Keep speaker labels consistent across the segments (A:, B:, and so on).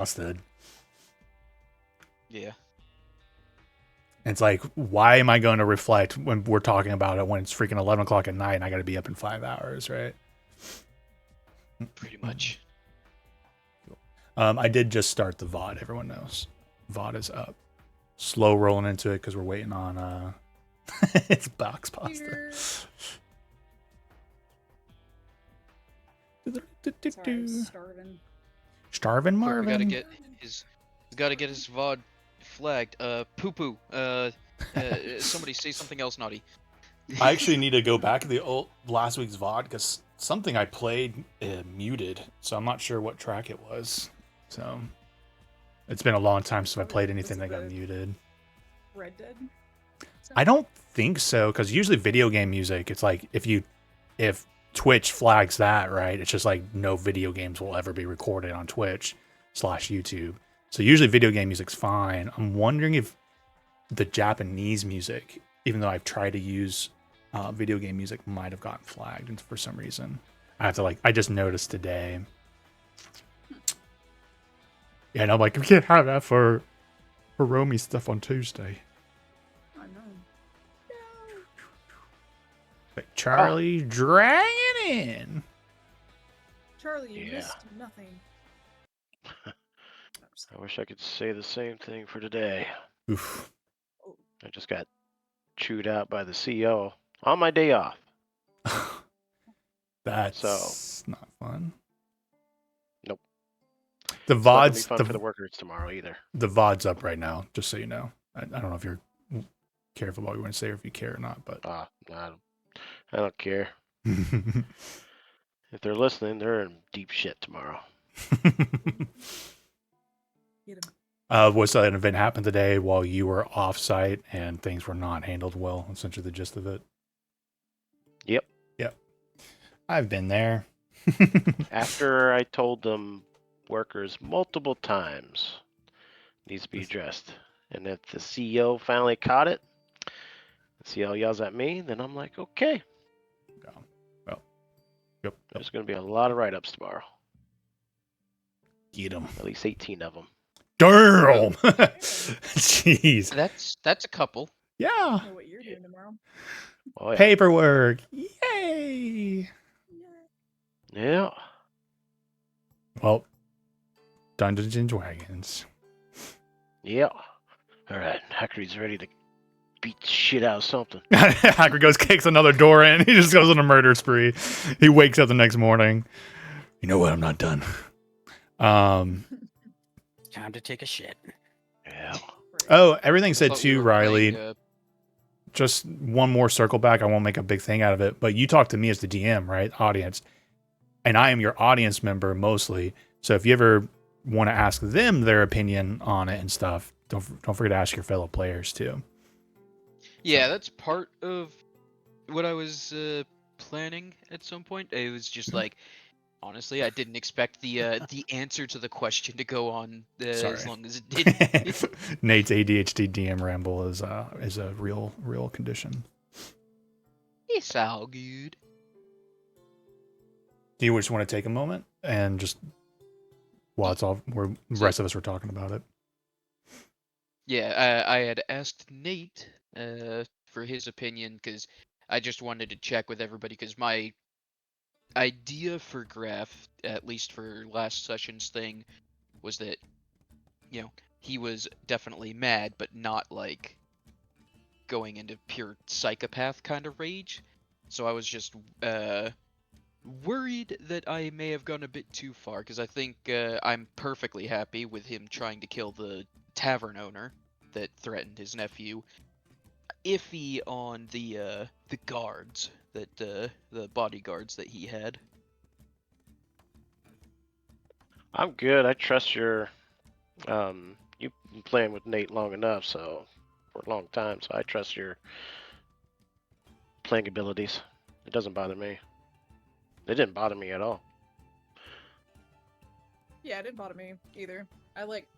A: Busted.
B: Yeah.
A: It's like, why am I going to reflect when we're talking about it when it's freaking 11 o'clock at night and I got to be up in 5 hours, right?
B: Pretty much.
A: I did just start the VOD. Everyone knows VOD is up. Slow rolling into it because we're waiting on it's box pasta.
C: Sorry, I'm starving.
A: Starving
B: Quick,
A: Marvin.
B: we gotta get his VOD flagged. Poo poo. Somebody say something else naughty.
A: I actually need to go back to the last week's VOD because something I played muted, so I'm not sure what track it was. So it's been a long time since I played anything that got muted.
C: Red Dead?
A: I don't think so, because usually video game music, it's like if Twitch flags that, right, it's just like no video games will ever be recorded on Twitch/YouTube. So usually video game music's fine. I'm wondering if the Japanese music, even though I've tried to use video game music, might have gotten flagged for some reason. I just noticed today. Yeah, and I'm like, we can't have that for Romy stuff on Tuesday.
C: I know.
A: But Charlie dragging in.
C: Charlie, you
D: Yeah.
C: missed nothing.
D: I wish I could say the same thing for today.
A: Oof.
D: I just got chewed out by the CEO on my day off.
A: That's not fun.
D: Nope.
A: The
D: It's not gonna be
A: VOD's
D: fun for the workers tomorrow either.
A: the VOD's up right now, just so you know. I don't know if you're careful about what you want to say or if you care or not, but
D: I don't care. If they're listening, they're in deep shit tomorrow.
C: Get him.
A: was an event happened today while you were off site and things were not handled well, essentially the gist of it.
D: Yep.
A: I've been there.
D: After I told them workers multiple times needs to be addressed. And if the CEO finally caught it, the CEO yells at me, then I'm like, okay.
A: Well, yep.
D: There's going to be a lot of write-ups tomorrow.
A: Get them.
D: At least 18 of them.
A: Damn. Jeez.
B: That's a couple.
A: Yeah.
C: I know what you're doing tomorrow.
D: Oh, yeah.
A: Paperwork. Yay.
D: Yeah.
A: Well, Dungeons and Dragons.
D: Yeah. All right. Hackery's ready to beat the shit out of something.
A: Hacker goes, kicks another door in. He just goes on a murder spree. He wakes up the next morning. You know what? I'm not done.
E: Time to take a shit.
D: Yeah.
A: Oh, everything said
B: Thought we
A: too,
B: were
A: Riley.
B: playing,
A: Just one more circle back. I won't make a big thing out of it, but you talk to me as the DM, right? Audience. And I am your audience member mostly. So if you ever want to ask them their opinion on it and stuff, don't forget to ask your fellow players too.
B: Yeah, that's part of what I was planning at some point. It was just like, honestly, I didn't expect the answer to the question to go on as long as it did.
A: Nate's ADHD DM ramble is a real condition.
B: It's all good.
A: Do you just want to take a moment and just while it's all the rest of us were talking about it?
B: Yeah, I had asked Nate for his opinion because I just wanted to check with everybody because my idea for Graf, at least for last session's thing, was that, you know, he was definitely mad, but not like going into pure psychopath kind of rage. So I was just worried that I may have gone a bit too far because I think I'm perfectly happy with him trying to kill the tavern owner that threatened his nephew. Iffy on the guards that the bodyguards that he had.
D: I'm good. I trust your you've been playing with Nate long enough, so for a long time, so I trust your playing abilities. It doesn't bother me. It didn't bother me at all.
C: Yeah, it didn't bother me either. I like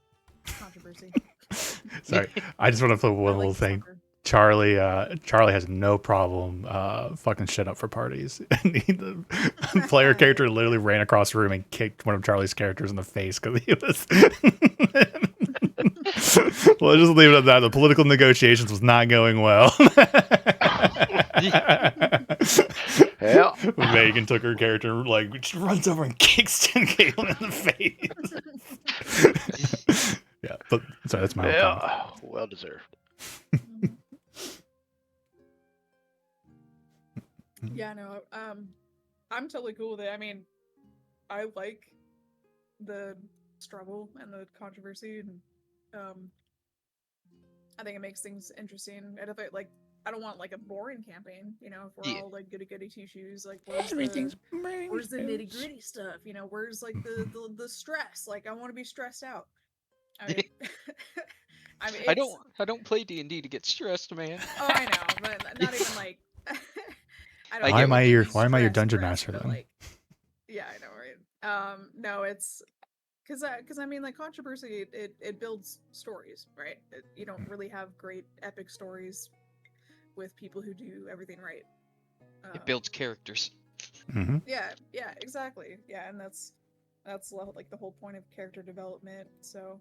C: controversy.
A: Sorry, I just want to put one
C: I
A: little
C: like
A: thing.
C: soccer.
A: Charlie has no problem fucking shit up for parties. And the player character literally ran across the room and kicked one of Charlie's characters in the face because he was. Well, just leave it at that. The political negotiations was not going well.
D: Yeah.
A: Megan took her character, like, just runs over and kicks Caitlin in the face. Yeah, but sorry, that's my whole comment.
D: Yeah. Well deserved.
C: Yeah, no, I'm totally cool with it. I mean, I like the struggle and the controversy, and I think it makes things interesting. And if it like, I don't want like a boring campaign, you know. If we're
B: Yeah.
C: all like goody goody two shoes, like where's the nitty gritty stuff? You know, where's like the stress? Like I want to be stressed out. I mean, I mean,
B: I
C: it's-
B: don't play D&D to get stressed, man.
C: Oh, I know, but not even like. I don't
B: Why
C: know,
B: am I
C: like,
A: your-
C: be
A: why am I your
C: stressed,
A: dungeon
C: stressed,
A: master
C: but,
A: then?
C: Like, yeah, I know, right? No, it's because I mean, like controversy, it builds stories, right? You don't really have great epic stories with people who do everything right.
B: It builds characters.
A: Mm-hmm.
C: Yeah, exactly. Yeah, and that's like the whole point of character development. So,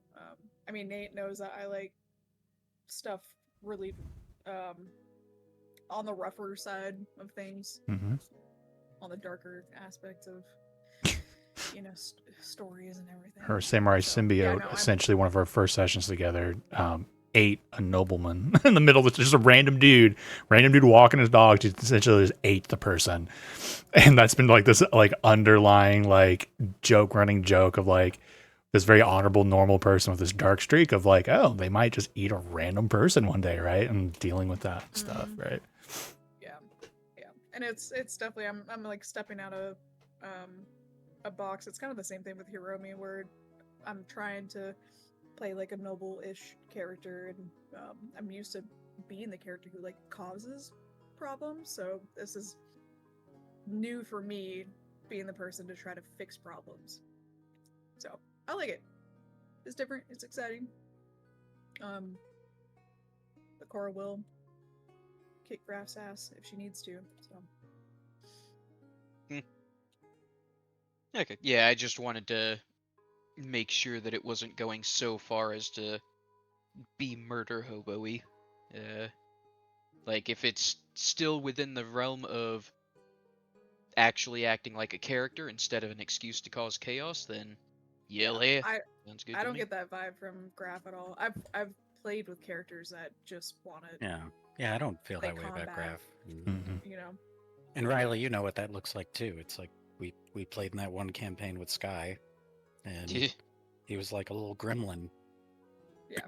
C: I mean, Nate knows that I like stuff really on the rougher side of things,
A: Mm-hmm.
C: on the darker aspect of you know stories and everything.
A: Her samurai
C: So,
A: symbiote,
C: yeah, no, I'm-
A: essentially one of our first sessions together, ate a nobleman in the middle of just a random dude walking his dog, just essentially just ate the person. And that's been like this like underlying like running joke of like this very honorable normal person with this dark streak of like, oh, they might just eat a random person one day, right? And dealing with that stuff,
C: Mhm.
A: right?
C: Yeah, and it's definitely I'm like stepping out of a box. It's kind of the same thing with Hiromi, where I'm trying to play like a noble-ish character, and I'm used to being the character who like causes problems. So this is new for me, being the person to try to fix problems. So I like it. It's different. It's exciting. The Cora will kick Graph's ass if she needs to. So
B: Okay. Yeah, I just wanted to make sure that it wasn't going so far as to be murder hobo-y. Like, if it's still within the realm of actually acting like a character instead of an excuse to cause chaos, then yeah, sounds good
C: I
B: to
C: don't
B: me.
C: get that vibe from Graph at all. I've played with characters that just want to,
E: Yeah, I don't feel
C: Play
E: that way about
C: combat.
E: Graph.
A: Mm-hmm.
C: you know.
E: And Riley, you know what that looks like too. It's like we played in that one campaign with Sky, and he was like a little gremlin.
C: Yeah.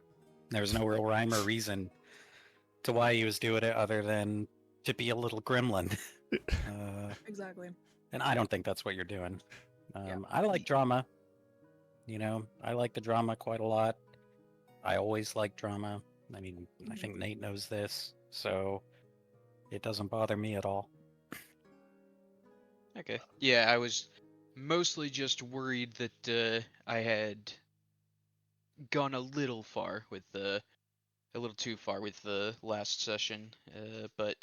E: There was no real rhyme or reason to why he was doing it other than to be a little gremlin.
C: Exactly.
E: And I don't think that's what you're doing.
C: Yeah.
E: I like drama. You know, I like the drama quite a lot. I always like drama. I mean, I think Nate knows this, so it doesn't bother me at all.
B: Okay. Yeah, I was mostly just worried that I had gone a little far with a little too far with the last session, but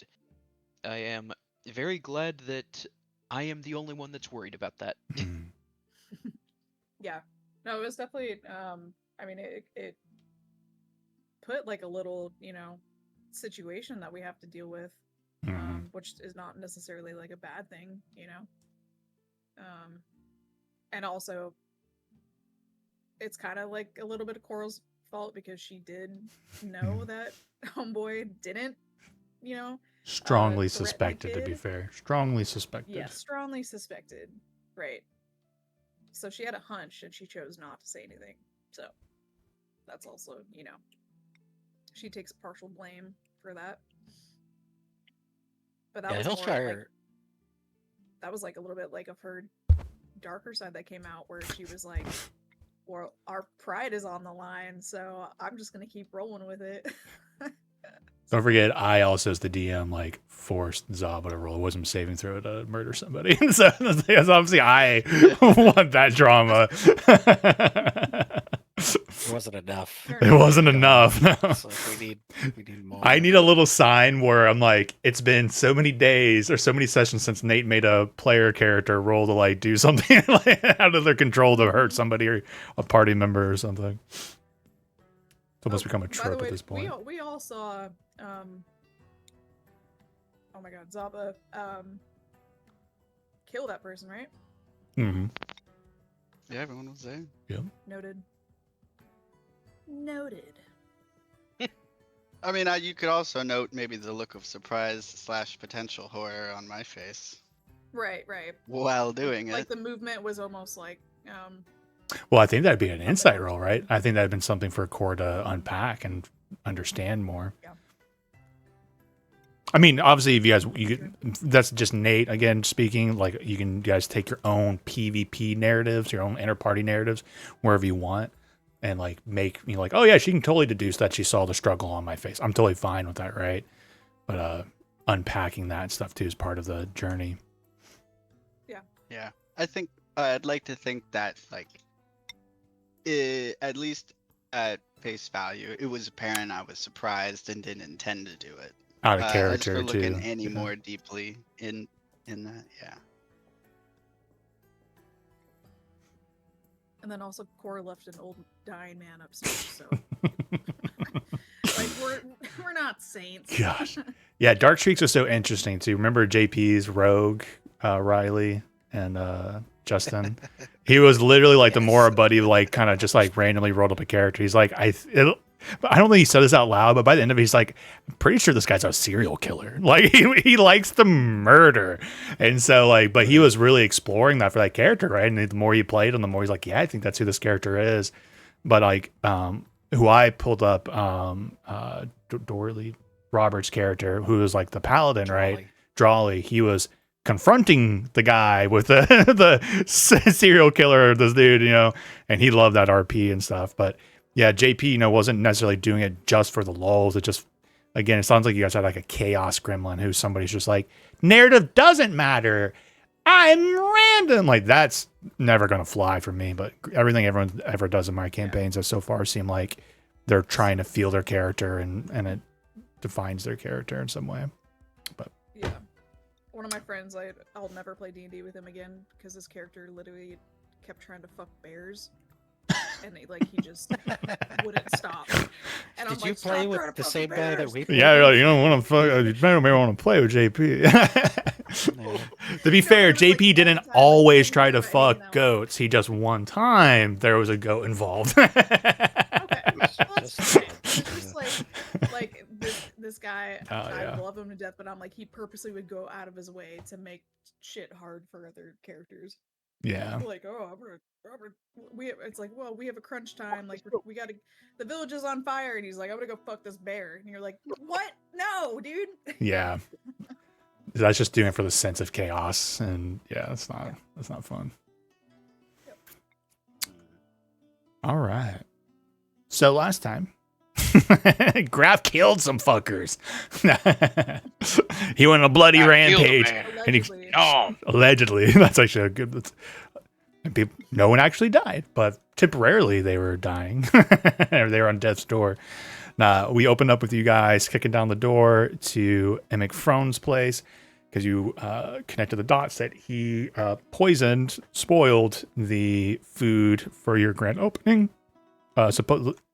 B: I am very glad that I am the only one that's worried about that.
C: Yeah. No, it was definitely. I mean, it put like a little, you know, situation that we have to deal with,
A: Mm-hmm.
C: which is not necessarily like a bad thing, you know. And also, it's kind of like a little bit of Coral's fault because she did know that Homeboy didn't, you know.
A: Strongly
C: threaten the
A: suspected, to be
C: kid.
A: fair. Strongly suspected.
C: Yeah, strongly suspected. Right. So she had a hunch and she chose not to say anything. So that's also, you know, she takes partial blame for that. But that
E: Yeah,
C: was
E: he'll
C: more
E: try
C: like,
E: her.
C: that was like a little bit like of her darker side that came out where she was like, well, our pride is on the line, so I'm just gonna keep rolling with it.
A: Don't forget, I also, as the DM, like forced Zaba to roll a wisdom saving throw to murder somebody. So obviously, I want that drama.
E: Well, wasn't enough.
A: It wasn't enough. No.
E: It's like we need more.
A: I need a little sign where I'm like, it's been so many days or so many sessions since Nate made a player character roll to like do something like out of their control to hurt somebody or a party member or something. It's almost become a
C: By the
A: trope
C: way,
A: at this point.
C: We all saw oh my god, Zaba kill that person, right?
A: Mm-hmm.
F: Yeah, everyone was there.
C: Noted. Noted.
F: I mean, you could also note maybe the look of surprise / potential horror on my face
C: Right.
F: while doing
C: Like
F: it.
C: the movement was almost like
A: Well, I think that'd be an insight roll, right? I think that'd been something for Core to unpack and understand more.
C: Yeah.
A: I mean, obviously, if that's just Nate again speaking. Like, you guys take your own PvP narratives, your own inter-party narratives, wherever you want, and like make like, oh yeah, she can totally deduce that she saw the struggle on my face. I'm totally fine with that, right? But unpacking that stuff too is part of the journey.
F: Yeah, I think I'd like to think that like, at least at face value, it was apparent I was surprised and didn't intend to do it.
A: Out of
F: As
A: character
F: for
A: too.
F: looking any
A: Yeah.
F: more deeply in that, yeah.
C: and then also Core left an old dying man upstairs, so like we're not saints.
A: Gosh. Yeah, Dark Streaks was so interesting too. Remember JP's Rogue, Riley, and Justin? He was literally like the Mora buddy, like kind of just like randomly rolled up a character. He's like, I don't think he said this out loud, but by the end of it, he's like, I'm pretty sure this guy's a serial killer. Like he likes to murder. And so like, but he was really exploring that for that character, right? And the more he played him, the more he's like, yeah, I think that's who this character is. But like, who I pulled up, Dorley Roberts' character, who was like the paladin, right? Drawley. He was confronting the guy with the serial killer, this dude, and he loved that RP and stuff. But yeah, JP, wasn't necessarily doing it just for the lulz. It just, again, it sounds like you guys had like a chaos gremlin who somebody's just like, narrative doesn't matter. I'm random. Like, that's never going to fly for me. But everything everyone ever does in my campaigns has so far seemed like they're trying to feel their character and it defines their character in some way. But
C: Yeah. One of my friends, I'll never play D&D with him again because his character literally kept trying to fuck bears. And he just wouldn't stop. And
E: Did you play with the same guy that we played
A: yeah,
E: with?
A: you're like, you don't want to fuck. You may want to play with JP.
E: No.
A: To be fair,
C: there was,
A: JP
C: one
A: didn't
C: time,
A: always
C: we
A: try to
C: were hanging out.
A: fuck goats. He just one time there was a goat involved.
C: Okay. Well, it's just like this guy,
A: Oh,
C: I
A: yeah.
C: love him to death, but I'm like, he purposely would go out of his way to make shit hard for other characters.
A: Yeah.
C: Like, oh, it's like, well, we have a crunch time. Like, we gotta, the village is on fire, and he's like, I'm gonna go fuck this bear, and you're like, what? No, dude.
A: Yeah. That's just doing it for the sense of chaos, and yeah, that's not fun. All right. So last time, Graf killed some fuckers. He went on a bloody rampage. And he-
C: Allegedly.
A: Allegedly, that's actually a good. No one actually died, but temporarily they were dying. They were on death's door. We opened up with you guys kicking down the door to Emic Frone's place because you connected the dots that he spoiled the food for your grand opening.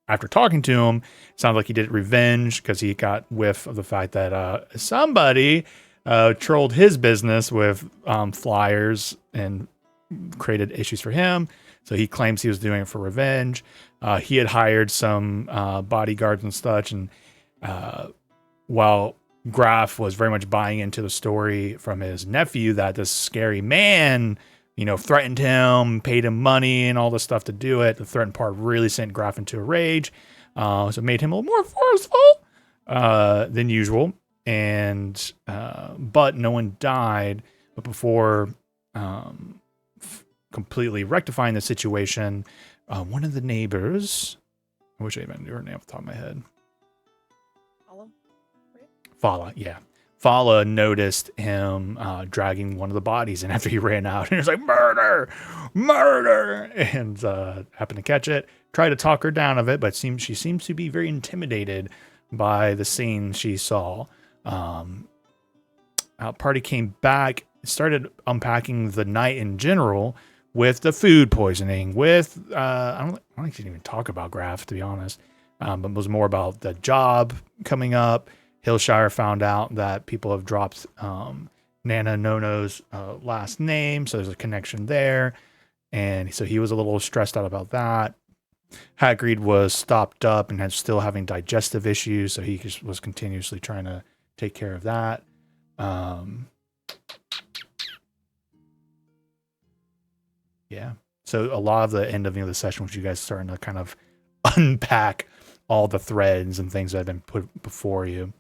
A: After talking to him, it sounded like he did revenge because he got whiff of the fact that somebody trolled his business with flyers and created issues for him. So he claims he was doing it for revenge. He had hired some bodyguards and such. And while Graf was very much buying into the story from his nephew that this scary man, threatened him, paid him money and all this stuff to do it, the threatened part really sent Graf into a rage. So it made him a little more forceful than usual. And but no one died. But before completely rectifying the situation, one of the neighbors, I wish I even knew her name off the top of my head.
C: Follow?
A: Fala, yeah. Fala noticed him dragging one of the bodies in after he ran out. And he was like, murder! Murder! And happened to catch it, try to talk her down of it, but she seems to be very intimidated by the scene she saw. Party came back, started unpacking the night in general with the food poisoning, with I don't think she didn't even talk about Graf, to be honest, but it was more about the job coming up. Hillshire found out that people have dropped Nana Nono's last name, so there's a connection there, and so he was a little stressed out about that. Hagrid was stopped up and had still having digestive issues, so he just was continuously trying to take care of that. Yeah. So a lot of the end of the session was you guys starting to kind of unpack all the threads and things that have been put before you.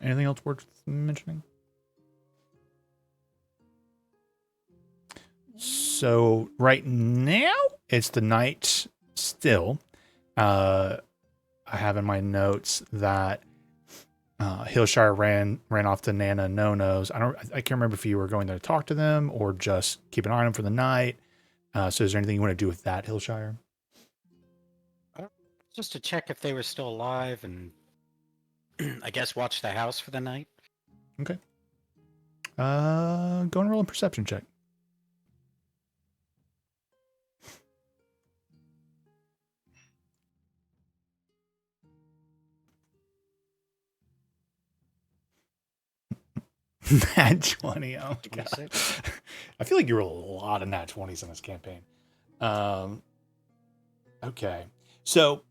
A: Anything else worth mentioning? So right now it's the night still. I have in my notes that Hillshire ran off to Nana Nono's. I can't remember if you were going there to talk to them or just keep an eye on them for the night. So is there anything you want to do with that, Hillshire?
E: Just to check if they were still alive and I guess watch the house for the night.
A: Okay. Go and roll a perception check. Nat 20. Oh, God. I feel like you roll a lot of Nat 20s in this campaign. Okay. So,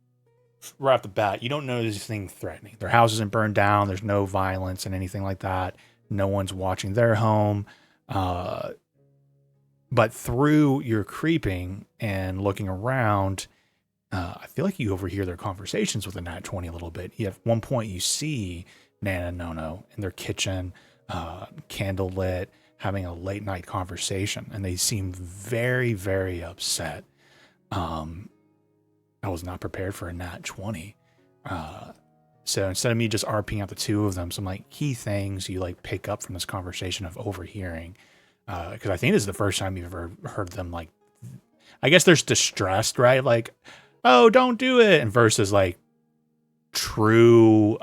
A: right off the bat, you don't notice anything threatening. Their house isn't burned down. There's no violence and anything like that. No one's watching their home. But through your creeping and looking around, I feel like you overhear their conversations with a Nat 20 a little bit. At one point, you see Nana and Nono in their kitchen, candle lit, having a late night conversation, and they seem very, very upset. I was not prepared for a Nat 20. So instead of me just RPing out the two of them, some like key things you like pick up from this conversation of overhearing, because I think this is the first time you've ever heard them like, I guess there's distressed, right? Like, oh, don't do it, and versus like true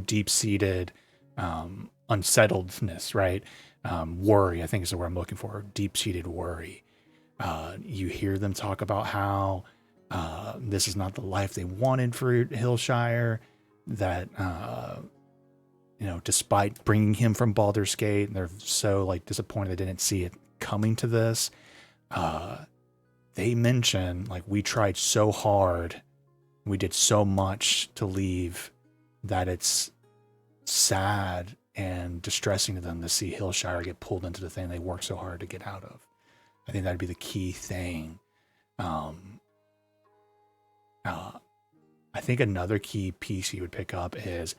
A: deep-seated unsettledness, right? Worry, I think is the word I'm looking for. Deep-seated worry. You hear them talk about how this is not the life they wanted for Hillshire, that despite bringing him from Baldur's Gate, they're so like disappointed they didn't see it coming to this. They mention like, we tried so hard, we did so much to leave, that it's sad and distressing to them to see Hillshire get pulled into the thing they worked so hard to get out of. I think that'd be the key thing. I think another key piece you would pick up is,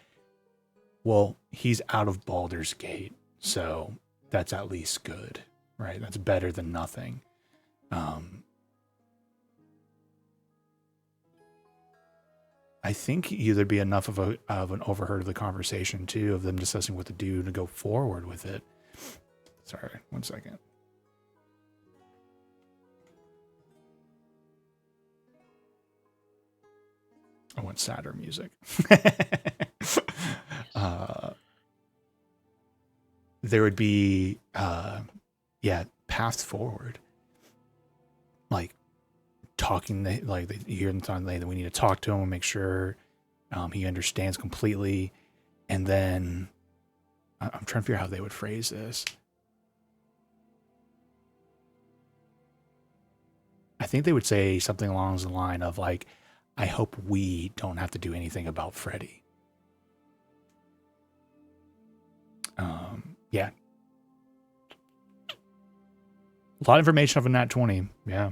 A: well, he's out of Baldur's Gate, so that's at least good, right? That's better than nothing. I think there'd be enough of an overheard of the conversation too, of them discussing what to do to go forward with it. Sorry, 1 second. I want sadder music. There would be, paths forward. Like talking, like you hear them talking, that we need to talk to him and make sure he understands completely. And then I'm trying to figure out how they would phrase this. I think they would say something along the line of like, I hope we don't have to do anything about Freddy. Yeah. A lot of information of a Nat 20. Yeah.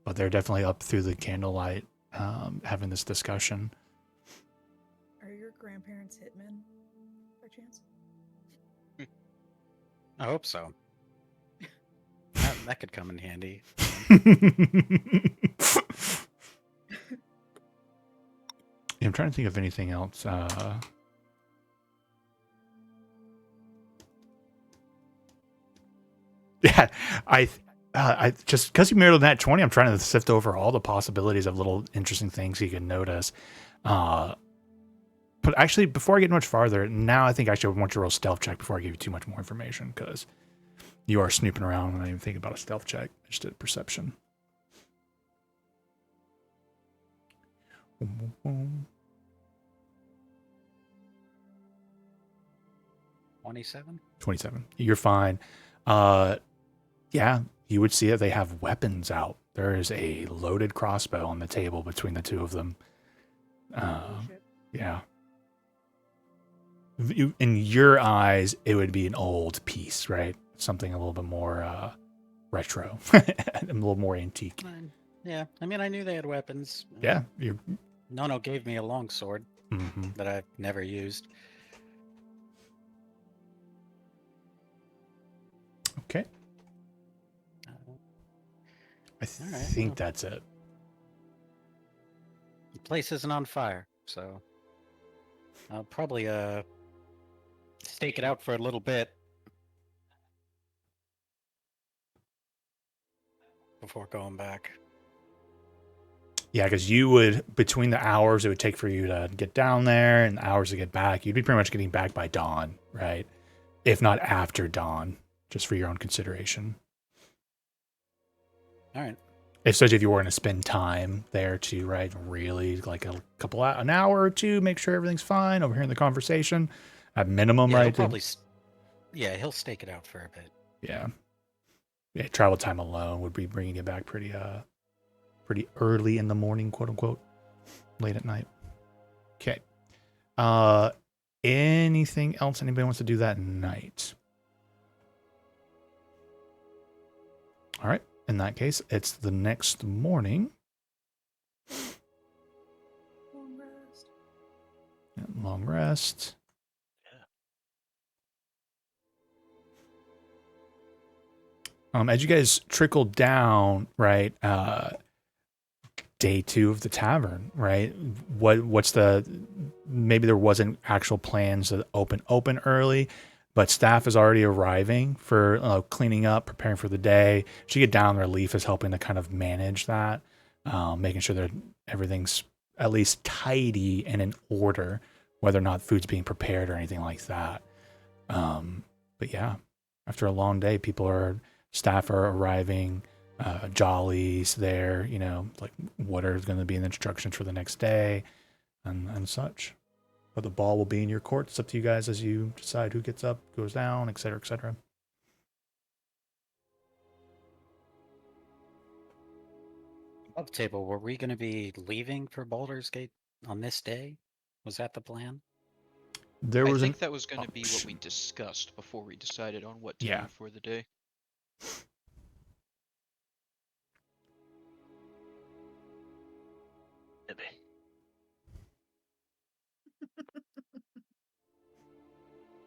A: But they're definitely up through the candlelight, having this discussion.
C: Are your grandparents hitmen, by chance?
E: I hope so. That could come in handy.
A: I'm trying to think of anything else. Yeah, I just because you mirrored that 20, I'm trying to sift over all the possibilities of little interesting things you can notice. But actually, before I get much farther, now I think I should want to roll stealth check before I give you too much more information, because you are snooping around and I didn't even think about a stealth check. I just did perception.
E: 27.
A: 27. You're fine. Yeah, you would see that they have weapons out. There is a loaded crossbow on the table between the two of them.
C: Oh, shit.
A: Yeah. In your eyes, it would be an old piece, right? Something a little bit more retro, a little more antique.
E: Yeah, I mean, I knew they had weapons.
A: Yeah. You're,
E: Nono gave me a long sword
A: mhm.
E: that I've never used.
A: Okay. I
E: All right,
A: think
E: well.
A: that's it.
E: The place isn't on fire, so I'll probably stake it out for a little bit before going back.
A: Yeah, because you would, between the hours it would take for you to get down there and the hours to get back, you'd be pretty much getting back by dawn, right? If not after dawn, just for your own consideration.
E: All right.
A: Especially if you were going to spend time there too, right? Really, like an hour or two, make sure everything's fine, overhearing the conversation at minimum,
E: Yeah,
A: right?
E: he'll probably. Yeah, he'll stake it out for a bit.
A: Yeah. Yeah, travel time alone would be bringing you back pretty early in the morning, quote unquote, late at night. Okay. Anything else anybody wants to do that night? All right. In that case, it's the next morning.
C: Long rest.
A: Yeah, long rest. As you guys trickle down, right? Day 2 of the tavern, right? What's the, maybe there wasn't actual plans to open early, but staff is already arriving for cleaning up, preparing for the day. As you get down there, Leaf is helping to kind of manage that, making sure that everything's at least tidy and in order, whether or not food's being prepared or anything like that. But yeah, after a long day, staff are arriving. Jolly's there, like what are going to be in the instructions for the next day and such. But the ball will be in your court. It's up to you guys as you decide who gets up, goes down, et cetera, et cetera.
E: Up table, were we going to be leaving for Baldur's Gate on this day? Was that the plan?
A: There
B: I
A: was
B: think that was going to be what we
A: option.
B: discussed before we decided on what to
A: Yeah.
B: do for the day.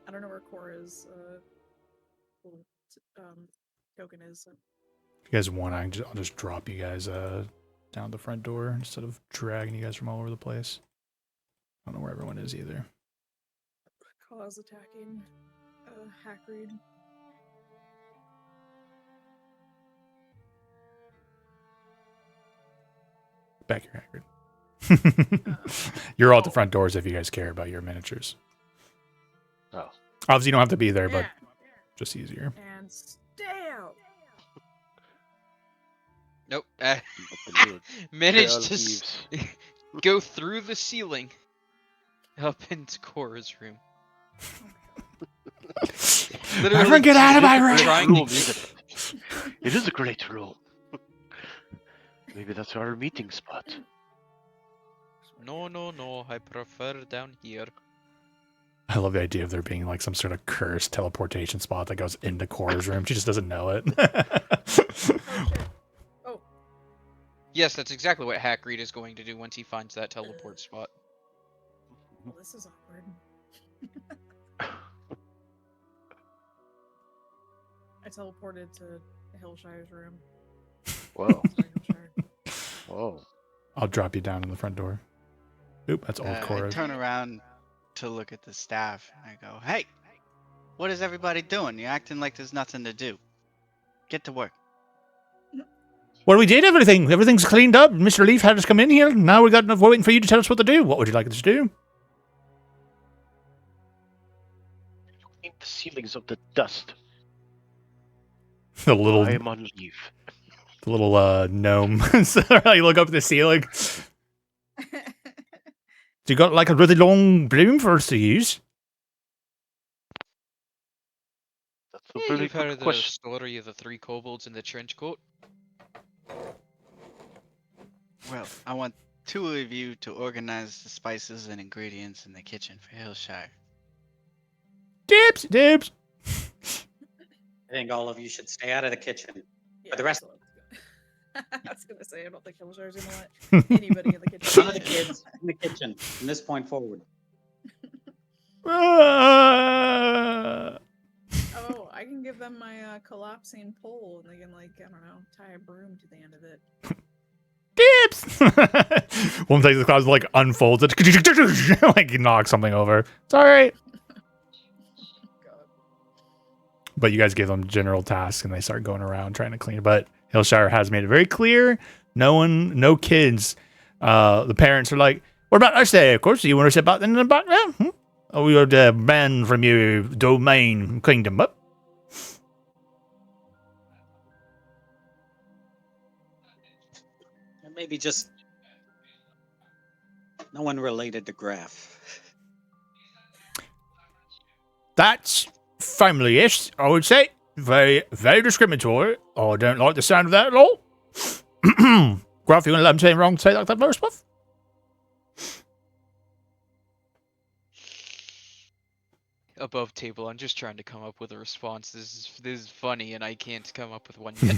C: I don't know where Cora's little token is. So.
A: If you guys want, I'll just drop you guys down the front door instead of dragging you guys from all over the place. I don't know where everyone is either.
C: Cause attacking Hackreed.
A: Back here, Hagrid. You're all at the front doors if you guys care about your miniatures.
D: Oh.
A: Obviously, you don't have to be there, but
C: Yeah.
A: just easier.
C: And stay out.
B: Nope.
D: Dude,
B: Managed
D: Trail
B: to
D: leaves.
B: go through the ceiling up into Cora's room. Literally
A: Everyone get out of my room!
B: trying
D: Room,
B: to-
D: isn't it? It is a great room. Maybe that's our meeting spot.
B: No, I prefer down here.
A: I love the idea of there being like some sort of cursed teleportation spot that goes into Cora's room. She just doesn't know it.
C: Oh shit. Oh,
B: Yes, that's exactly what Hackreed is going to do once he finds that teleport spot.
C: well, this is awkward. I teleported to Hillshire's room.
D: Whoa.
C: Sorry, Hillshire.
D: Whoa.
A: I'll drop you down in the front door. Oop, that's old
F: I
A: Cora.
F: turn around to look at the staff and I go, "Hey, what is everybody doing? You're acting like there's nothing to do. Get to work."
A: Well, we did everything. Everything's cleaned up. Mr. Leaf had us come in here. Now we're waiting for you to tell us what to do. What would you like us to do?
D: Clean the ceilings of the dust.
A: The little,
D: I am on leave.
A: the little gnome. So you look up at the ceiling. Do you got like a really long broom for us to use?
D: That's a
B: Yeah,
D: really
B: you've heard
D: good
B: of the
D: question.
B: story of the 3 kobolds in the trench coat?
F: Well, I want 2 of you to organize the spices and ingredients in the kitchen for Hillshire.
A: Dibs.
E: I think all of you should stay out of the kitchen.
C: Yeah,
E: the rest-
C: that's what I was gonna say. I don't think Hillshire's gonna let anybody in the kitchen.
E: None of the kids in the kitchen from this point forward.
C: Oh, I can give them my collapsing pole, and they can, like, I don't know, tie a broom to the end of it.
A: Dibs. One takes the clouds, like unfolds it, like knocks something over. It's all right.
C: God.
A: But you guys give them general tasks, and they start going around trying to clean. But Hillshire has made it very clear: no kids. The parents are like, "What about us there? Of course, you want to sit back in the back there? Hmm? Oh, we are banned from your domain, kingdom up."
E: And maybe just no one related to Graf. That's
A: Family-ish, I would say. Very, very discriminatory. Oh, I don't like the sound of that at all. Gruff, you gonna let him say wrong? Say like that, most stuff.
B: Above table, I'm just trying to come up with a response. This is funny, and I can't come up with one yet.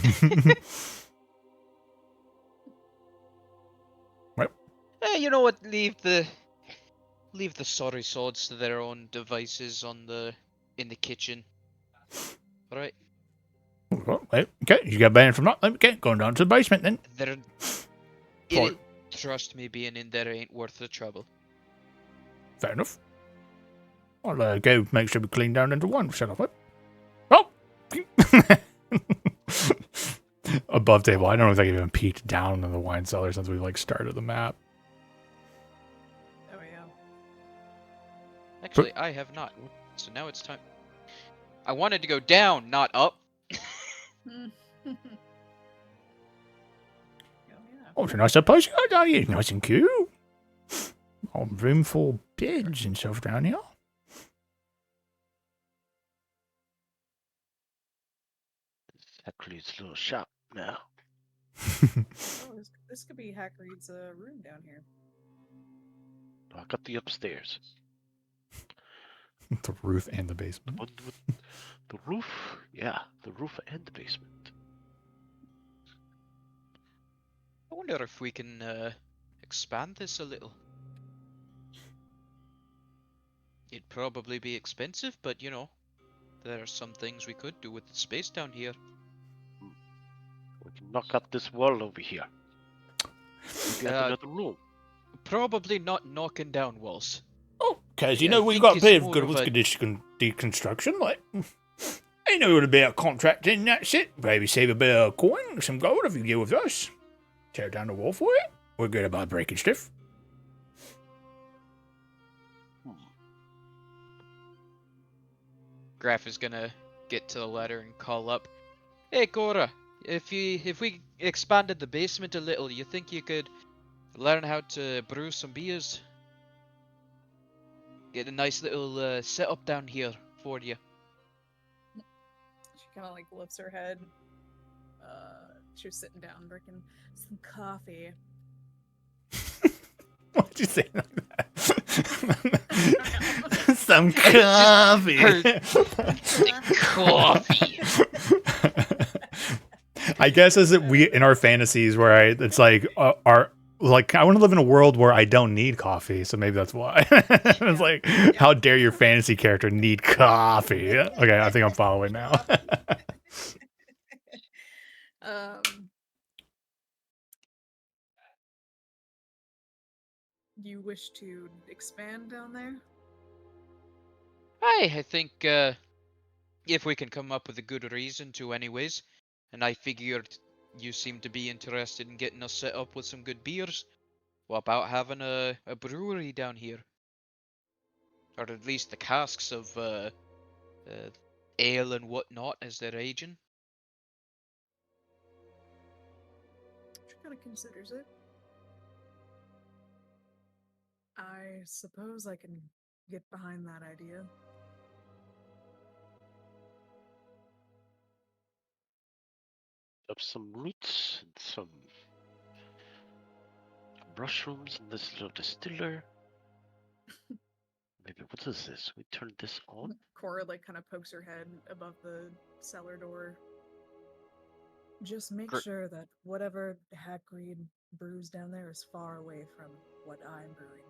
B: You know what? Leave the sorry sods to their own devices in the kitchen. All right.
A: Wait, okay, you got banned from that. Okay, going down to the basement then.
B: They're.
A: Sorry.
B: Trust me, being in there ain't worth the trouble.
A: Fair enough. I'll go make sure we clean down into one. Shut up. Oh! Above table. I don't know if they even peeked down in the wine cellar since we like started the map.
C: Oh yeah.
B: Actually, I have not. So now it's time. I wanted to go down, not up.
C: Oh yeah.
A: Oh, it's a nice place you got down here. Nice and cool. Oh, room for beds and stuff down here.
D: Hagrid's little shop now.
C: Oh, this could be Hackreed's room down here.
D: I got the upstairs.
A: The roof and the basement.
D: One with the roof. Yeah, the roof and the basement.
B: I wonder if we can expand this a little. It'd probably be expensive, but you know, there are some things we could do with the space down here.
D: We can knock out this wall over here. Maybe have another room.
B: Probably not knocking down walls.
A: Oh, because you
B: Yeah,
A: know
B: I
A: we
B: think
A: got a
B: it's
A: bit of
B: more
A: good
B: of
A: with
B: a-
A: condition deconstruction. Like, ain't no to be a contract in that shit. Maybe save a bit of coin or some gold if you get with us. Tear down the wall for it. We're good about breaking stuff.
B: Graf is gonna get to the ladder and call up. Hey Cora, if we expanded the basement a little, you think you could learn how to brew some beers? Get a nice little setup down here for you.
C: She kind of like lifts her head. She was sitting down drinking some coffee.
A: Why'd you say like that? Some coffee.
B: Coffee.
A: I guess as it, we in our fantasies where it's like our like I want to live in a world where I don't need coffee, so maybe that's why. It's like, how dare your fantasy character need coffee? Okay, I think I'm following now.
C: You wish to expand down there?
B: I think if we can come up with a good reason to anyways, and I figured you seem to be interested in getting us set up with some good beers. What about having a brewery down here? Or at least the casks of ale and whatnot as they're aging?
C: She kind of considers it. I suppose I can get behind that idea.
D: Up some roots and some mushrooms in this little distiller. Maybe what is this? We turned this on?
C: Cora like kind of pokes her head above the cellar door. Just make
B: Gr-
C: sure that whatever Hackreed brews down there is far away from what I'm brewing.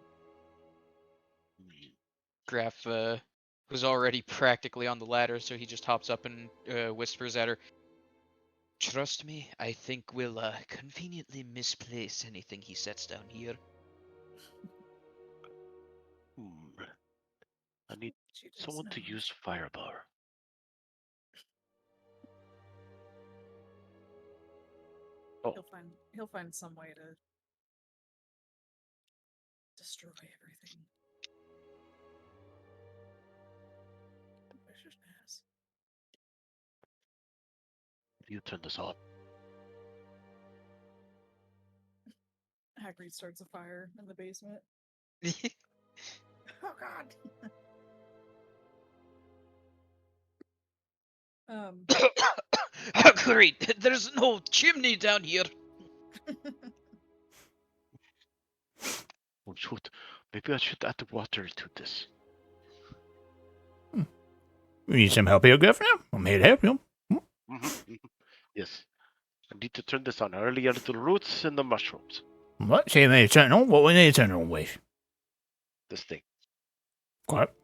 B: Graf was already practically on the ladder, so he just hops up and whispers at her. Trust me, I think we'll conveniently misplace anything he sets down here.
D: I need
C: She just
D: someone to
C: knows.
D: use firepower. Oh,
C: He'll find some way to destroy everything. Vicious ass.
D: you turn this on.
C: Hagrid starts a fire in the basement. Oh God.
B: Great, there's no chimney down here.
D: Oh shoot, maybe I should add water to this.
A: You need some help here, Governor? I'm here to help you.
D: Yes. I need to turn this on earlier, the roots and the mushrooms.
A: What? Say they turn on? What we need to turn on with?
D: This thing.
A: What?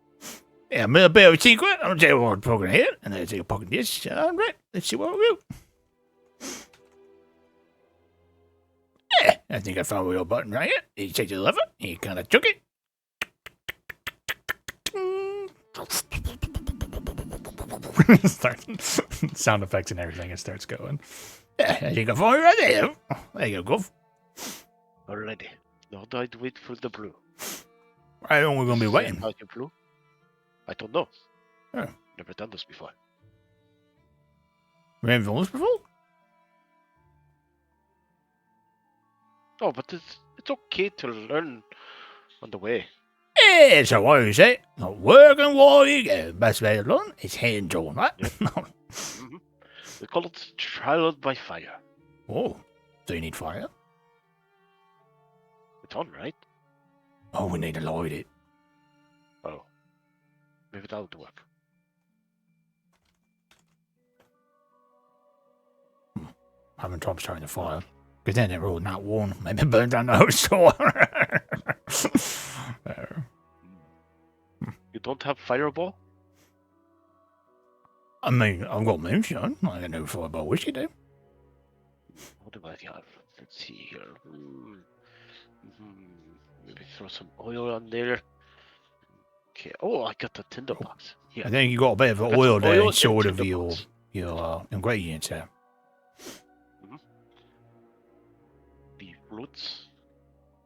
A: Yeah, a bit of a secret. I'll tell you what I'm poking here, and then I'll take a poke at this. Right, let's see what we do. Yeah, I think I found a little button right here. You take the lever, and you kind of took it. Starts sound effects and everything. It starts going. Yeah, I think I found it right there. There you go.
D: Already. Now I'd wait for the brew.
A: How long we gonna be
D: See
A: waiting?
D: how you brew? I don't know.
A: Oh.
D: Never done this before.
A: We haven't done this before?
D: Oh, but it's okay to learn on the way.
A: Yeah, so what do you say? Working while you go. Best way to learn is hands-on, right?
D: Mm-hmm. We call it trial by fire.
A: Oh, do you need fire?
D: It's on, right?
A: Oh, we need to light it.
D: Oh. Maybe that'll work.
A: Having trouble starting the fire. Because then it rolled not one. Maybe burn down the whole store.
D: You don't have fireball?
A: I mean, I've got moonshine. I got no fireball whiskey, do.
D: What do I have? Let's see here. Maybe throw some oil on there. Okay. Oh, I got the tinderbox.
A: I
D: Yeah.
A: think you got a bit of
D: Got some
A: oil there
D: oil
A: in sort
D: and
A: of your
D: tinderbox.
A: ingredients there.
D: The roots.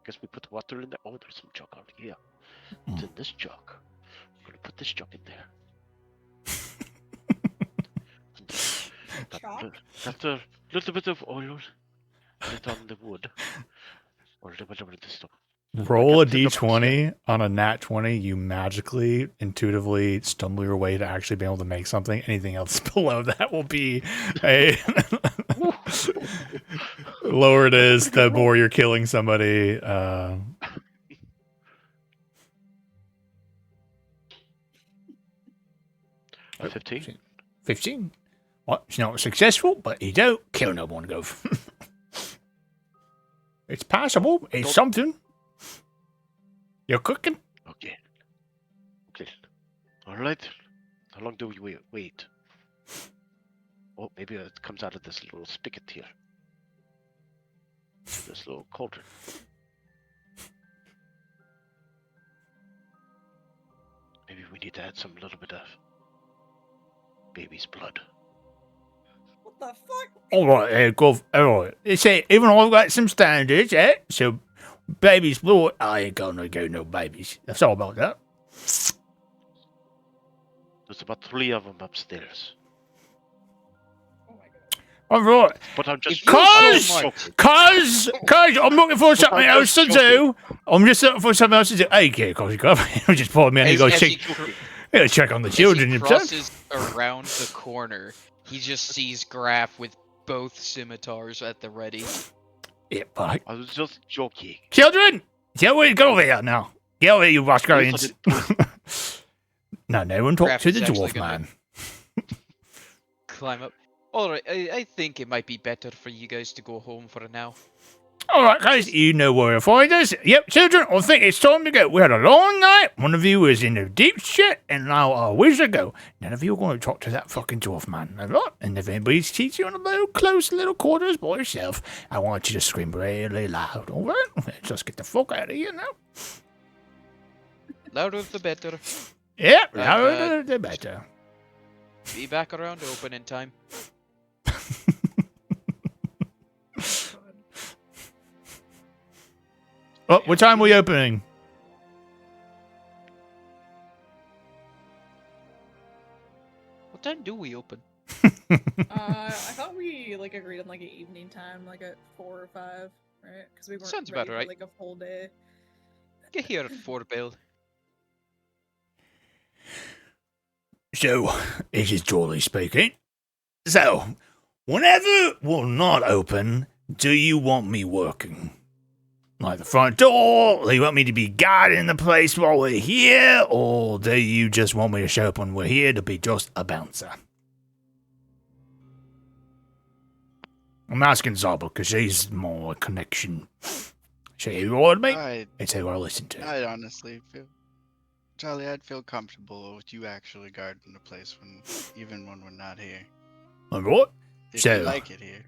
D: Guess we put water in there. Oh, there's some jug out here. It's in this jug. I'm gonna put this jug in there. Got a little bit of oil. Put it on the wood. Or whatever this stuff.
A: Roll a
D: got tinderbox,
A: d20 on a nat 20. You magically, intuitively stumble your way to actually be able to make something. Anything else below that will be a lower it is, the more you're killing somebody.
D: 15.
A: 15. Well, it's not successful, but you don't kill no one, go. It's passable. It's something. You're cooking.
D: Okay. Okay. Alright. How long do we wait? Oh, maybe it comes out of this little spigot here. This little cauldron. Maybe we need to add some little bit of baby's blood.
C: What What the fuck?
A: All right, go. All right. You see, even I've got some standards, eh? So, babies, well, I ain't gonna go no babies. That's all about that.
D: There's about 3 of them upstairs.
C: Oh my god.
A: All right.
D: But I'm just
B: If you're so
A: Cause, I'm looking for something
D: I'm
A: else to
D: just
A: do. I'm just looking for something else to do. Hey, kid, cause you just pulled me and you go
B: As he
A: check. You gotta check on the children
B: As he
A: himself.
B: crosses around the corner, he just sees Graf with both scimitars at the ready.
A: Yeah, bye.
D: I was just joking.
A: Children, get over here now. Get over here, you Roscarians. No one talk
B: Graf
A: to
B: is
A: the
B: actually
A: dwarf
B: gonna-
A: man.
B: Climb up. Alright, I think it might be better for you guys to go home for now.
A: All right, guys, you know where to find us. Yep, children, I think it's time to go. We had a long night. One of you is in the deep shit, and now where's to go? None of you are going to talk to that fucking dwarf man, all right? And if anybody sees you in a little close little quarters by yourself, I want you to scream really loud, all right? Just get the fuck out of here now.
B: Louder the better.
A: Yeah,
B: Uh,
A: louder the better.
B: Be back around open in time.
C: God.
A: Oh, what time are we opening?
B: What time do we open?
C: I thought we like agreed on like an evening time, like at 4 or 5, right? Because we weren't
B: Sounds
C: ready
B: about
C: for,
B: right.
C: like a full day.
B: Get here at 4, Bill.
A: So, this is Jolly speaking. So, whenever we're not open, do you want me working? Like the front door? Do you want me to be guarding the place while we're here? Or do you just want me to show up when we're here to be just a bouncer? I'm asking Zaba because she's more a connection. She reward me? It's who I listen to.
F: I'd honestly feel, Charlie, I'd feel comfortable with you actually guarding the place even when we're not here.
A: Alright?
F: If
A: So-
F: you like it here.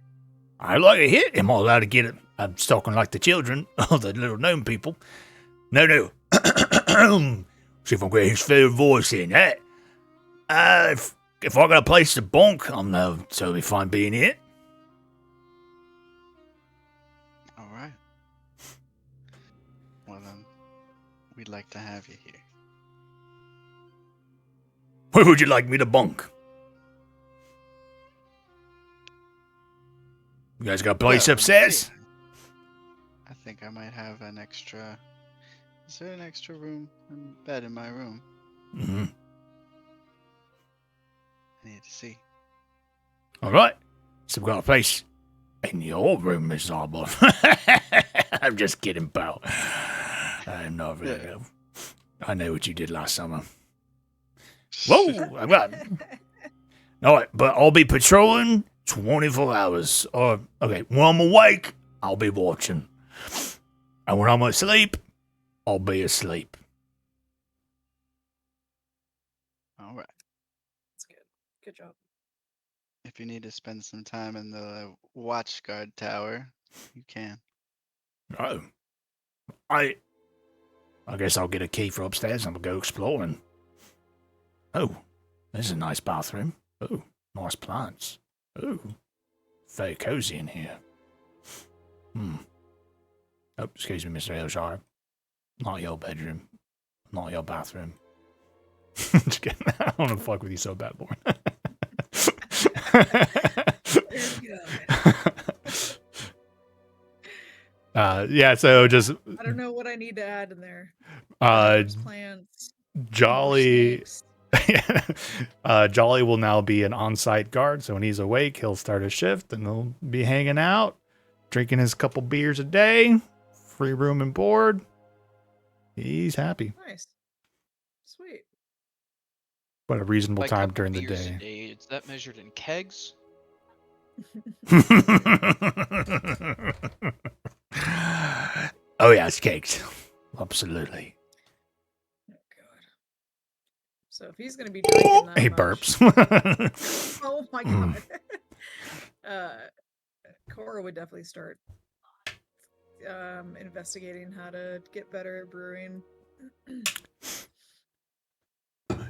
A: I like it here. Am I allowed to get it? I'm talking like the children, or the little gnome people. No. See if I can get his fair voice in, eh? If I got a place to bonk, I'm totally fine being here.
F: All right. Well then, we'd like to have you here.
A: Where would you like me to bonk? You guys got a place
F: Well,
A: upstairs?
F: I think I might have an extra. Is there an extra room and bed in my room?
A: Mm-hmm.
F: I need to see.
A: All right. So we got a place in your room, Miss Arbor. I'm just kidding, pal. I'm not really.
F: Yeah.
A: I know what you did last summer. Whoa! I'm not. All right, but I'll be patrolling 24 hours. Or okay, when I'm awake, I'll be watching, and when I'm asleep, I'll be asleep.
F: All right.
C: That's good. Good job.
F: If you need to spend some time in the watch guard tower, you can.
A: Oh, I guess I'll get a key for upstairs and we'll go exploring. Oh, there's a nice bathroom. Oh, nice plants. Oh, very cozy in here. Oh, excuse me, Mr. Hillshire. Not your bedroom. Not your bathroom. Just kidding. I don't want to fuck with you so bad, Lauren. Yeah, so just
C: I don't know what I need to add in there. Plants.
A: Jolly Jolly will now be an on-site guard, so when he's awake, he'll start a shift and he'll be hanging out, drinking his couple beers a day, free room and board. He's happy.
C: Nice. Sweet.
A: What a reasonable
B: By
A: time
B: couple
A: during the
B: beers a
A: day.
B: Is that measured in kegs?
A: Oh yeah, it's cakes. Absolutely.
C: Oh god. So if he's gonna be drinking that
A: He
C: much-
A: burps.
C: Oh my
A: Mm.
C: god. Cora would definitely start investigating how to get better at brewing.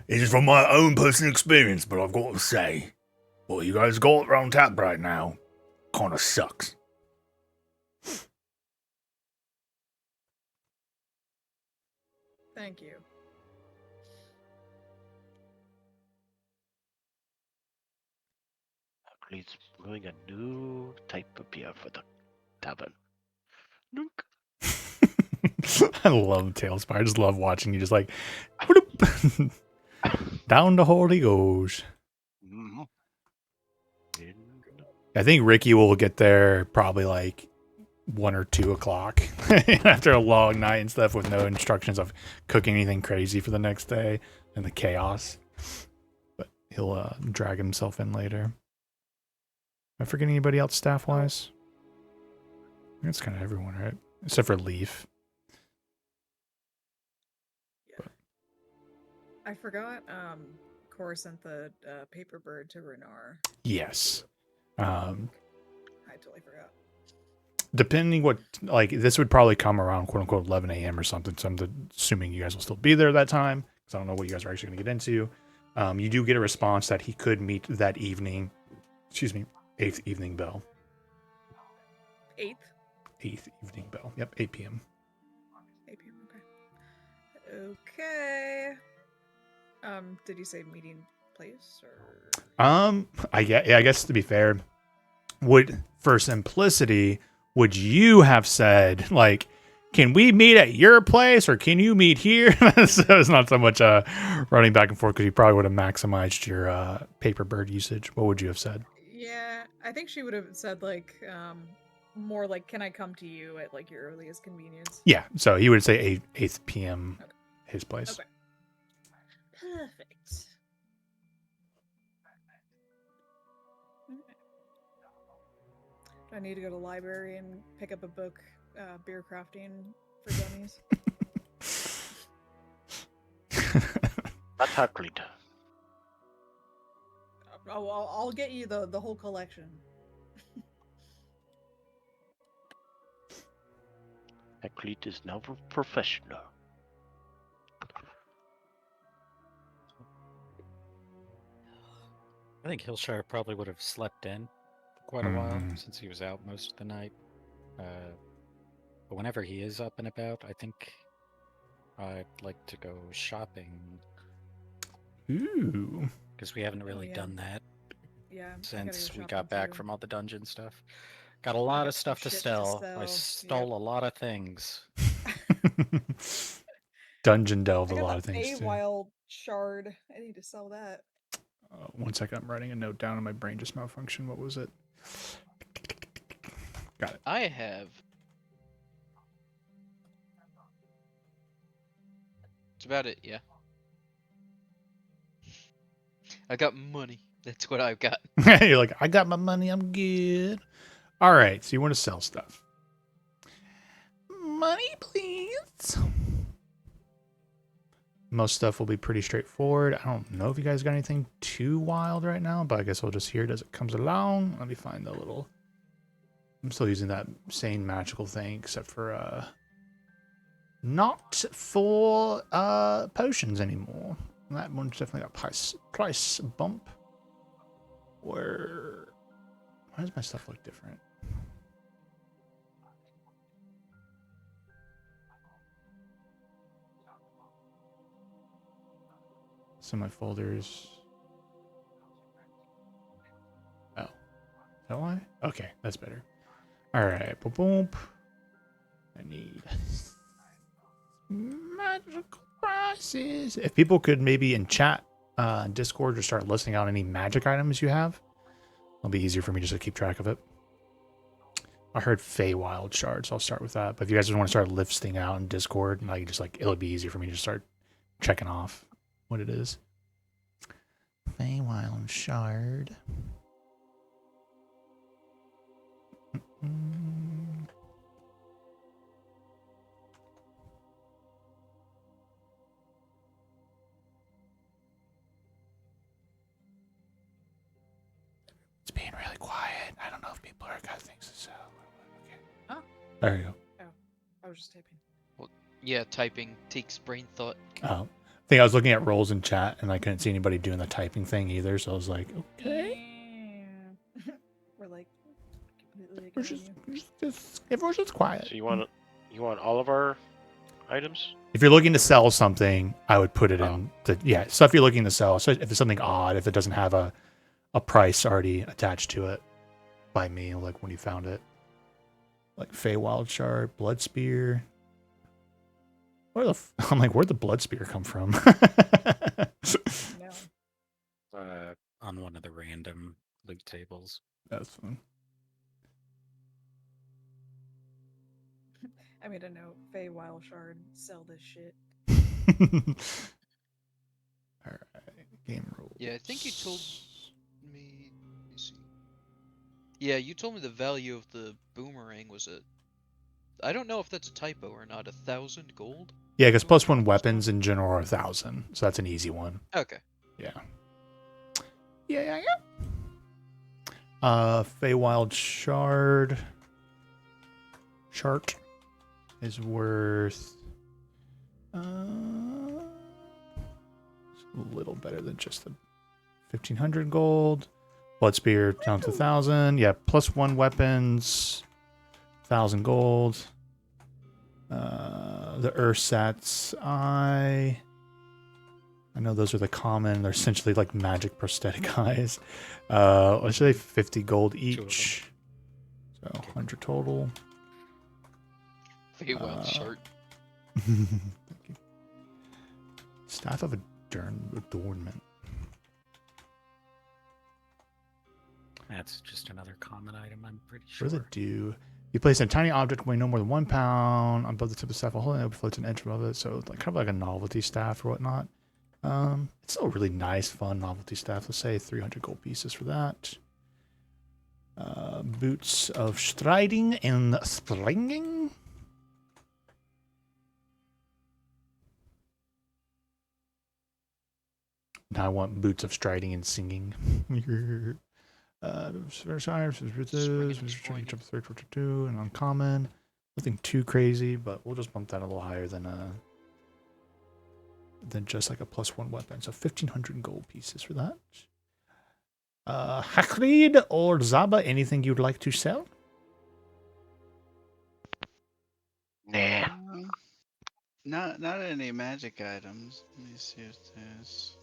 A: This is from my own personal experience, but I've got to say, Well, you guys go around tap right now. Kinda sucks.
C: Thank you.
D: He's brewing a new type of beer for the tavern. Nook.
A: I love Tailspire. I just love watching you just like whoop, down the hole he goes.
D: Mhm.
A: I think Ricky will get there probably like 1 or 2 o'clock after a long night and stuff with no instructions of cooking anything crazy for the next day and the chaos. But he'll drag himself in later. Am I forgetting anybody else staff wise? I think it's kind of everyone, right? Except for Leaf.
C: I forgot. Cor sent the paper bird to Renar.
A: Yes.
C: I totally forgot.
A: Depending what, like, this would probably come around quote unquote 11 a.m. or something. So I'm assuming you guys will still be there that time because I don't know what you guys are actually going to get into. You do get a response that he could meet that evening. Excuse me, 8th evening bell.
C: 8th?
A: 8th evening bell. Yep, 8 p.m.
C: 8 p.m. Okay. Okay. Did you say meeting place or?
A: I guess to be fair, for simplicity, would you have said like, can we meet at your place or can you meet here? So it's not so much running back and forth because you probably would have maximized your paper bird usage. What would you have said?
C: Yeah, I think she would have said like more like, can I come to you at like your earliest convenience?
A: Yeah, so he would say 8th p.m.
C: Okay.
A: his place.
C: Okay. Perfect. Do I need to go to the library and pick up a book, beer crafting for dummies?
D: That's how Cleet.
C: Oh, I'll get you the whole collection.
D: Cleet is now a professional.
E: I think Hillshire probably would have slept in quite a while since he was out most of the night. But whenever he is up and about, I think I'd like to go shopping.
A: Ooh.
E: Because we haven't really
C: yeah.
E: done that
C: Yeah.
E: since we got back from all the dungeon stuff. Got a lot
C: got
E: of stuff to
C: shit to
E: sell. I
C: sell.
E: stole a lot of things.
A: Dungeon delved
C: I
A: a
C: got
A: lot of
C: the
A: things too.
C: Feywild shard. I need to sell that.
A: 1 second, I'm writing a note down and my brain just malfunctioned. What was it? Got it.
B: I have. That's about it, yeah. I got money. That's what I've got.
A: You're like, I got my money, I'm good. All right, so you want to sell stuff. Money, please. Most stuff will be pretty straightforward. I don't know if you guys got anything too wild right now, but I guess we'll just hear it as it comes along. Let me find the little... I'm still using that same magical thing, except for not for potions anymore. That one's definitely got price bump. Why does my stuff look different? Some of my folders. Oh, is that why? Okay, that's better. All right, boom, boom. I need magical prices. If people could maybe in chat, Discord, just start listing out any magic items you have, it'll be easier for me just to keep track of it. I heard Feywild shard, so I'll start with that. But if you guys just want to start listing out in Discord, like just like it'll be easier for me to start checking off what it is. Feywild shard. It's being really quiet. I don't know if people are got things to say. Okay.
C: Huh?
A: There you go.
C: I was just typing.
B: Yeah, typing takes brain thought.
A: Oh. I think I was looking at roles in chat and I couldn't see anybody doing the typing thing either, so I was like, okay. everyone's just quiet.
D: So you want all of our items?
A: If you're looking to sell something, I would put it
D: Oh.
A: in the stuff you're looking to sell. So if it's something odd, if it doesn't have a price already attached to it by me, like when you found it, like Feywild Shard, Blood Spear. I'm like, where'd the Blood Spear come from?
C: No.
E: On one of the random loot tables.
A: That's fun.
C: I made a note. Fey Wild Shard, sell this shit.
A: All right, game rules.
B: Yeah, I think you told me. Let me see. Yeah, you told me the value of the boomerang was I don't know if that's a typo or not. 1,000 gold.
A: Yeah, because +1 weapons in general are 1,000, so that's an easy one.
B: Okay.
A: Yeah. Yeah. Feywild Shard. Shart is worth it's a little better than just the 1,500 gold. Blood Spear down to 1,000. Yeah, +1 weapons, 1,000 gold. The Ursat's Eye. I know those are the common. They're essentially like magic prosthetic eyes. Let's say 50 gold each. So 100 total.
B: Feywild Shart.
A: Thank you. Staff of Adornment.
E: That's just another common item, I'm pretty sure.
A: What does it do? You place a tiny object weighing no more than 1 pound above the tip of the staff while holding it, floats an inch above it. So like kind of like a novelty staff or whatnot. It's still a really nice, fun novelty staff. Let's say 300 gold pieces for that. Boots of striding and springing. Now I want boots of striding and singing. And uncommon. Nothing too crazy, but we'll just bump that a little higher than just like a +1 weapon. So 1,500 gold pieces for that. Hakrid or Zaba, anything you'd like to sell?
D: Nah.
F: Not any magic items. Let me see if there's.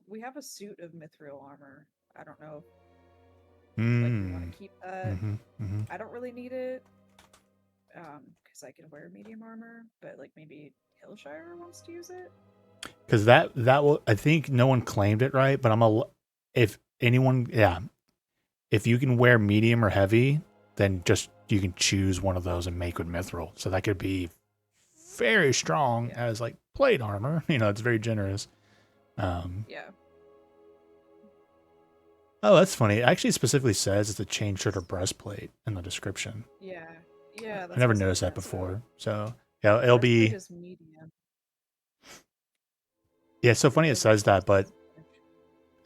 C: We have a suit of mithril armor. I don't know if you want to keep that. I don't really need it. Because I can wear medium armor, but like maybe Hillshire wants to use it.
A: Because that will, I think no one claimed it right, but if you can wear medium or heavy, then just you can choose one of those and make with mithril. So that could be very strong as like plate armor. It's very generous.
C: Yeah.
A: Oh, that's funny. It actually specifically says it's a chain shirt or breastplate in the description.
C: Yeah.
A: I never noticed that before. So yeah, it'll be
C: just medium.
A: Yeah, it's so funny it says that, but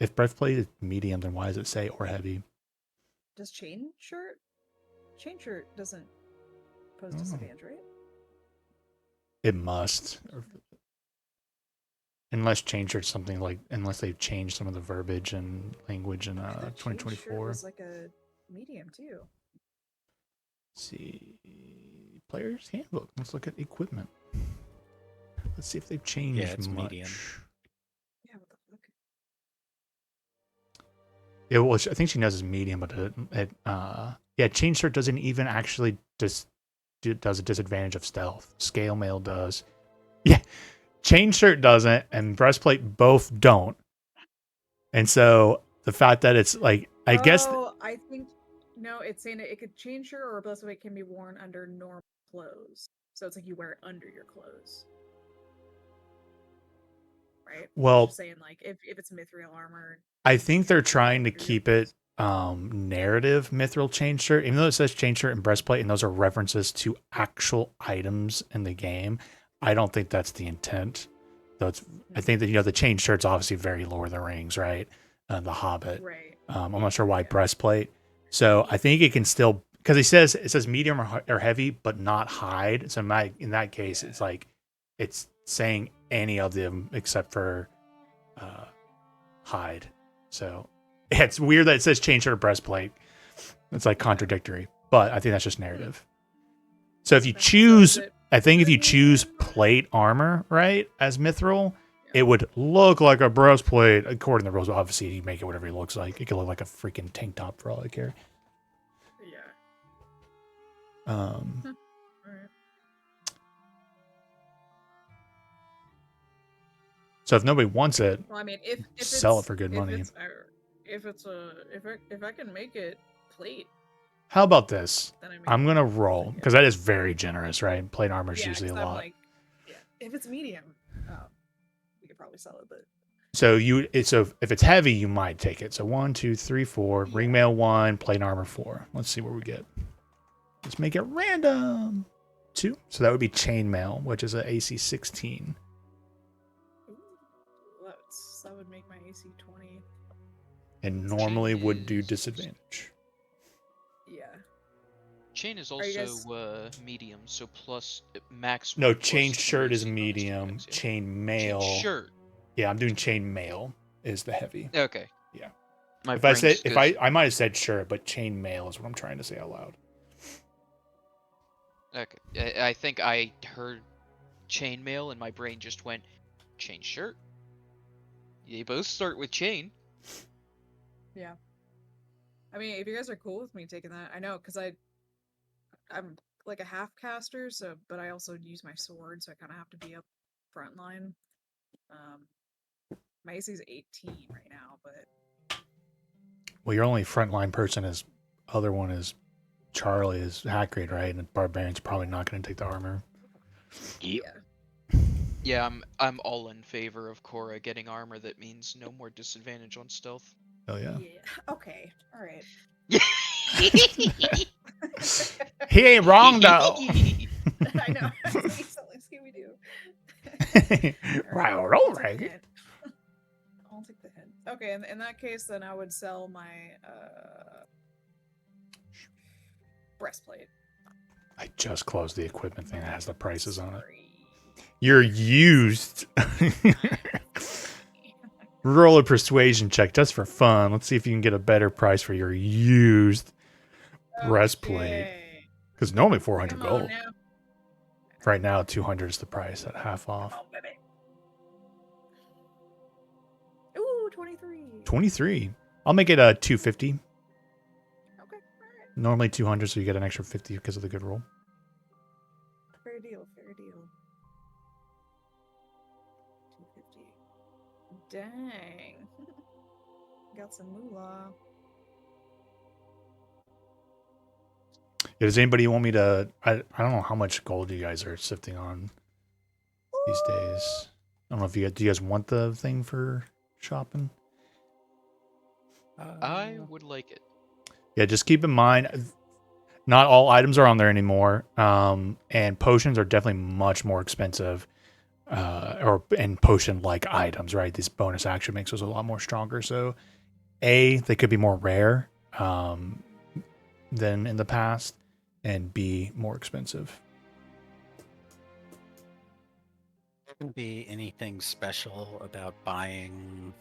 A: if breastplate is medium, then why does it say or heavy?
C: Does chain shirt? Chain shirt doesn't pose disadvantage, right?
A: It must. Unless chain shirt's something like, unless they've changed some of the verbiage and language in 2024.
C: Chain shirt was like a medium too.
A: Let's see. Player's handbook. Let's look at equipment. Let's see if they've changed
E: it's
A: much.
E: medium.
C: Yeah, what the fuck?
A: Yeah, well, I think she knows it's medium, but chain shirt doesn't even actually does a disadvantage of stealth. Scale mail does. Yeah, chain shirt doesn't, and breastplate both don't. And so the fact that it's like, I guess.
C: I think no, it's saying it could chain shirt or breastplate can be worn under normal clothes. So it's like you wear it under your clothes. Right?
A: Well,
C: just saying like if it's mithril armor.
A: I think they're trying to keep it narrative mithril chain shirt, even though it says chain shirt and breastplate, and those are references to actual items in the game. I don't think that's the intent. Though I think that the chain shirt's obviously very Lord of the Rings, right? The Hobbit.
C: Right.
A: I'm not sure why breastplate. So I think it can still, because it says medium or heavy, but not hide. So in that case, it's like it's saying any of them except for hide. So it's weird that it says chain shirt or breastplate. It's like contradictory, but I think that's just narrative. So if you
C: That's
A: choose,
C: it.
A: I think if you choose plate armor, right, as mithril, it would look like a breastplate according to the rules. Obviously, you make it whatever it looks like. It could look like a freaking tank top for all I care.
C: Yeah.
A: Um,
C: Alright.
A: so if nobody wants it,
C: Well, I mean, if
A: Sell it
C: it's-
A: for good money.
C: If I can make it plate,
A: how about this?
C: then I mean,
A: I'm gonna roll because that is very generous, right? Plate armor is
C: yeah,
A: usually a
C: 'cause I'm
A: lot.
C: like, yeah. If it's medium, we could probably sell it, but
A: So if it's heavy, you might take it. So 1, 2, 3, 4,
C: Yeah.
A: ring mail 1, plate armor 4. Let's see what we get. Let's make it random. 2. So that would be chainmail, which is a AC 16.
C: ooh, that would make my AC 20.
A: And normally
B: Chain
A: would do
B: is-
A: disadvantage.
C: Yeah.
B: Chain is
C: Are you
B: also medium, so plus max.
A: No,
B: 1 plus
A: chain
B: 3
A: shirt is
B: bonus
A: medium.
B: attacks, yeah.
A: Chain mail.
B: Chain shirt.
A: Yeah, I'm doing chain mail is the heavy.
B: Okay.
A: Yeah.
B: My
A: If I said
B: brain's good.
A: I might have said shirt, but chain mail is what I'm trying to say out loud.
B: Okay. I think I heard chainmail and my brain just went chain shirt. They both start with chain.
C: Yeah. I mean, if you guys are cool with me taking that, I know, because I'm like a half caster, so but I also use my sword, so I kind of have to be up front line. My AC is 18 right now, but
A: Well, your only frontline person is other one is Charlie is hack grade, right? And Barbarian's probably not going to take the armor.
D: Yep.
C: yeah.
B: Yeah, I'm all in favor of Korra getting armor that means no more disadvantage on stealth.
A: Oh yeah.
C: Okay. All right.
A: He ain't wrong though.
C: I know. It's like Scooby Doo.
A: Right,
C: I'll
A: all
C: take
A: right.
C: the hint. I'll take the hint. Okay, in that case, then I would sell my breastplate.
A: I just closed the equipment thing that has the prices on it.
C: Sorry.
A: You're used. Roll a persuasion check just for fun. Let's see if you can get a better price for your used breastplate.
C: Okay.
A: Because normally 400
C: Come on
A: gold.
C: now.
A: Right now, 200 is the price at half
C: Come
A: off.
C: on, baby. Ooh, 23.
A: 23. I'll make it a 250.
C: Okay, alright.
A: Normally 200, so you get an extra 50 because of the good roll.
C: Fair deal, fair deal. 250. Dang. Got some moolah.
A: Yeah, does anybody want me to? I don't know how much gold you guys are sifting on these days. I don't know if you do. You guys want the thing for shopping?
B: I would like it.
A: Yeah, just keep in mind, not all items are on there anymore. And potions are definitely much more expensive. And potion-like items, right? This bonus action makes us a lot more stronger. So, they could be more rare than in the past, and B, more expensive.
E: Wouldn't be anything special about buying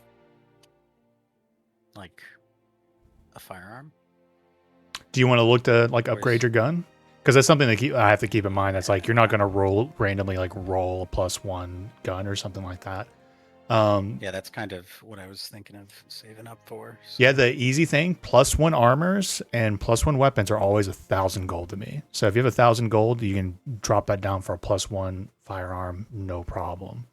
E: like a firearm.
A: Do you want to look to like
E: Of
A: upgrade
E: course.
A: your gun? Because that's something that I have to keep in mind. That's like you're not going to randomly roll a +1 gun or something like that.
E: Yeah, that's kind of what I was thinking of saving up for. So.
A: Yeah, the easy thing, +1 armors and +1 weapons are always 1,000 gold to me. So if you have 1,000 gold, you can drop that down for a +1 firearm, no problem.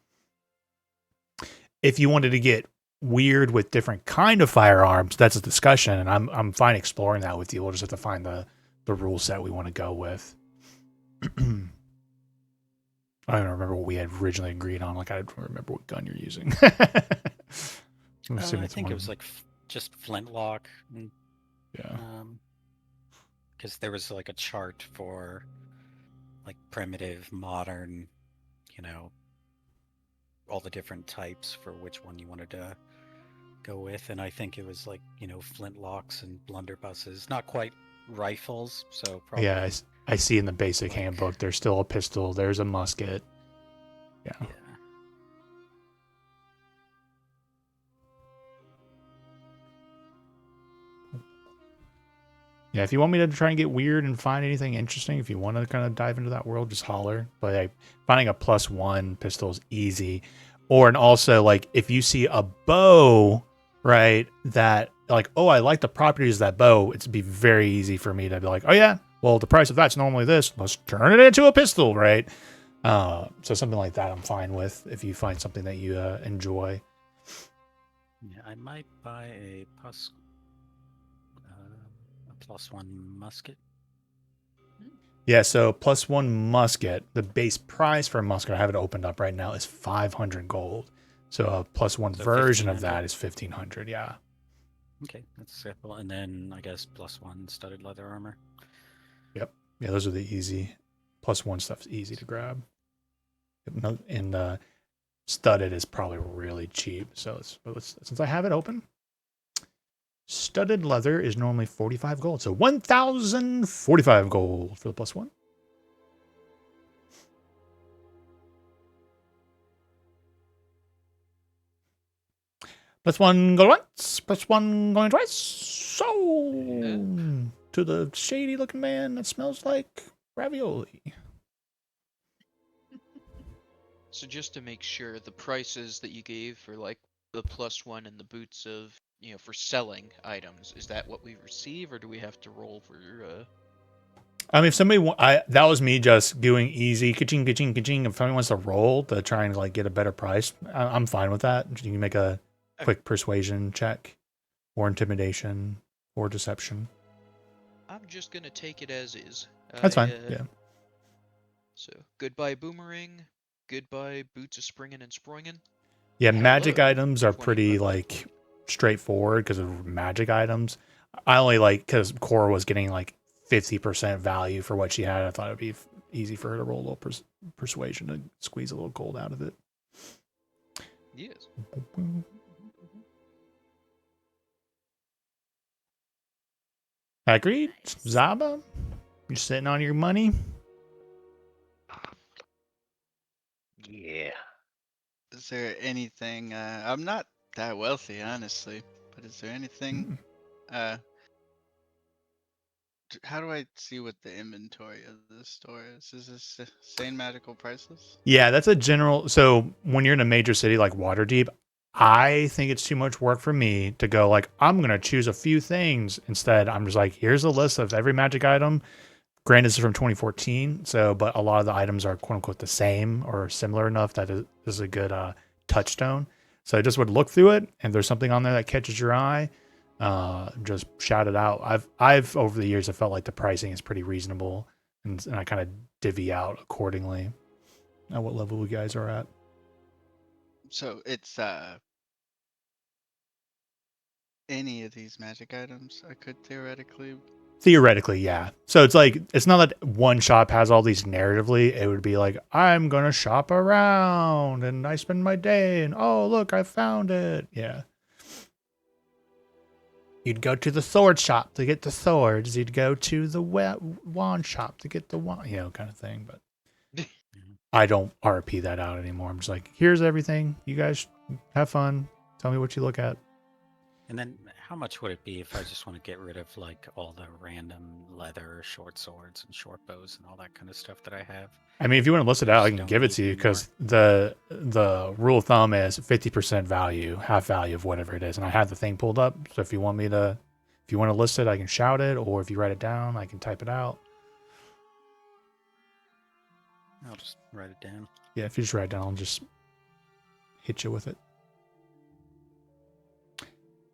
A: If you wanted to get weird with different kind of firearms, that's a discussion, and I'm fine exploring that with you. We'll just have to find the rule set we want to go with. I don't remember what we had originally agreed on. Like, I don't remember what gun you're using. I'm assuming
E: I
A: it's
E: think
A: one
E: it
A: of
E: was like just flintlock.
A: yeah.
E: Because there was like a chart for like primitive, modern, all the different types for which one you wanted to go with. And I think it was like, flintlocks and blunderbusses. Not quite rifles, so probably.
A: Yeah, I see in the basic
E: like-
A: handbook there's still a pistol, there's a musket. Yeah.
E: Yeah.
A: Yeah, if you want me to try and get weird and find anything interesting, if you want to kind of dive into that world, just holler. But like, finding a +1 pistol is easy. Or, and also, like, if you see a bow, right, that, like, oh, I like the properties of that bow, it'd be very easy for me to be like, oh, yeah, well, the price of that's normally this. Let's turn it into a pistol, right? So something like that I'm fine with if you find something that you enjoy.
E: Yeah, I might buy a +1 musket.
A: Yeah, so +1 musket, the base price for a musket, I have it opened up right now, is 500 gold. So a +1
E: So
A: version of
E: 1500.
A: that is 1500, yeah.
E: Okay, that's acceptable. And then I guess +1 studded leather armor.
A: Yep. Yeah, those are the easy. +1 stuff's easy to grab. And studded is probably really cheap. So since I have it open, studded leather is normally 45 gold. So 1,045 gold for the +1. +1 going once, +1 going twice. So to the shady looking man that smells like ravioli.
B: So just to make sure, the prices that you gave for like the +1 and the boots of, you know, for selling items, is that what we receive, or do we have to roll for?
A: I mean, if somebody, that was me just doing easy, ka-ching, ka-ching, ka-ching. If somebody wants to roll to try and like get a better price, I'm fine with that. You can make a quick persuasion check, or intimidation, or deception.
B: I'm just gonna take it as is.
A: That's fine. Yeah.
B: So goodbye boomerang, goodbye boots of springing and sproinging.
A: Yeah, magic
B: Hello,
A: items are pretty
B: 25
A: like straightforward because of magic items. I only like because Cora was getting like 50% value for what she had. I thought it'd be easy for her to roll a little persuasion to squeeze a little gold out of it.
B: Yes.
A: Agreed.
C: Nice.
A: Zaba, you sitting on your money?
D: Yeah.
F: Is there anything? I'm not that wealthy, honestly. But is there anything? Uh, how do I see what the inventory of this store is? Is this same magical prices?
A: Yeah, that's a general. So when you're in a major city like Waterdeep, I think it's too much work for me to go like, I'm going to choose a few things. Instead, I'm just like, here's a list of every magic item. Granted, this is from 2014, so but a lot of the items are quote unquote the same or similar enough that it is a good touchstone. So I just would look through it, and if there's something on there that catches your eye, just shout it out. I've over the years I felt like the pricing is pretty reasonable, and I kind of divvy out accordingly at what level you guys are at.
F: So it's any of these magic items I could theoretically.
A: Theoretically, yeah. So it's like it's not that one shop has all these narratively. It would be like, I'm gonna shop around and I spend my day and oh look, I found it. Yeah. You'd go to the sword shop to get the swords. You'd go to the wand shop to get the wand, kind of thing. But I don't RP that out anymore. I'm just like, here's everything. You guys have fun. Tell me what you look at.
E: And then how much would it be if I just want to get rid of like all the random leather short swords and short bows and all that kind of stuff that I have?
A: I mean, if you want to list it out, I
E: Just
A: can
E: don't
A: give it
E: need
A: to you
E: anymore.
A: because the rule of thumb is 50% value, half value of whatever it is. And I have the thing pulled up. So if you want to list it, I can shout it, or if you write it down, I can type it out.
E: I'll just write it down.
A: Yeah, if you just write it down, I'll just hit you with it.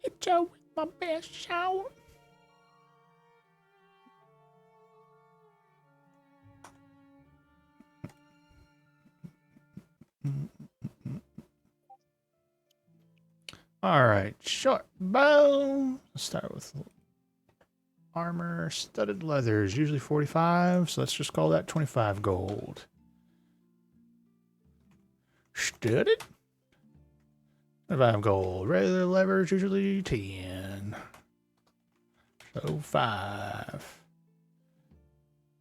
A: Hit you with my best shout. All right, short bow. Let's start with armor. Studded leather is usually 45, so let's just call that 25 gold. Studded? 25 gold. Regular leather is usually 10. So 5.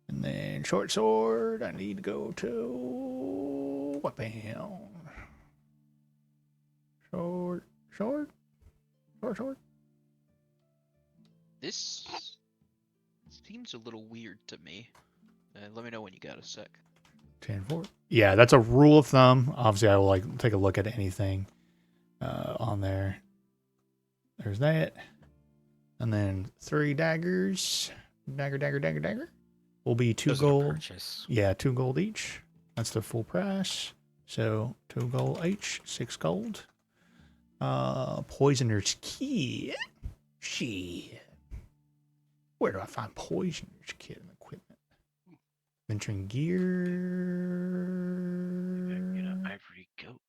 A: And then short sword, I need to go to weapon. Short.
B: This seems a little weird to me. Let me know when you got a sec.
A: 10-4. Yeah, that's a rule of thumb. Obviously, I will like take a look at anything on there. There's that. And then 3 daggers. Dagger. Will be 2
E: Those are the
A: gold.
E: purchase.
A: Yeah, 2 gold each. That's the full price. So 2 gold each, 6 gold. Poisoner's Kit. Shit. Where do I find Poisoner's Kit and equipment? Venturing gear.
D: Get an ivory goat.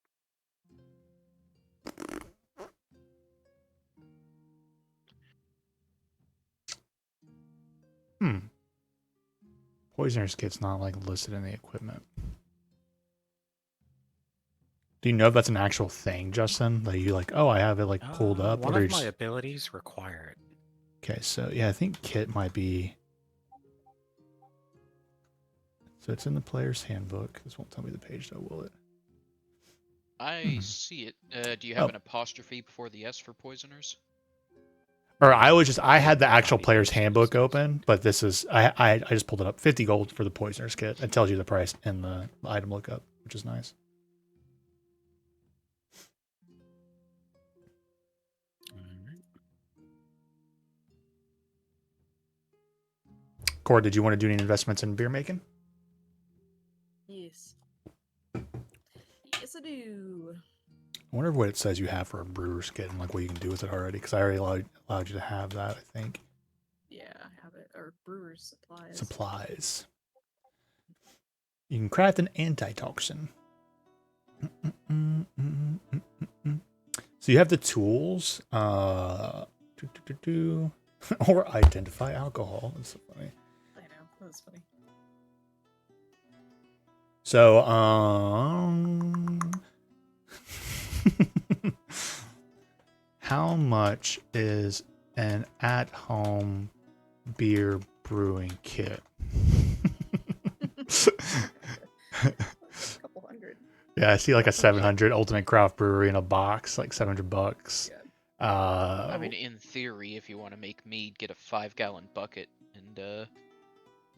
A: Poisoner's Kit's not like listed in the equipment. Do you know if that's an actual thing, Justin? That you like, oh, I have it like pulled up.
E: One
A: or you
E: of my
A: just-
E: abilities require it.
A: Okay, so yeah, I think Kit might be. So it's in the player's handbook. This won't tell me the page though, will it?
B: I see it. Do you have
A: Oh.
B: an apostrophe before the S for poisoners?
A: Or I had the actual player's handbook open, but this is I just pulled it up. 50 gold for the Poisoner's Kit. It tells you the price in the item lookup, which is nice.
E: Alright.
A: Cord, did you want to do any investments in beer making?
C: Yes. Yes, I do.
A: I wonder what it says you have for a brewer's kit and like what you can do with it already, because I already allowed you to have that, I think.
C: Yeah, I have it. Or brewer's supplies.
A: Supplies. You can craft an antitoxin. So you have the tools. Or identify alcohol. That's so funny.
C: I know. That's funny.
A: So, how much is an at-home beer brewing kit?
C: A couple hundred.
A: Yeah, I see like a 700 Ultimate Craft Brewery in a box, like $700.
C: Yeah.
B: I mean, in theory, if you want to make mead, get a 5-gallon bucket and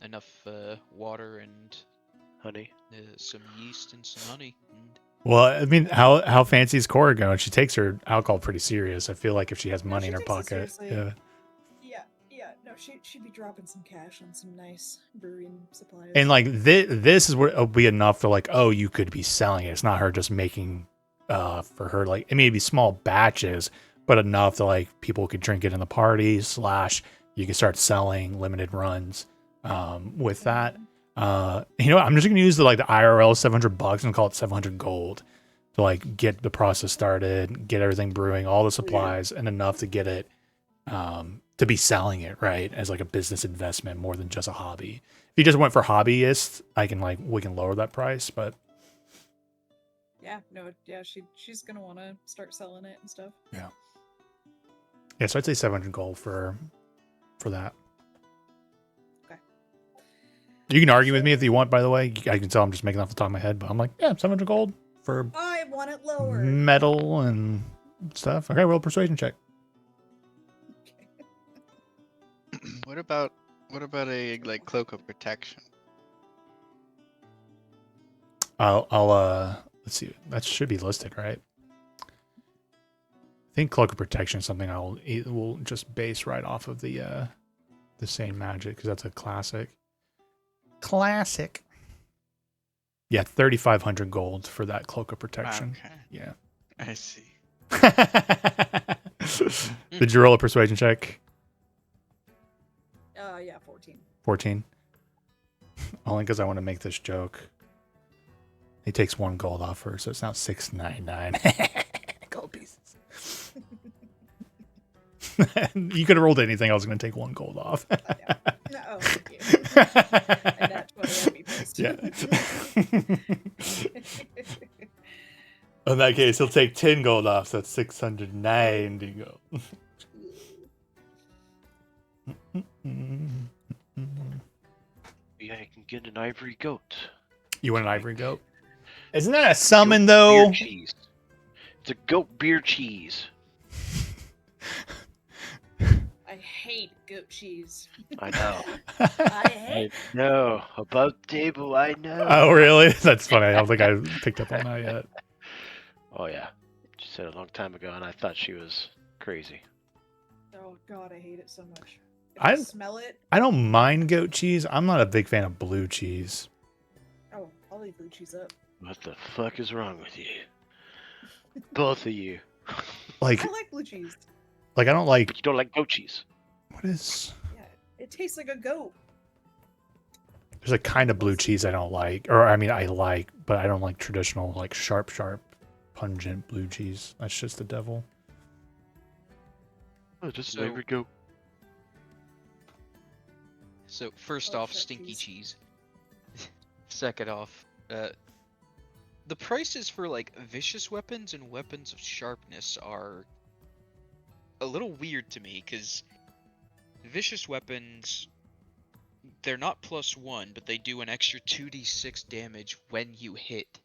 B: enough water and
D: Honey.
B: some yeast and some honey. And
A: well, I mean, how fancy is Cora going? She takes her alcohol pretty serious. I feel like if she has
C: No,
A: money
C: she
A: in her
C: takes it
A: pocket,
C: seriously.
A: yeah.
C: Yeah. No, she'd be dropping some cash on some nice brewing supplies.
A: And like this is what it'll be enough to like, oh, you could be selling it. It's not her just making for her, like, I mean, it'd be small batches, but enough that like people could drink it in the party / you can start selling limited runs with that. You know what? I'm just gonna use the IRL $700 and call it 700 gold to like get the process started, get everything brewing, all the supplies, and enough to get it to be selling it, right, as like a business investment more than just a hobby. If you just went for hobbyists, we can lower that price, but
C: Yeah, no, yeah, she's gonna want to start selling it and stuff.
A: yeah, so I'd say 700 gold for that.
C: Okay.
A: You can argue with me if you want, by the way. I can tell I'm just making it off the top of my head, but I'm like, yeah, 700 gold for
C: I want it lower.
A: metal and stuff. Okay, roll a persuasion check.
F: What about a cloak of protection?
A: I'll let's see. That should be listed, right? I think Cloak of Protection is something will just base right off of the same magic, because that's a classic. Yeah, 3,500 gold for that Cloak of Protection.
F: Okay,
A: Yeah.
F: I see.
A: Did you roll a persuasion check?
C: Yeah, 14.
A: 14. Only because I want to make this joke. He takes 1 gold off her, so it's now 699 gold pieces. You could have rolled anything. I was going to take 1 gold off.
C: No, oh, thank you. And that's what I'd be pissed.
A: Yeah. In that case, he'll take 10 gold off, so that's 690 gold.
D: Yeah, I can get an ivory goat.
A: You want an ivory goat? Isn't that a summon, though?
D: Beer cheese. It's a goat beer cheese.
C: I I hate goat cheese.
D: I know.
C: I
D: I
C: hate.
D: know. Above table, I know.
A: Oh, really? That's funny. I don't think I picked up on that yet.
D: Oh yeah. She said it a long time ago, and I thought she was crazy.
C: Oh God, I hate it so much. If
A: I-
C: I smell it.
A: I don't mind goat cheese. I'm not a big fan of blue cheese.
C: Oh, I'll eat blue cheese up.
D: What the fuck is wrong with you? Both of you.
A: Like,
C: I like blue cheese.
A: I don't like.
D: But you don't like goat cheese.
A: What is?
C: Yeah, it tastes like a goat.
A: There's a kind of blue cheese I don't like, or I mean, I like, but I don't like traditional, like sharp, pungent blue cheese. That's just the devil.
D: Oh, just
B: So-
D: every goat.
B: So first
C: Oh,
B: off,
C: shit,
B: stinky
C: cheese.
B: cheese. Second off, the prices for like vicious weapons and weapons of sharpness are a little weird to me, because vicious weapons, they're not +1, but they do an extra 2d6 damage when you hit.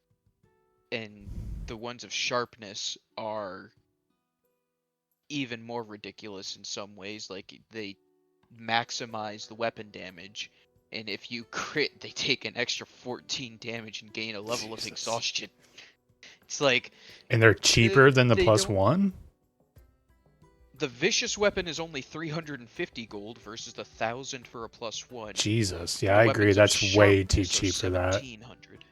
B: And the ones of sharpness are even more ridiculous in some ways. Like, they maximize the weapon damage, and if you crit, they take an extra 14 damage and gain a level of
A: Jesus.
B: exhaustion. It's like,
A: And they're cheaper than the
B: they
A: plus
B: don't-
A: one.
B: the vicious weapon is only 350 gold versus the 1,000 for a +1.
A: Jesus, yeah,
B: The
A: I agree.
B: weapons of
A: That's way too
B: sharpness are
A: cheap for that.
B: 1,700.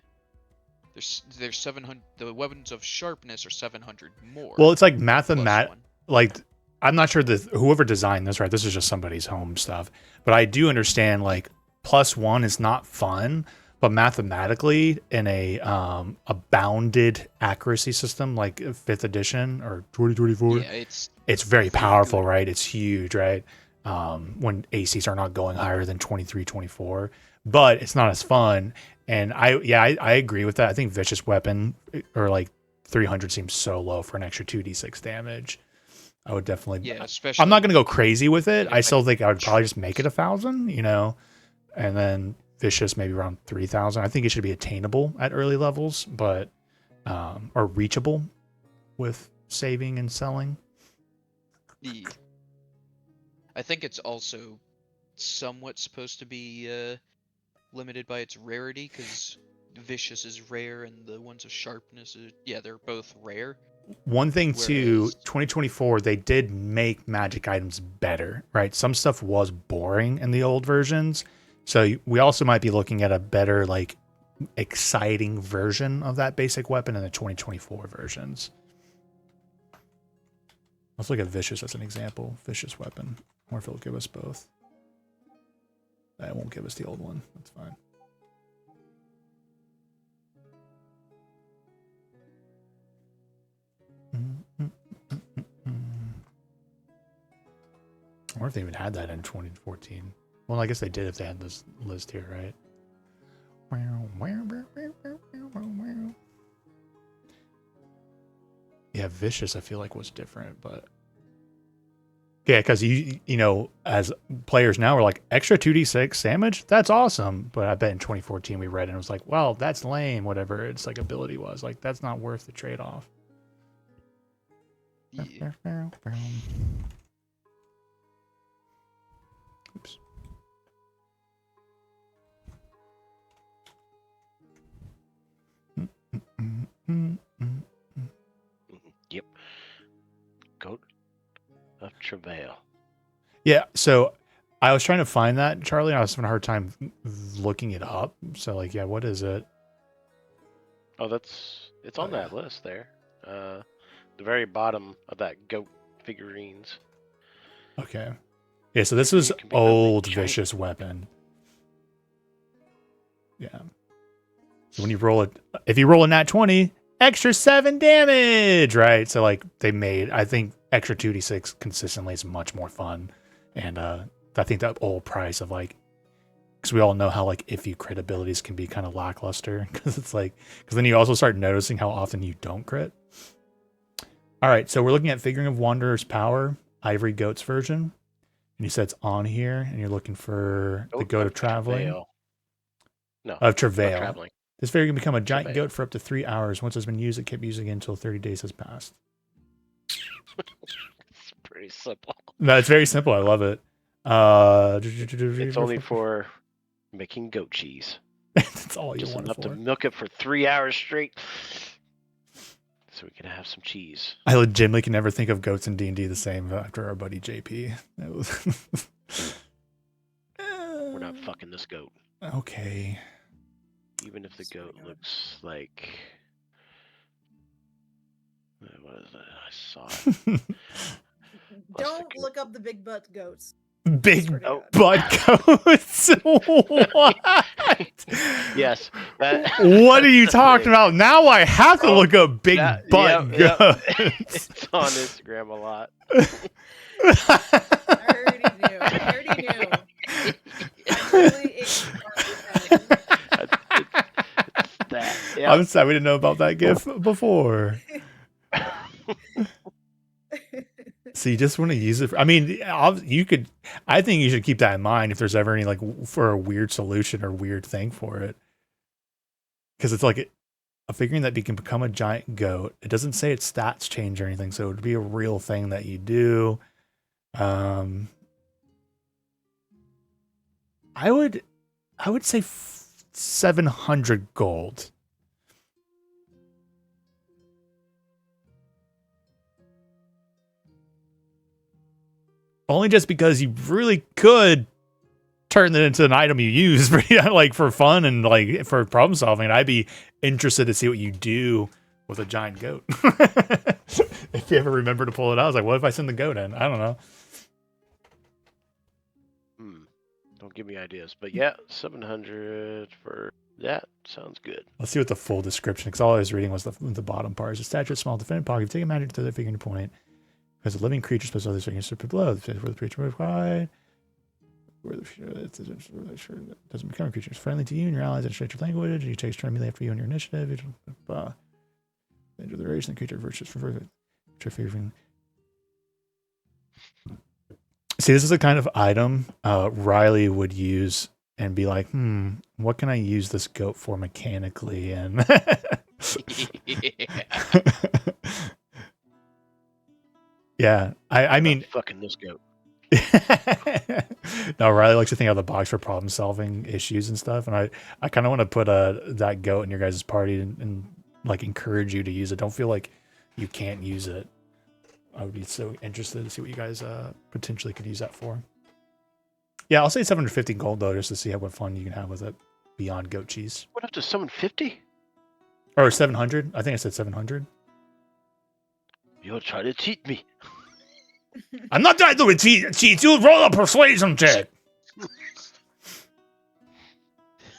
B: There's 700. The weapons of sharpness are 700 more.
A: Well, it's like
B: +1.
A: like I'm not sure that whoever designed this, right? This is just somebody's home stuff, but I do understand like +1 is not fun, but mathematically in a bounded accuracy system like 5th edition or 2024,
B: Yeah, it's
A: it's very
B: very
A: powerful,
B: good.
A: right? It's huge, right? When ACs are not going higher than 23, 24, but it's not as fun. And I agree with that. I think vicious weapon or like 300 seems so low for an extra 2d6 damage. I would definitely.
B: yeah, especially.
A: I'm not going to go crazy with it.
B: Yeah,
A: I still
B: like-
A: think I would probably just make it 1,000, and then vicious maybe around 3,000. I think it should be attainable at early levels, but or reachable with saving and selling.
B: Yeah. I think it's also somewhat supposed to be limited by its rarity, because vicious is rare and the ones of sharpness is, yeah, they're both rare.
A: One thing too,
B: Whereas-
A: 2024, they did make magic items better, right? Some stuff was boring in the old versions. So we also might be looking at a better, like, exciting version of that basic weapon in the 2024 versions. Let's look at Vicious as an example. Vicious weapon. I wonder if it'll give us both. That won't give us the old one. That's fine. I wonder if they even had that in 2014. Well, I guess they did if they had this list here, right? Yeah, Vicious I feel like was different, but yeah, because as players now we're like extra 2d6 damage, that's awesome. But I bet in 2014 we read it and it was like, well, that's lame. Whatever its like ability was, like that's not worth the trade off.
B: Yeah.
A: Oops.
D: Yep. Goat of travail.
A: Yeah, so I was trying to find that, Charlie. And I was having a hard time looking it up. So, like, yeah, what is it?
D: Oh, it's on that list there. The very bottom of that goat figurines.
A: Okay. Yeah, so this is
D: It can be really
A: old
D: giant.
A: vicious weapon. Yeah. So when you roll it, if you roll a nat 20, extra 7 damage, right? So like they made, I think extra 2d6 consistently is much more fun. And I think that old price of like, because we all know how like iffy crit abilities can be kind of lackluster, because it's like, because then you also start noticing how often you don't crit. All right, so we're looking at Figuring of Wanderer's Power, Ivory Goats version. And you said it's on here, and you're looking for the Goat of Traveling.
D: Travail. No,
A: Of Travail.
D: traveling.
A: This figure can become a giant
D: Travail.
A: goat for up to 3 hours. Once it's been used, it can't be used again until 30 days has passed.
D: It's pretty simple.
A: No, it's very simple. I love it.
D: It's only for making goat cheese.
A: That's all you
D: Just
A: want it
D: enough
A: for.
D: to milk it for 3 hours straight, so we can have some cheese.
A: I legitimately can never think of goats in D&D the same after our buddy JP. That was
D: We're not fucking this goat,
A: okay.
D: even if the goat looks like. What is that? I saw it.
C: Don't look up the big butt goats.
A: Big
C: Swear to
D: Oh.
C: God.
A: butt goats. What?
D: Yes. That,
A: What are you
D: that's
A: talking
D: the-
A: about? Now I have to
D: Oh,
A: look up big
D: that-
A: butt
D: yep,
A: goats.
D: It's on Instagram a lot.
C: I already knew. I already knew. I really ignored
D: That. Yeah.
A: I'm sad we didn't know about that GIF before. So you just want to use it. I mean, you could. I think you should keep that in mind if there's ever any like for a weird solution or weird thing for it, because it's like a figurine that can become a giant goat. It doesn't say its stats change or anything, so it would be a real thing that you do. I would say 700 gold. Only just because you really could turn it into an item you use like for fun and like for problem solving. And I'd be interested to see what you do with a giant goat. If you ever remember to pull it out, I was like, what if I send the goat in? I don't know.
D: Don't give me ideas, but yeah, 700 for that sounds good.
A: Let's see what the full description, because all I was reading was the bottom part. Is a statue of small defended pocket. If you take a magic to the figure and point, as a living creature, supposed to other figures to below, the place where the creature moves wide, where the doesn't become a creature. It's friendly to you and your allies and straight your language. You take turn immediately after you on your initiative. Enter the duration, the creature virtues for further. See, this is the kind of item Riley would use and be like, what can I use this goat for mechanically? And yeah, I mean,
D: fucking this goat.
A: no, Riley likes to think out of the box for problem solving issues and stuff. And I kind of want to put that goat in your guys' party and like encourage you to use it. Don't feel like you can't use it. I would be so interested to see what you guys potentially could use that for. Yeah, I'll say 750 gold though, just to see what fun you can have with it beyond goat cheese.
D: What up to 750?
A: Or 700. I think I said 700.
D: You're trying to cheat me.
A: I'm not trying to cheat. You roll a persuasion check.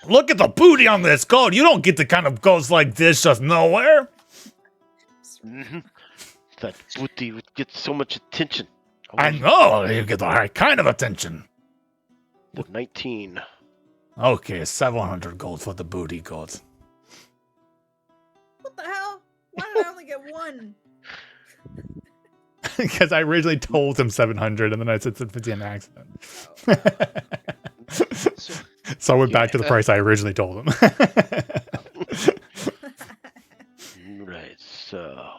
A: Look at the booty on this goat. You don't get the kind of goats like this just nowhere.
D: Mm-hmm. That booty would get so much attention.
A: I know. You get the right kind of attention.
D: The 19.
A: Okay, 700 gold for the booty goat.
C: What the hell? Why did I only get one?
A: Because I originally told him 700 and then I said 750 on accident. So I went back to the price I originally told him.
D: Right, so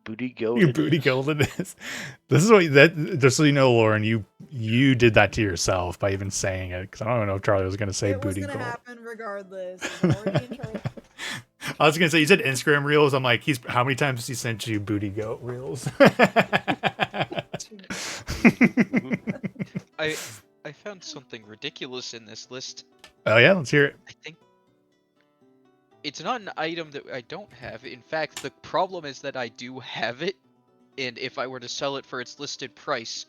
D: booty goat.
A: You booty gold it is. This is what that. Just so you know, Lauren, you did that to yourself by even saying it. Because I don't know if Charlie was going to say
C: It was
A: booty
C: gonna
A: gold.
C: happen regardless. It's already in charge.
A: I was going to say you said Instagram reels. I'm like, how many times has he sent you booty goat reels?
B: I found something ridiculous in this list.
A: Oh yeah, let's hear it.
B: I think it's not an item that I don't have. In fact, the problem is that I do have it, and if I were to sell it for its listed price,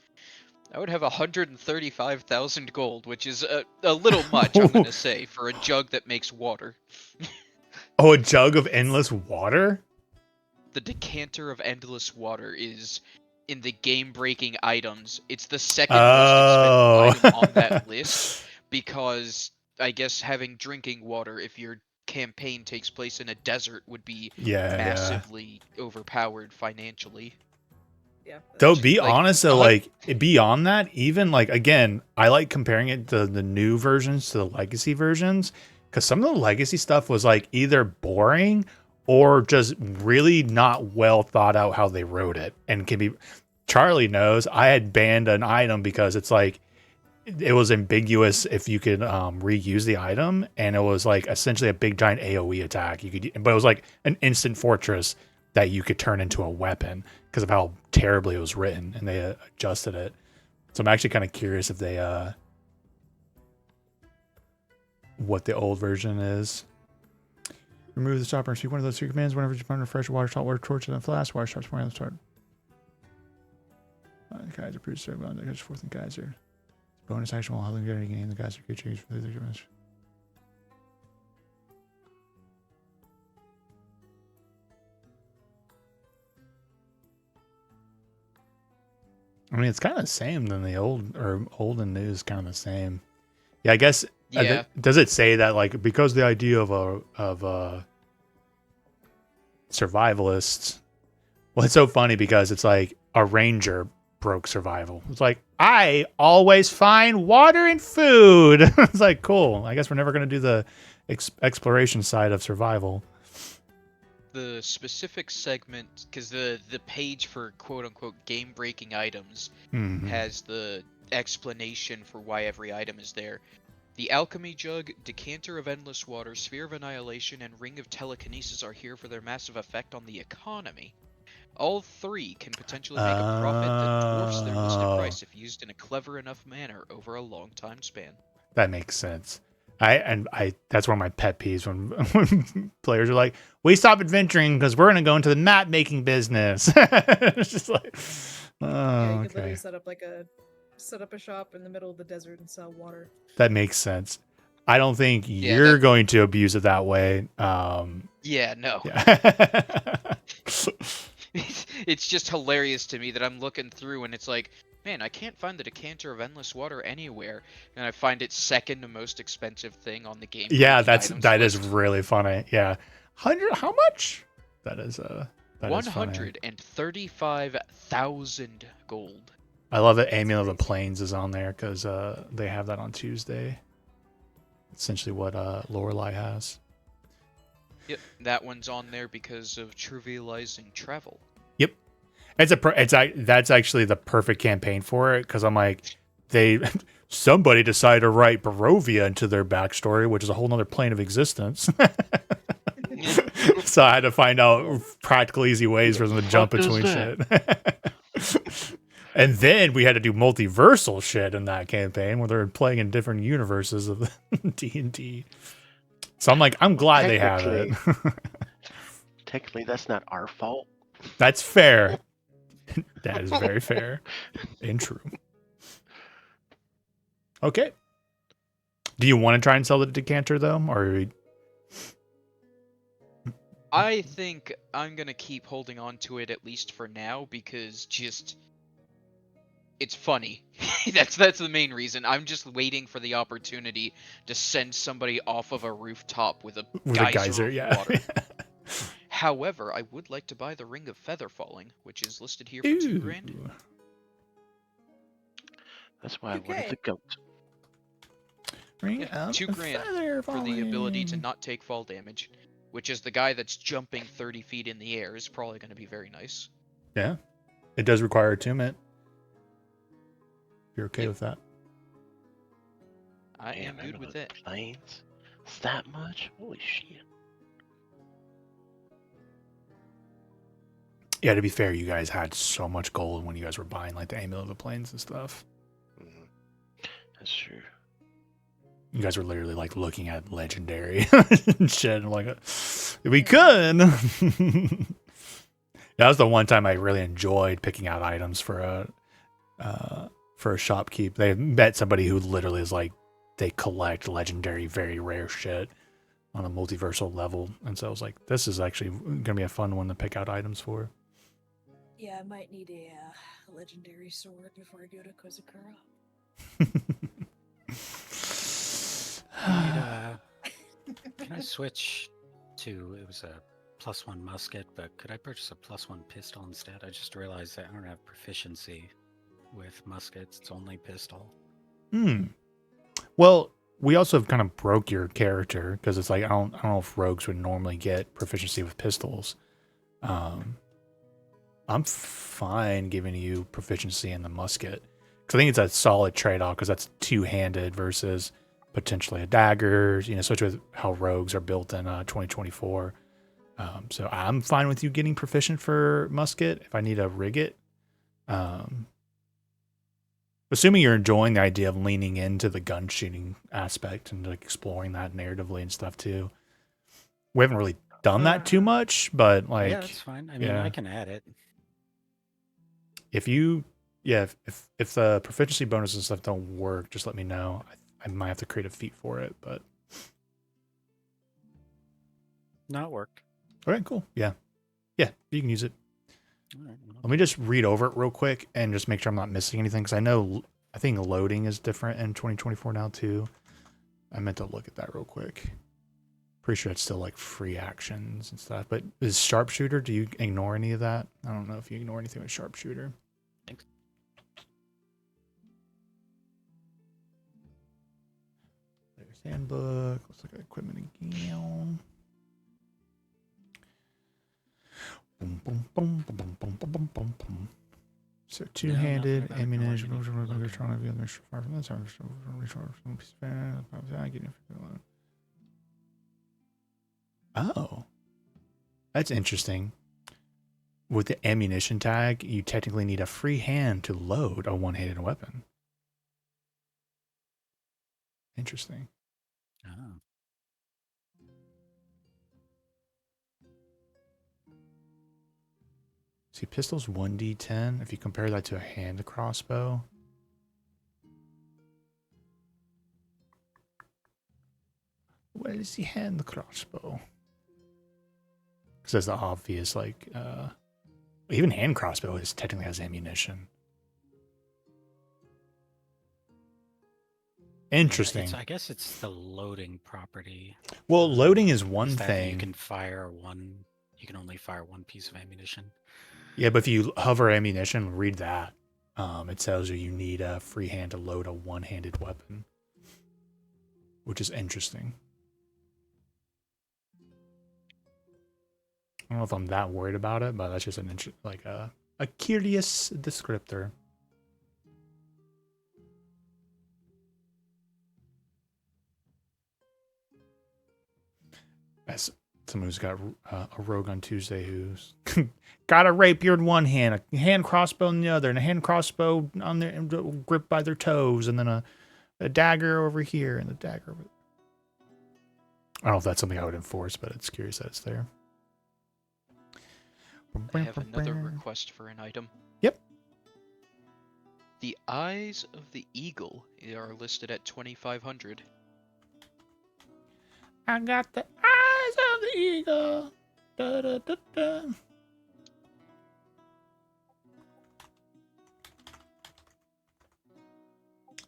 B: I would have 135,000 gold, which is a little much, I'm gonna say, for a jug that makes water.
A: Oh, a jug of endless water?
B: The decanter of endless water is in the game-breaking items. It's the second most expensive item on that list because I guess having drinking water, if your campaign takes place in a desert, would be massively overpowered financially.
C: Yeah.
A: Though, be
B: like,
A: honest, though, like beyond that, even like again, I like comparing it to the new versions to the legacy versions because some of the legacy stuff was like either boring or just really not well thought out how they wrote it, and can be Charlie knows, I had banned an item because it's like it was ambiguous if you could reuse the item, and it was like essentially a big giant AoE attack. You could, but it was like an instant fortress that you could turn into a weapon because of how terribly it was written, and they adjusted it. So I'm actually kind of curious if they what the old version is. Remove the stopper and speak one of those three commands whenever you find a fresh water, salt water, torch, and a flask. Water starts pouring on the start. Kaiser produces their bond. There's fourth and Kaiser. Bonus action while holding getting game. The Kaiser creature used for the damage. I mean, it's kind of the same than the old, or old and new is kind of the same. Yeah, I guess.
B: Yeah.
A: Does it say that like because the idea of a survivalist? Well, it's so funny because it's like a ranger broke survival. It's like I always find water and food. It's like cool. I guess we're never gonna do the exploration side of survival.
B: The specific segment, because the page for quote unquote game breaking items
A: Mhm.
B: has the explanation for why every item is there. The alchemy jug, decanter of endless water, sphere of annihilation, and ring of telekinesis are here for their massive effect on the economy. All three can potentially make a profit that dwarfs their listed
A: Oh.
B: price if used in a clever enough manner over a long time span.
A: That makes sense. I that's one of my pet peeves when players are like, we stop adventuring because we're gonna go into the map making business. It's just like, oh,
C: Yeah, you could
A: okay,
C: literally set up a shop in the middle of the desert and sell water.
A: that makes sense. I don't think
B: Yeah,
A: you're going to abuse it that way.
B: Yeah, no.
A: Yeah.
B: It's just hilarious to me that I'm looking through and it's like, man, I can't find the decanter of endless water anywhere, and I find it second to most expensive thing on the game.
A: Yeah,
B: breaking items
A: that is
B: list.
A: really funny. Yeah, 100. How much? That is that is funny.
B: 135,000 gold.
A: I love that Amulet of the Plains is on there because they have that on Tuesday. Essentially, what Lorelei has.
B: Yep, that one's on there because of trivializing travel.
A: Yep, that's actually the perfect campaign for it because I'm like, somebody decided to write Barovia into their backstory, which is a whole nother plane of existence. So I had to find out practical, easy ways for them to jump
D: fuck is
A: between
D: that?
A: shit. And then we had to do multiversal shit in that campaign where they're playing in different universes of D&D. So I'm like, I'm glad they have it.
D: Technically, that's not our fault.
A: That's fair. That is very fair and true. Okay. Do you want to try and sell the decanter though, or?
B: I think I'm gonna keep holding on to it at least for now because just it's funny. that's the main reason. I'm just waiting for the opportunity to send somebody off of a rooftop with a geyser of
A: yeah.
B: water. However, I would like to buy the Ring of Feather Falling, which is listed here for $2 grand.
A: Ooh.
D: That's why I wanted
C: Okay.
D: the goat.
A: Ring
B: Yeah,
A: of
B: $2 grand
A: feather
B: for the ability to
A: falling.
B: not take fall damage, which is the guy that's jumping 30 feet in the air is probably going to be very nice.
A: Yeah, it does require attunement. You're okay with that?
B: I
D: Damn,
B: am good with it.
D: Planes? It's that much? Holy shit.
A: Yeah, to be fair, you guys had so much gold when you guys were buying like the Amulet of the Plains and stuff.
D: Mhm. That's true.
A: You guys were literally like looking at legendary and shit. And like, we could. That was the one time I really enjoyed picking out items for a shopkeep. They met somebody who literally is like, they collect legendary, very rare shit on a multiversal level. And so I was like, this is actually going to be a fun one to pick out items for.
C: Yeah, I might need a legendary sword before I go to Kozukura.
E: Can I switch to, it was a +1 musket, but could I purchase a +1 pistol instead? I just realized that I don't have proficiency with muskets. It's only pistol.
A: Well, we also have kind of broke your character because it's like I don't know if rogues would normally get proficiency with pistols. I'm fine giving you proficiency in the musket. Because I think it's a solid trade-off, because that's two-handed versus potentially a dagger, especially with how rogues are built in 2024. So I'm fine with you getting proficient for musket if I need to rig it. Assuming you're enjoying the idea of leaning into the gun shooting aspect and like exploring that narratively and stuff too. We haven't really done that too much, but like,
E: yeah, that's fine. I mean, I can add it.
A: If you, if the proficiency bonus and stuff don't work, just let me know. I might have to create a feat for it, but
E: No, it worked.
A: all right, cool. Yeah, you can use it.
E: All right, well,
A: Let me just read over it real quick and just make sure I'm not missing anything, because I think loading is different in 2024 now too. I meant to look at that real quick. Pretty sure it's still like free actions and stuff. But is sharpshooter, do you ignore any of that? I don't know if you ignore anything with sharpshooter.
E: Thanks.
A: There's handbook. Let's look at equipment again. Boom, boom, boom, boom, boom, boom, boom, boom, boom. So two-handed
E: about
A: ammunition. Oh, that's interesting. With the ammunition tag, you technically need a free hand to load a one-handed weapon. Interesting.
E: Oh.
A: See, pistol's 1d10. If you compare that to a hand crossbow. What is the hand crossbow? Because that's the obvious, like, even hand crossbow technically has ammunition. Interesting.
E: I guess it's the loading property.
A: Well, loading is one
E: Is that
A: thing.
E: You can fire one. You can only fire one piece of ammunition.
A: Yeah, but if you hover ammunition, read that. It tells you need a free hand to load a one-handed weapon, which is interesting. I don't know if I'm that worried about it, but that's just a curious descriptor. As someone who's got a rogue on Tuesday who's got a rapier in one hand, a hand crossbow in the other, and a hand crossbow on their gripped by their toes, and then a dagger over here and the dagger over there. I don't know if that's something I would enforce, but it's curious that it's there.
B: I have another request for an item.
A: Yep.
B: The eyes of the eagle are listed at 2,500.
A: I got the eyes of the eagle. Da, da, da, da.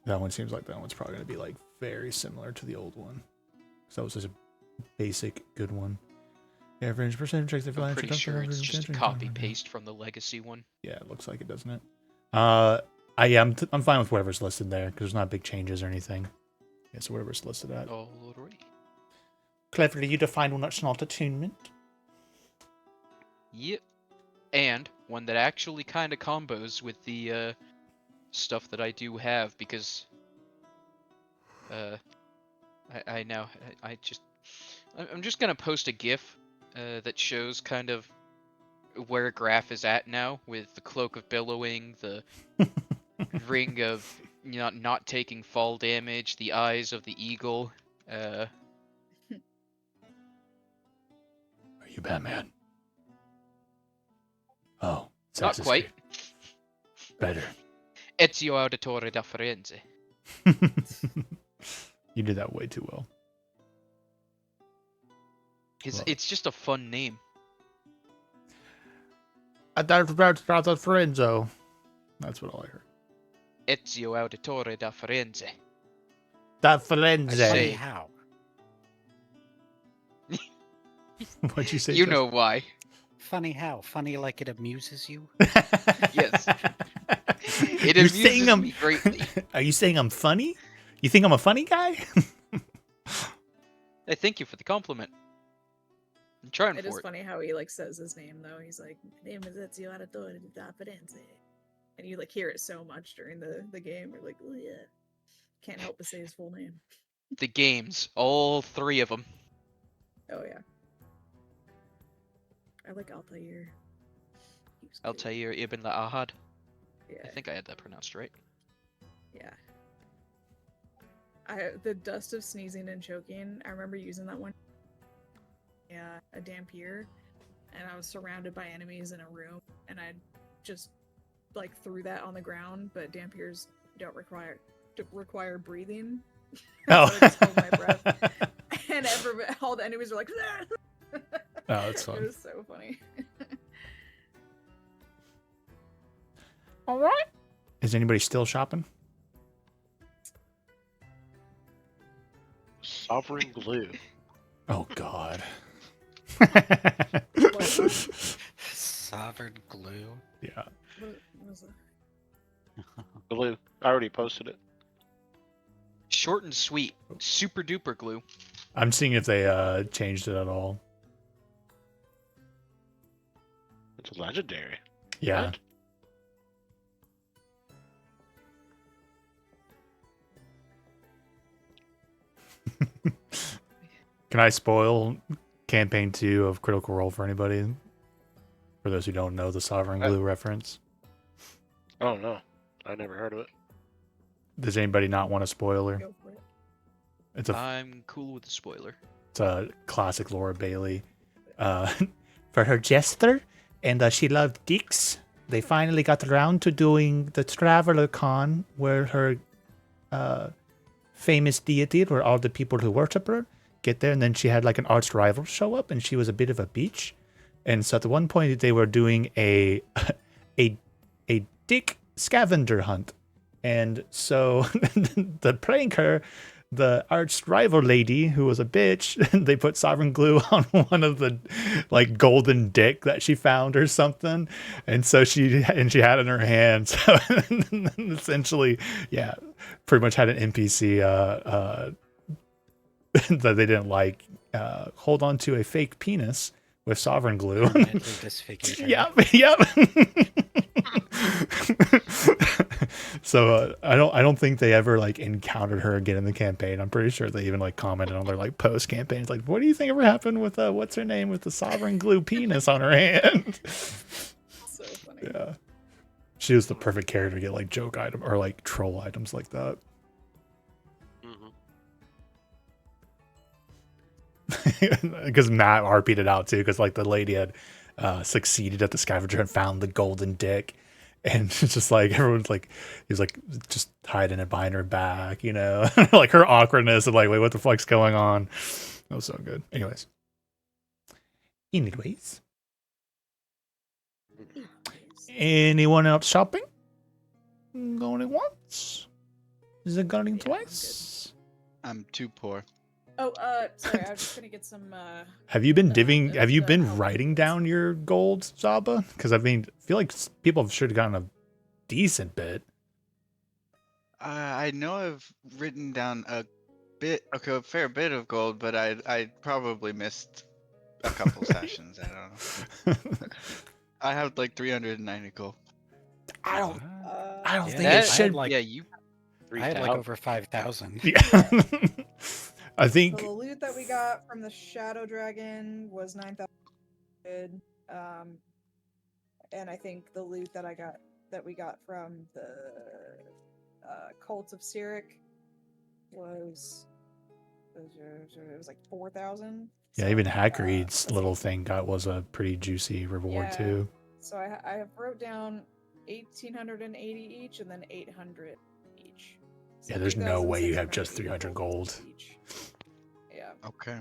A: That one seems like that one's probably going to be like very similar to the old one. So that was such a basic, good one. Yeah, range percentage checks.
B: I'm pretty sure it's just a copy paste from the legacy one.
A: Yeah, it looks like it, doesn't it? I'm fine with whatever's listed there because there's not big changes or anything. Yeah, so whatever's listed at.
B: Alright.
A: Cleverly, you defined what's not attunement.
B: Yep. And one that actually kind of combos with the stuff that I do have, because I'm just gonna post a GIF that shows kind of where Graf is at now with the Cloak of Billowing, the Ring of not taking fall damage, the Eyes of the Eagle.
A: Are you Batman? Oh,
B: Not quite.
A: Better.
B: Ezio Auditore da Firenze.
A: You did that way too well.
B: It's just a fun name.
A: That's Frenzo. That's what all I heard.
B: Ezio Auditore da Firenze.
A: Da
B: I
A: Firenze.
B: say-
E: How?
A: What'd you say?
B: You know why.
E: Funny how? Funny like it amuses you?
B: Yes. It
A: You're
B: amuses
A: saying
B: me greatly.
A: Are you saying I'm funny? You think I'm a funny guy?
B: I thank you for the compliment. I'm trying
C: It is
B: for it.
C: funny how he like says his name though. He's like, "My name is Ezio Auditore da Firenze," and you like hear it so much during the game. You're like, "Oh yeah," can't help but say his full name.
B: The games, all 3 of them.
C: Oh yeah, I like Altair. He was good.
B: Altair ibn Ahad.
C: Yeah,
B: I think I had that pronounced right.
C: yeah. The dust of sneezing and choking. I remember using that one. Yeah, a Dampier, and I was surrounded by enemies in a room, and I just like threw that on the ground. But Dampiers don't require breathing.
A: Oh.
C: So I just held my breath, and all the enemies were like,
A: Oh, that's fun.
C: It was so funny.
A: All right. Is anybody still shopping?
D: Sovereign glue.
A: Oh God.
E: Sovereign glue.
A: Yeah.
C: What was that?
D: Glue. I already posted it.
B: Short and sweet. Super duper glue.
A: I'm seeing if they changed it at all.
D: It's legendary.
A: Yeah.
D: What?
A: Can I spoil campaign 2 of Critical Role for anybody? For those who don't know the Sovereign Glue reference.
D: Oh no, I never heard of it.
A: Does anybody not want a spoiler?
C: Go for it.
A: It's a
B: I'm cool with the spoiler.
A: It's a classic Laura Bailey. For her jester, and she loved dicks. They finally got around to doing the Traveler Con, where her famous deity, where all the people who worship her get there, and then she had like an arch rival show up, and she was a bit of a bitch. And so at the one point they were doing a dick scavenger hunt, and so the pranker, the arch rival lady who was a bitch, they put Sovereign Glue on one of the like golden dick that she found or something, and so she had it in her hand. So essentially, yeah, pretty much had an NPC that they didn't like hold on to a fake penis with Sovereign Glue. Yep. So I don't think they ever like encountered her again in the campaign. I'm pretty sure they even like commented on their like post campaigns, like, what do you think ever happened with what's her name with the Sovereign Glue penis on her hand?
C: So funny.
A: Yeah, she was the perfect character to get like joke item or like troll items like that. Because Matt RP'd it out too, because like the lady had succeeded at the scavenger and found the golden dick, and it's just like everyone's like, he was like just hiding it behind her back, you know, like her awkwardness of like, wait, what the fuck's going on? That was so good. Anyways, anyone else shopping? Going once? Is it going twice?
F: I'm too poor.
C: Oh, sorry, I was just gonna get some.
A: Have you been writing down your gold, Zaba? Because I mean, I feel like people should have gotten a decent bit.
F: I know I've written down a fair bit of gold, but I probably missed a couple sessions. I don't know. I have like 390 gold.
A: I don't think
E: that-
A: it should.
E: like-
B: yeah, you.
E: I had like over 5,000.
A: Yeah. I think
C: So the loot that we got from the Shadow Dragon was 9,000. And I think the loot that we got from the Cult of Cyric was like 4,000.
A: yeah, even Hackreed's little thing was a pretty juicy reward
C: Yeah.
A: too.
C: So I have wrote down 1,880 each, and then 800 each. So
A: Yeah, there's no way you have just
C: 2,680
A: 300 gold.
C: each. Yeah.
F: Okay.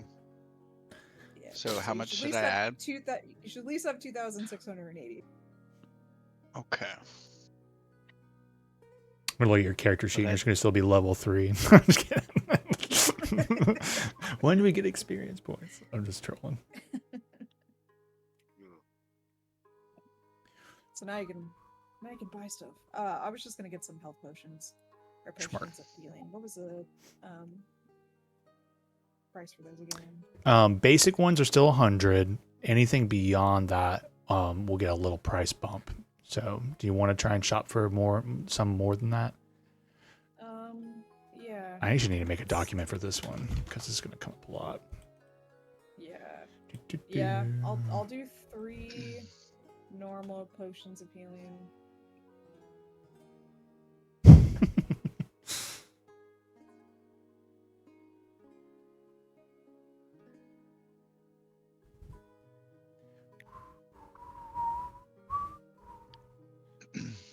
C: Yeah.
F: So how
C: you
F: much
C: at
F: should
C: least
F: I
C: have
F: add?
C: You should at least have 2,680.
F: Okay.
A: I'm gonna look at your character sheet.
E: that-
A: You're just gonna still be level 3. I'm just kidding. When do we get experience points? I'm just trolling.
C: So now you can buy stuff. I was just gonna get some health potions or
A: Smart.
C: potions of healing. What was the price for those again?
A: Basic ones are still 100. Anything beyond that, will get a little price bump. So, do you want to try and shop for some more than that?
C: Yeah.
A: I actually need to make a document for this one because it's going to come up a lot.
C: Yeah.
A: Do.
C: Yeah. I'll do 3 normal potions of healing.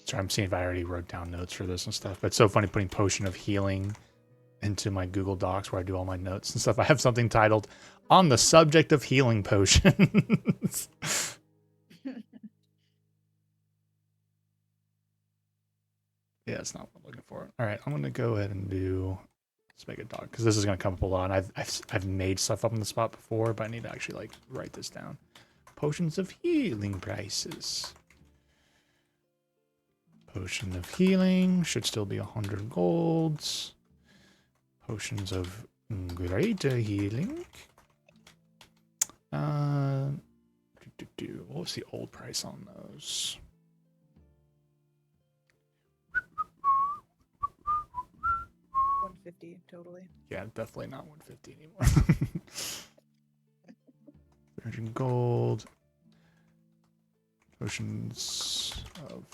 A: So I'm seeing if I already wrote down notes for this and stuff. But it's so funny putting potion of healing into my Google Docs where I do all my notes and stuff. I have something titled "On the Subject of Healing Potions." Yeah, it's not what I'm looking for. All right, I'm gonna go ahead and let's make a doc because this is gonna come up a lot. I've made stuff up on the spot before, but I need to actually like write this down. Potions of healing prices. Potion of healing should still be 100 golds. Potions of greater healing. What was the old price on those?
C: $150 totally.
A: Yeah, definitely not 150 anymore. 300 gold. Potions of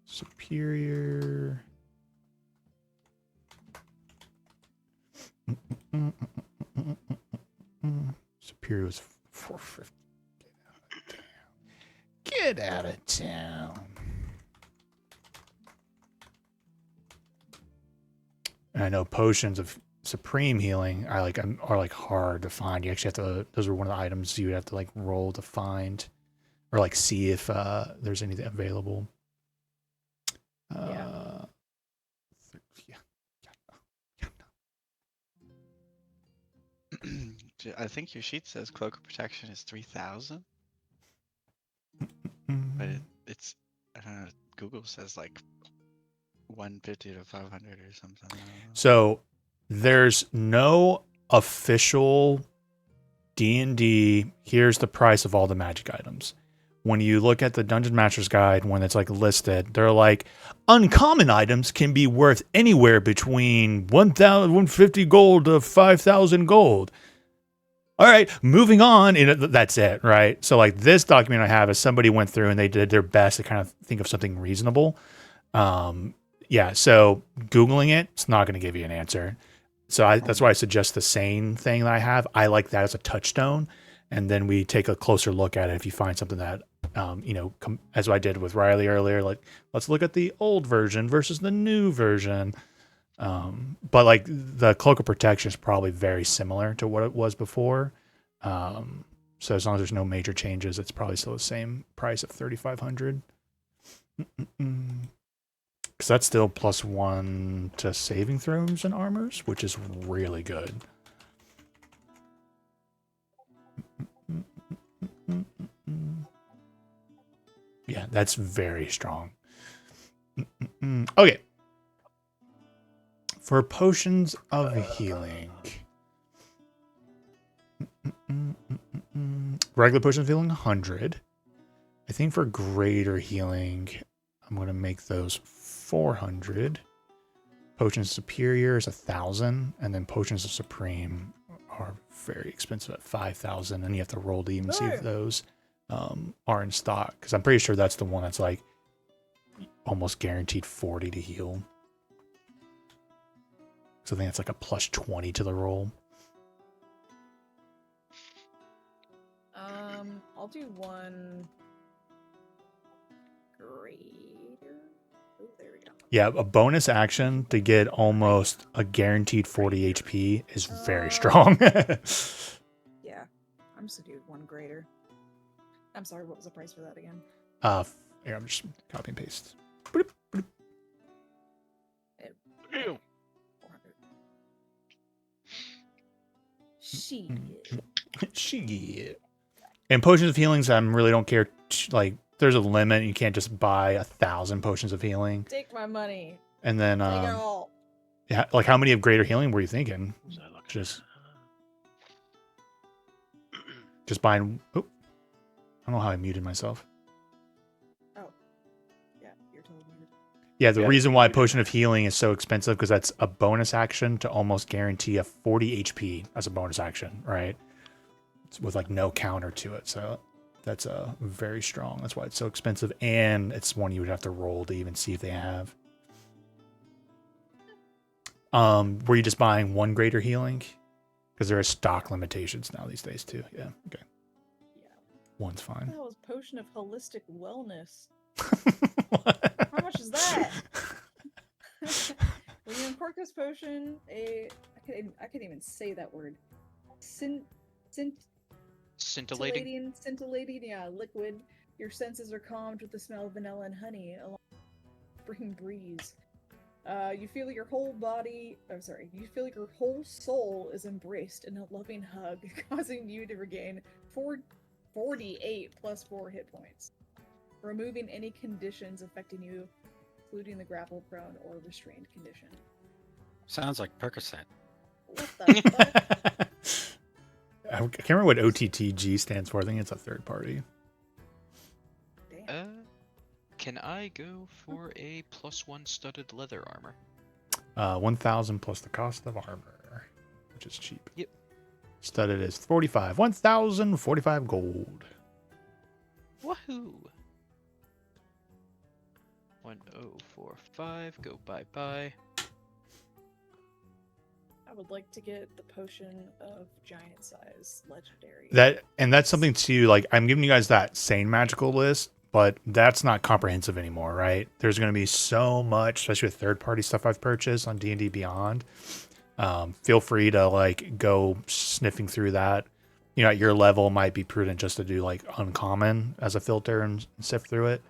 A: superior. Superior was 450. Get out of town. And I know potions of supreme healing are like hard to find. You actually have to. Those are one of the items you would have to like roll to find, or like see if there's anything available.
F: I think your sheet says cloak of protection is 3,000,
A: Mm.
F: but it's I don't know. Google says like 150 to 500 or something. I don't know.
A: So there's no official D&D. Here's the price of all the magic items. When you look at the Dungeon Master's Guide, when it's like listed, they're like, uncommon items can be worth anywhere between 150 gold to 5,000 gold. All right, moving on. And that's it, right? So like this document I have is somebody went through and they did their best to kind of think of something reasonable. Yeah, so Googling it's not going to give you an answer. So that's why I suggest the sane thing that I have. I like that as a touchstone. And then we take a closer look at it if you find something that, as I did with Riley earlier, like let's look at the old version versus the new version. But like the Cloak of Protection is probably very similar to what it was before. So as long as there's no major changes, it's probably still the same price of 3,500. Because that's still +1 to saving throws and armors, which is really good. Yeah, that's very strong. Okay. For potions of healing. Regular potions of healing, 100. I think for greater healing, I'm going to make those 400. Potions superior is 1,000. And then potions of supreme are very expensive at 5,000. And you have to roll to even see if those are in stock. Because I'm pretty sure that's the one that's like almost guaranteed 40 to heal. So I think it's like a +20 to the roll.
C: I'll do one greater. Oh, there we go.
A: Yeah, a bonus action to get almost a guaranteed 40 HP is very strong.
C: Yeah, I'm just gonna do one greater. I'm sorry, what was the price for that again?
A: Here, I'm just copy and paste.
C: Ew. 400.
A: Shit. And potions of healings, I really don't care. Like, there's a limit. You can't just buy 1,000 potions of healing.
C: Take my money.
A: And then,
C: Take it all.
A: yeah, like how many of greater healing were you thinking?
D: What was I looking
A: Just
D: at?
A: just buying. Oh, I don't know how I muted myself.
C: Oh, yeah, you're totally muted.
A: Yeah, the
D: Yeah,
A: reason
D: you
A: why
D: muted.
A: Potion of Healing is so expensive because that's a bonus action to almost guarantee a 40 HP as a bonus action, right? It's with like no counter to it, so that's very strong. That's why it's so expensive, and it's one you would have to roll to even see if they have. Were you just buying one greater healing? Because there are stock limitations now these days too. Yeah, okay.
C: Yeah.
A: One's
C: What
A: fine.
C: the hell is Potion of Holistic Wellness? How much is that? When you uncork this potion, I couldn't even say that word.
B: Scintillating.
C: Scintillating, yeah, liquid. Your senses are calmed with the smell of vanilla and honey, along with spring breeze. You feel your whole body, you feel your whole soul is embraced in a loving hug, causing you to regain 48 plus 4 hit points, removing any conditions affecting you, including the grapple prone or restrained condition.
E: Sounds like Percocet.
C: What the fuck?
A: I can't remember what OTTG stands for. I think it's a third party.
C: Damn.
B: Can I go for a +1 studded leather armor?
A: 1,000 plus the cost of armor, which is cheap.
B: Yep.
A: Studded is 45. 1,045 gold.
B: Woohoo! 1045. Go bye bye.
C: I would like to get the potion of giant size legendary.
A: That's something too. Like, I'm giving you guys that sane magical list, but that's not comprehensive anymore, right? There's going to be so much, especially with third party stuff I've purchased on D&D Beyond. Feel free to like go sniffing through that. You know, at your level, it might be prudent just to do like uncommon as a filter and sift through it.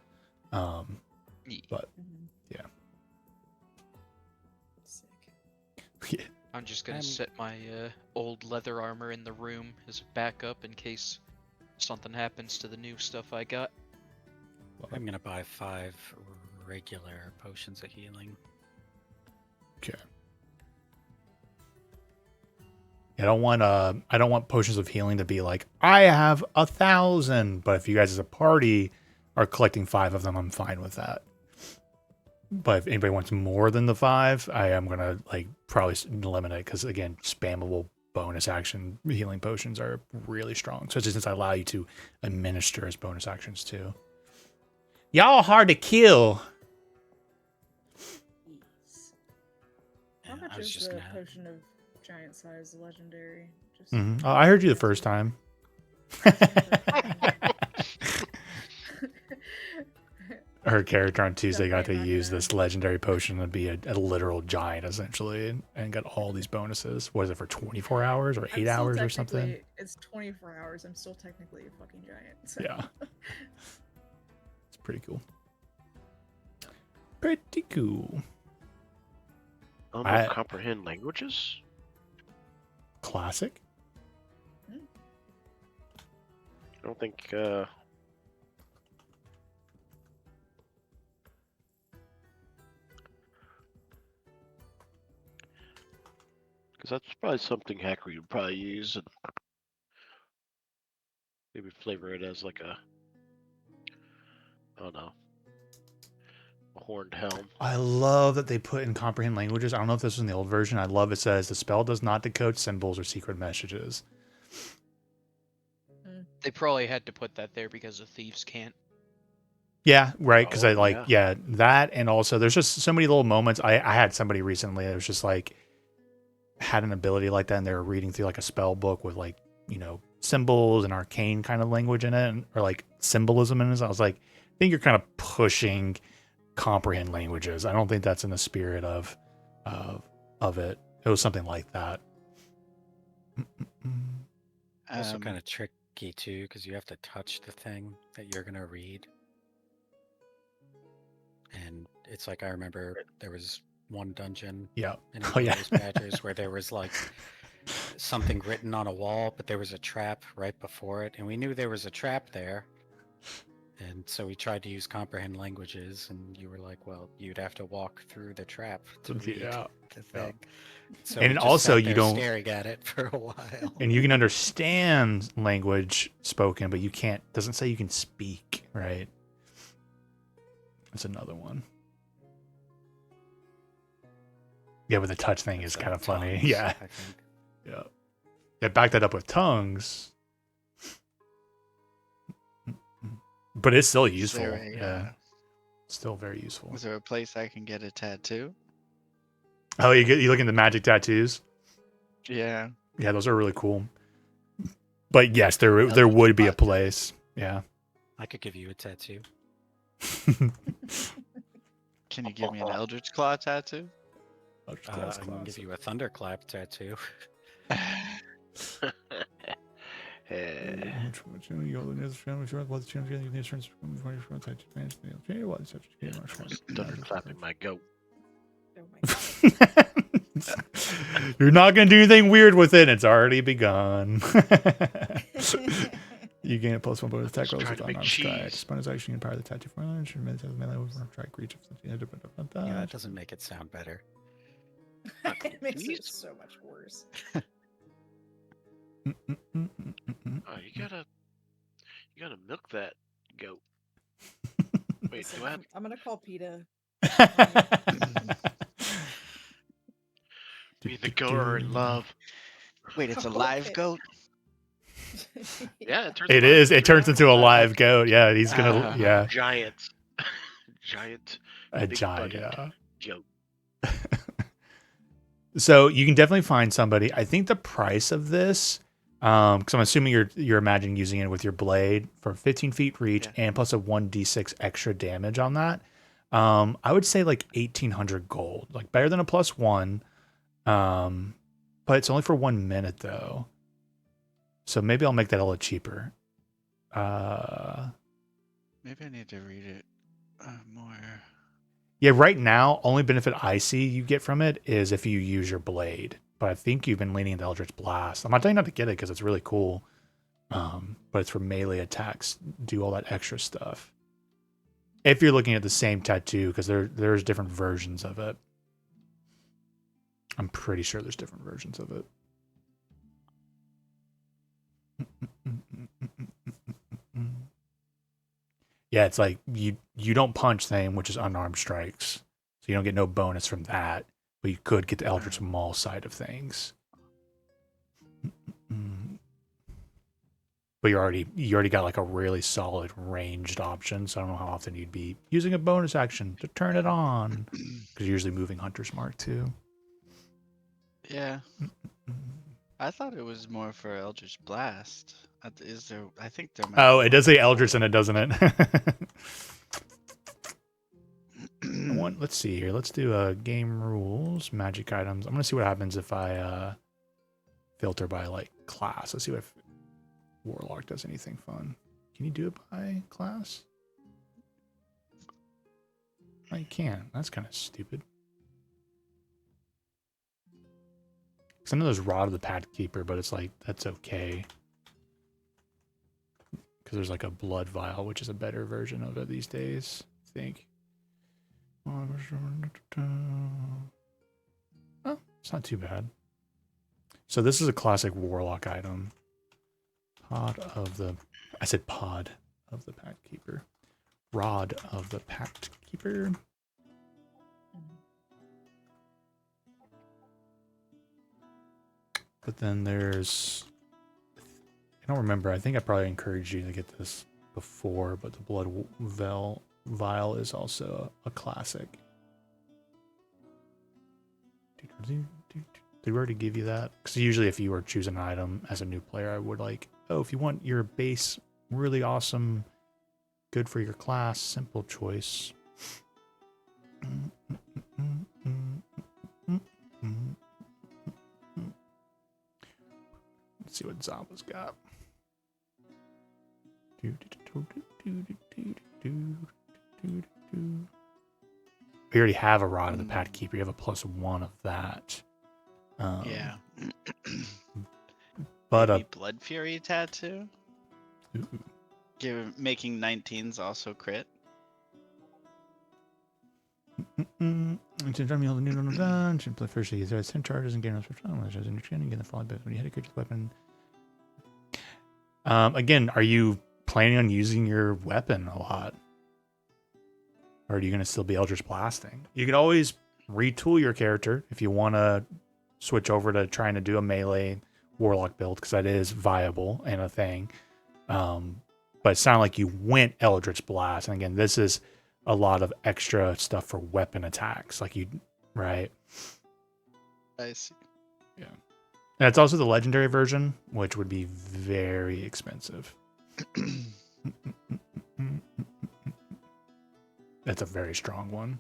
B: Yeah.
A: But
C: Mhm.
A: yeah.
C: Sick.
A: Yeah.
B: I'm just gonna set my old leather armor in the room as a backup in case something happens to the new stuff I got.
E: I'm gonna buy 5 regular potions of healing.
A: Okay. I don't want potions of healing to be like, I have 1,000, but if you guys as a party are collecting 5 of them, I'm fine with that. But if anybody wants more than the 5, I am gonna like probably eliminate, because again, spammable bonus action healing potions are really strong, especially since I allow you to administer as bonus actions too. Y'all hard to kill.
C: Jeez. How
E: Yeah,
C: much
E: I was
C: is
E: just
C: the
E: gonna.
C: potion of giant size legendary? Just
A: I heard you the first time. Her character on Tuesday got to
C: Definitely not
A: use
C: gonna-
A: this legendary potion and be a literal giant essentially, and got all these bonuses. Was it for 24 hours or 8
C: I'm still
A: hours or something?
C: technically- It's 24 hours. I'm still technically a fucking giant. So.
A: Yeah. It's pretty cool. Pretty cool. I-
D: Comprehend languages?
A: Classic.
D: I don't think because that's probably something Hacker would probably use and maybe flavor it as like a, I don't know, a horned helm.
A: I love that they put in comprehend languages. I don't know if this was in the old version. I love it says the spell does not decode symbols or secret messages.
B: They probably had to put that there because the thieves can't.
A: Yeah, right. Because
D: Oh,
A: I like, yeah, that. And also, there's just so many little moments. I had somebody recently that was just like, had an ability like that, and they were reading through like a spell book with like, you know, symbols and arcane kind of language in it, or like symbolism in it. I was like, I think you're kind of pushing comprehend languages. I don't think that's in the spirit of it. It was something like that.
E: Also kind of tricky too, because you have to touch the thing that you're gonna read. And it's like, I remember there was one dungeon
A: Yeah.
E: in
A: Oh, yeah.
E: Inglourious Badgers where there was like something written on a wall, but there was a trap right before it, and we knew there was a trap there. And so we tried to use comprehend languages, and you were like, "Well, you'd have to walk through the trap to read
A: Yeah.
E: the thing." So
A: And
E: we just
A: also
E: sat
A: you
E: there
A: don't-
E: staring at it for a while.
A: And you can understand language spoken, but you can't. Doesn't say you can speak, right? That's another one. Yeah, but the touch thing is
E: It's,
A: kind of funny.
E: tongues,
A: Yeah,
E: I think.
A: yeah. Yeah, back that up with tongues. But it's still useful.
F: Is there a,
A: Yeah, still very useful.
F: is there a place I can get a tattoo?
A: Oh, you look into magic tattoos?
F: Yeah.
A: Yeah, those are really cool. But yes, there
F: Eldritch
A: would be a
F: Blast.
A: place. Yeah.
E: I could give you a tattoo.
F: Can you give me an Eldritch Claw tattoo?
E: I can give you a thunderclap tattoo.
D: Eh, Thunderclapping my goat.
C: Oh my god.
A: You're not going to do anything weird with it. It's already begun. You gain a +1 bonus attack
D: Just
A: rolls
D: trying
A: with
D: to make
A: unarmed strike.
D: cheese.
A: Bonus action, you can power the tattoo for lunch. Melee with strike reach.
E: Yeah, that doesn't make it sound better.
C: It makes it
D: Jeez.
C: so much worse.
D: Oh, you gotta milk that goat. Wait,
C: Listen,
D: do I have
C: I'm gonna call PETA.
D: me and the goat are in love?
F: Wait, it's a live
C: Okay.
F: goat?
D: Yeah, it turns.
A: It
D: alive.
A: is. It turns into a live
F: Okay.
A: goat. Yeah, he's gonna.
F: Ah.
A: Yeah,
D: Giant, giant
A: a
D: big
A: giant.
D: butted.
A: Yeah.
D: goat.
A: So you can definitely find somebody. I think the price of this, because I'm assuming you're imagining using it with your blade for 15 feet reach
F: Yeah.
A: and plus a 1d6 extra damage on that. I would say like 1,800 gold, like better than a +1. But it's only for 1 minute though. So maybe I'll make that a little cheaper.
F: Maybe I need to read it more.
A: Yeah, right now, only benefit I see you get from it is if you use your blade. But I think you've been leaning into Eldritch Blast. I'm not telling you not to get it because it's really cool. But it's for melee attacks, do all that extra stuff. If you're looking at the same tattoo, because there's different versions of it. I'm pretty sure there's different versions of it. Yeah, it's like you don't punch thing, which is unarmed strikes. So you don't get no bonus from that. But you could get the Eldritch Maul side of things. But you already got like a really solid ranged option, so I don't know how often you'd be using a bonus action to turn it on. Because you're usually moving Hunter's Mark too.
F: Yeah. I thought it was more for Eldritch Blast. Is there? I think there might.
A: Oh,
F: be
A: it does
F: one.
A: say Eldritch in it, doesn't it? Let's see here. Let's do game rules, magic items. I'm gonna see what happens if I filter by like class. Let's see if Warlock does anything fun. Can you do it by class? Oh, you can. That's kind of stupid. Because I know there's Rod of the Pact Keeper, but it's like that's okay. Because there's like a blood vial, which is a better version of it these days, I think. Oh, it's not too bad. So this is a classic Warlock item. Pod of the Pact Keeper. Rod of the Pact Keeper. But then there's, I don't remember. I think I probably encouraged you to get this before, but the blood vial is also a classic. Did we already give you that? Because usually if you were choosing an item as a new player, I would like, oh, if you want your base really awesome, good for your class, simple choice. Let's see what Zaba's got. We already have a Rod of the Pact Keeper. You have a +1 of that.
F: Yeah.
A: But
F: Maybe Blood Fury tattoo.
A: ooh,
F: making 19s also crit.
A: Anytime you hold the noodle down, should play first. You throw 10 charges and gain no special damage. As in your training, get the falling bit when you hit a creature's weapon. Again, are you planning on using your weapon a lot? Or are you going to still be Eldritch Blasting? You can always retool your character if you want to switch over to trying to do a melee Warlock build, because that is viable and a thing. But it sounded like you went Eldritch Blast. And again, this is a lot of extra stuff for weapon attacks. Like you, right?
F: I see.
A: Yeah. And it's also the legendary version, which would be very expensive. That's a very strong one.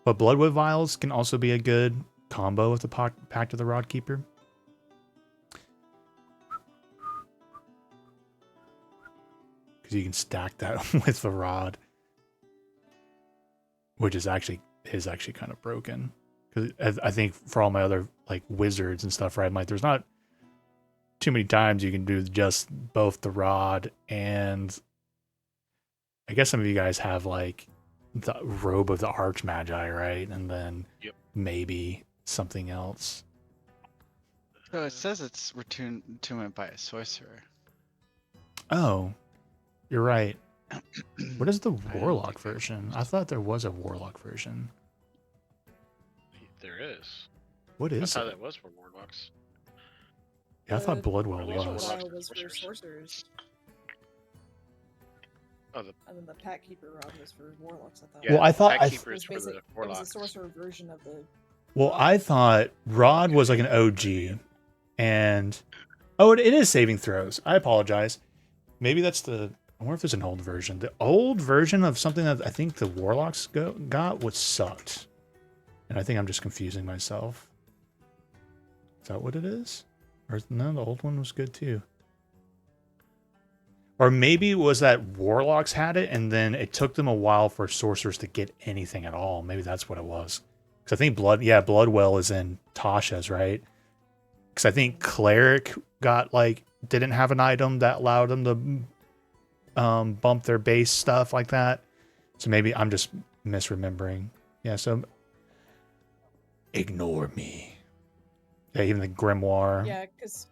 A: But Bloodwood Vials can also be a good combo with the Pact of the Rod Keeper. Because you can stack that with the rod. Which is actually kind of broken. Because I think for all my other like wizards and stuff, right? Like there's not too many times you can do just both the rod and I guess some of you guys have like the robe of the Archmagi, right? And then maybe something else.
F: So it says it's attunement by a sorcerer.
A: Oh, you're right. What is the
D: don't
A: Warlock
D: think that
A: version?
D: was-
A: I thought there was a Warlock version.
D: There is.
A: What
D: I
A: is
D: thought
A: it?
D: that was for warlocks.
A: Yeah, I thought Bloodwell
C: Warlock
A: was.
C: Vial was for
D: Sorcerers.
C: sorcerers.
D: Oh, the
C: And then the Pact Keeper Rod was for warlocks, I thought.
D: yeah,
A: Well, I thought-
D: Pact
A: I-
D: Keeper
C: It
D: is
C: was
D: for the
C: it was a
D: warlocks.
C: sorcerer version of the.
A: Well, I thought Rod was like an OG, and it is saving throws. I apologize. Maybe that's the. I wonder if there's an old version. The old version of something that I think the Warlocks got was sucked, and I think I'm just confusing myself. Is that what it is? Or no, the old one was good too. Or maybe it was that Warlocks had it, and then it took them a while for sorcerers to get anything at all. Maybe that's what it was. Because I think Bloodwell is in Tasha's, right? Because I think Cleric didn't have an item that allowed them to bump their base stuff like that. So maybe I'm just misremembering. Yeah, so ignore me. Yeah, even the Grimoire.
C: Yeah, because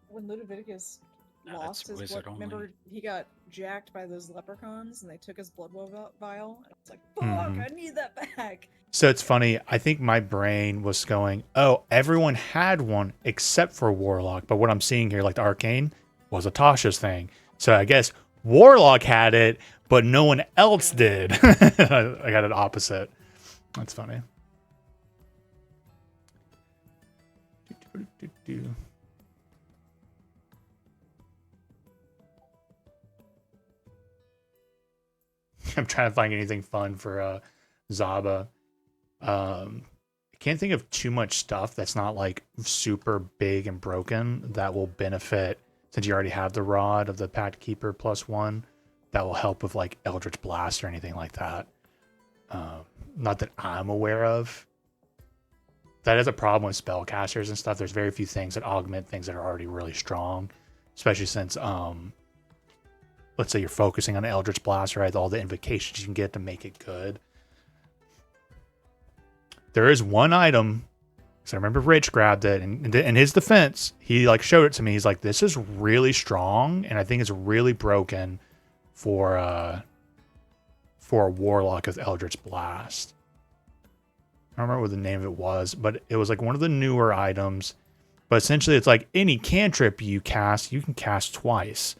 C: when Ludovicus
E: No,
C: lost
E: that's
C: his
E: wizard
C: blood,
E: only.
C: remember he got jacked by those leprechauns and they took his blood vial. And it's like, fuck,
A: Mhm.
C: I need that back.
A: So it's funny. I think my brain was going, oh, everyone had one except for Warlock. But what I'm seeing here, like the Arcane, was a Tasha's thing. So I guess Warlock had it, but no one else did. I got it opposite. That's funny. I'm trying to find anything fun for Zaba. I can't think of too much stuff that's not like super big and broken that will benefit, since you already have the rod of the Pact Keeper +1, that will help with like Eldritch Blast or anything like that. Not that I'm aware of. That is a problem with spellcasters and stuff. There's very few things that augment things that are already really strong, especially since let's say you're focusing on Eldritch Blast, right? All the invocations you can get to make it good. There is one item, because I remember Rich grabbed it, and in his defense, he like showed it to me. He's like, "This is really strong, and I think it's really broken for a Warlock with Eldritch Blast." I don't remember what the name of it was, but it was like one of the newer items. But essentially, it's like any cantrip you can cast twice.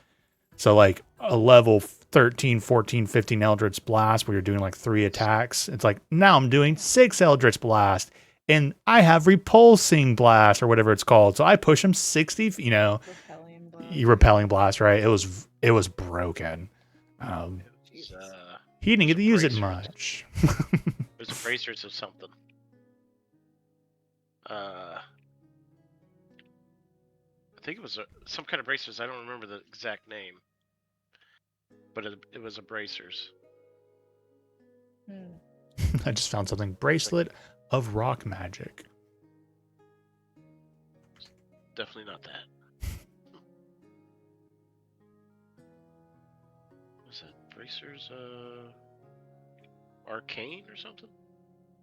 A: So like a level 13, 14, 15 Eldritch Blast where you're doing like 3 attacks. It's like, now I'm doing 6 Eldritch Blast and I have Repulsing Blast or whatever it's called. So I push him 60,
C: Repelling blast.
A: Repelling Blast, right? It was broken.
C: Jesus.
A: He didn't get to use it
D: Bracers.
A: much.
D: There's a bracers of something. I think it was some kind of bracers. I don't remember the exact name, but it was a bracers.
A: I just found something. Bracelet of Rock Magic.
D: Definitely not that. Bracers, Arcane or something?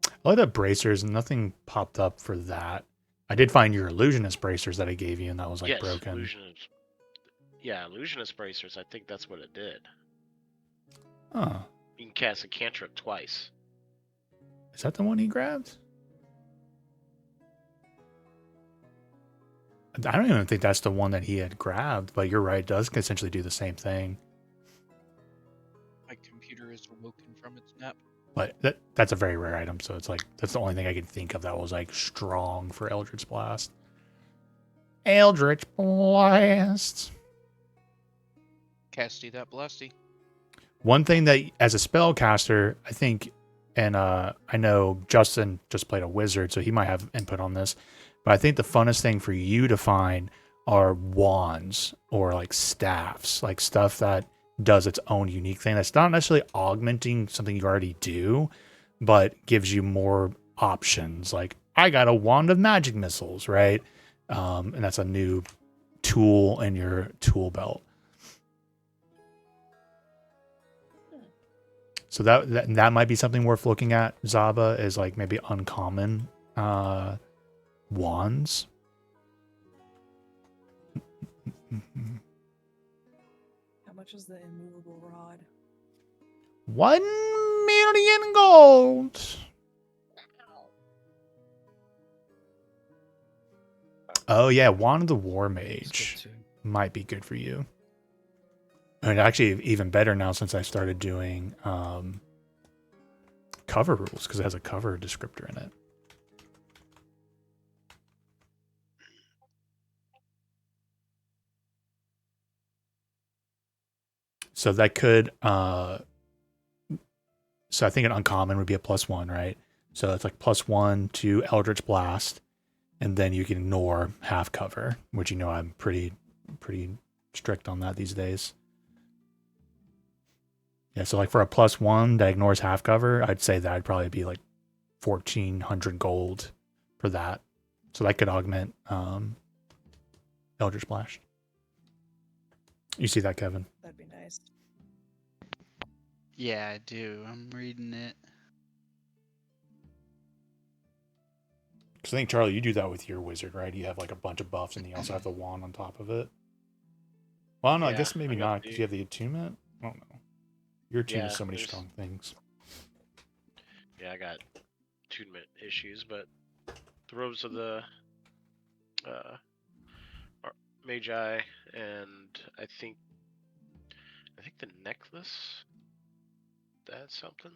A: I like that bracers, and nothing popped up for that. I did find your illusionist bracers that I gave you, and that was like
D: yes,
A: broken.
D: Illusionist. Yeah, Illusionist Bracers. I think that's what it did.
A: Oh,
D: You can cast a cantrip twice.
A: is that the one he grabbed? I don't even think that's the one that he had grabbed, but you're right. It does essentially do the same thing.
B: My computer is awoken from its nap.
A: But that's a very rare item, so it's like that's the only thing I can think of that was like strong for Eldritch Blast. Eldritch Blast.
B: Casty that blasty.
A: One thing that, as a spellcaster, I think, and I know Justin just played a wizard, so he might have input on this, but I think the funnest thing for you to find are wands or like staffs, like stuff that does its own unique thing. That's not necessarily augmenting something you already do, but gives you more options. Like, I got a wand of magic missiles, right? And that's a new tool in your tool belt. So that might be something worth looking at. Zaba is like maybe uncommon wands.
C: How much is the immovable rod?
A: 1,000,000 gold. Oh yeah, Wand of the War Mage might be good for you. And actually, even better now since I started doing cover rules, because it has a cover descriptor in it. So that could, so I think an uncommon would be a +1, right? So it's like +1 to Eldritch Blast, and then you can ignore half cover, which you know I'm pretty strict on that these days. Yeah, so like for a +1 that ignores half cover, I'd say that'd probably be like 1,400 gold for that. So that could augment Eldritch Blast. You see that, Kevin?
C: That'd be nice.
F: Yeah, I do. I'm reading it.
A: Because I think, Charlie, you do that with your wizard, right? You have like a bunch of buffs, and you also have the wand on top of it. Well, no, I
D: Yeah,
A: guess maybe
D: I got
A: not, because you have the attunement. I don't know. Your attunement is so many
D: there's-
A: strong things.
D: Yeah, I got attunement issues, but the robes of the Magi, and I think the necklace. That's something.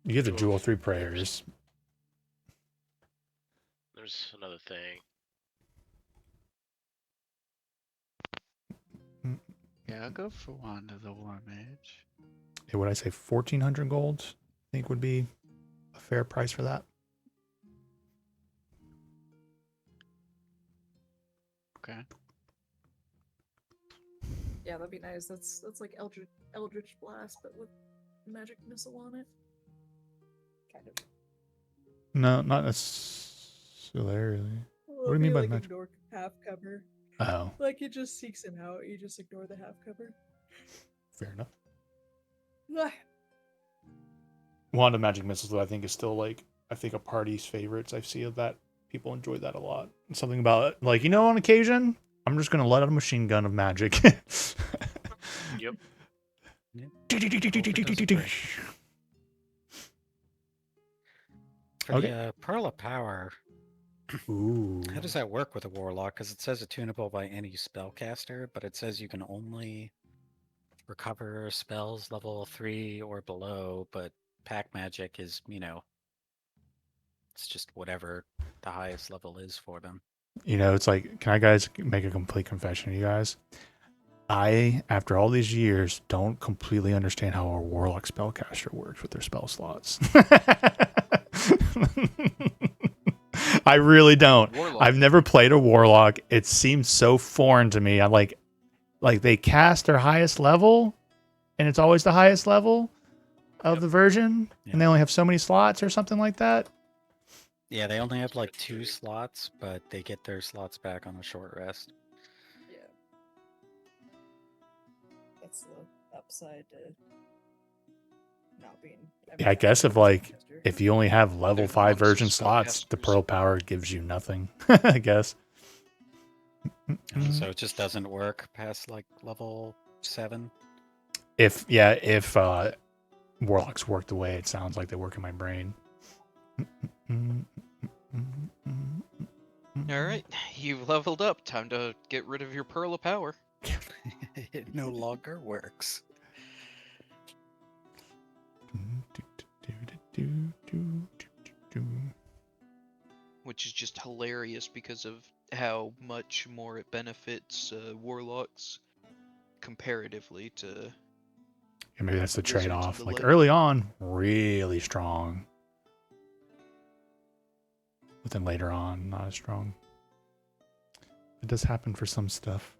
A: You have the
D: Jewel
A: Jewel
D: of
A: 3 prayers.
D: There's another thing.
F: Yeah, I'll go for Wand of the War Mage.
A: Yeah, would I say 1,400 gold? I think would be a fair price for that.
F: Okay.
C: Yeah, that'd be nice. That's like Eldritch Blast, but with magic missile on it. Kind of.
A: No, not necessarily.
C: Well,
A: What do you mean by
C: like
A: magic?
C: ignore half cover?
A: Oh,
C: Like it just seeks him out. You just ignore the half cover.
A: fair enough.
C: Ah,
A: Wand of Magic Missiles, though, I think is still like, I think a party's favorites. I see that people enjoy that a lot. Something about it, like, you know, on occasion, I'm just gonna let out a machine gun of magic.
D: Yep.
E: For
A: Okay.
E: the Pearl of Power,
A: Ooh.
E: how does that work with a Warlock? Because it says attunable by any spellcaster, but it says you can only recover spells level 3 or below, but Pack Magic is, it's just whatever the highest level is for them.
A: You know, it's like, can I guys make a complete confession to you guys? I, after all these years, don't completely understand how a Warlock spellcaster works with their spell slots. I really don't.
B: Warlock.
A: I've never played a Warlock. It seems so foreign to me. I'm like they cast their highest level, and it's always the highest level of the version, and they only have so many slots or something like that.
E: Yeah, they only have like 2 slots, but they get their slots back on a short rest.
C: upside to not being.
A: Yeah, I guess if you only have level
B: There's
A: 5
B: lots of
A: version slots, the
B: spellcasters.
A: pearl power gives you nothing. I guess.
E: So it just doesn't work past like level 7.
A: If warlocks work the way it sounds like they work in my brain.
B: All right, you've leveled up. Time to get rid of your pearl of power.
E: It no longer works.
B: Which is just hilarious because of how much more it benefits warlocks comparatively to.
A: Yeah, maybe that's the
B: Wizards and
A: trade-off.
B: the
A: Like
B: like.
A: early on, really strong. But then later on, not as strong. It does happen for some stuff.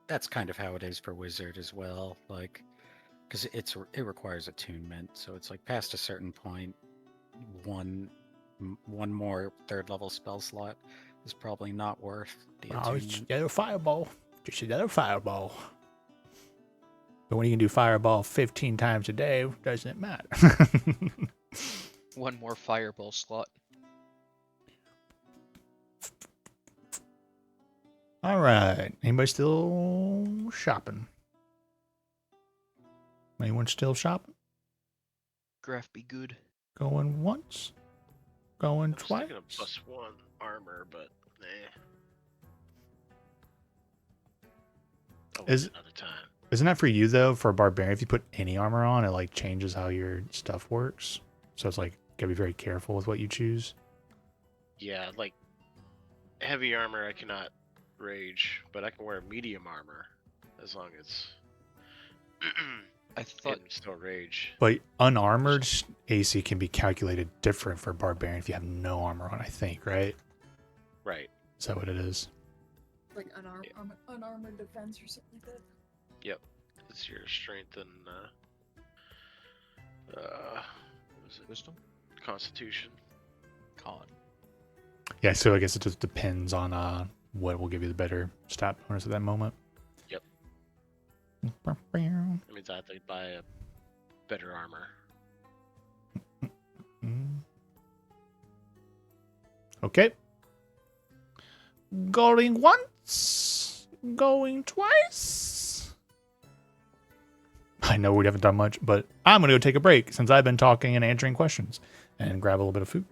E: That's kind of how it is for wizard as well. Like, because it requires attunement, so it's like past a certain point, one more 3rd level spell slot is probably not worth the
A: Oh, it's just
E: attunement.
A: another fireball. Just another fireball. But when you can do fireball 15 times a day, doesn't matter.
B: One more fireball slot.
A: All right. Anybody still shopping? Anyone still shopping?
B: Graph be good.
A: Going once? Going
D: I was
A: twice?
D: thinking of +1 armor, but nah. I'll wait
A: Is-
D: another time.
A: Isn't that for you though? For a barbarian, if you put any armor on, it like changes how your stuff works. So it's like gotta be very careful with what you choose.
D: Yeah, like heavy armor, I cannot rage, but I can wear medium armor as long as
B: I thought
D: it can still rage.
A: But unarmored AC can be calculated different for barbarian if you have no armor on. I think, right?
D: Right.
A: Is that what it is?
C: Like unarmored defense or something like that.
D: Yep. It's your strength and what was it?
B: wisdom.
D: Constitution.
B: Con.
A: Yeah. So I guess it just depends on what will give you the better stat bonus at that moment.
D: Yep. That means I have to buy a better armor.
A: Okay. Going once. Going twice. I know we haven't done much, but I'm going to go take a break since I've been talking and answering questions and grab a little bit of food.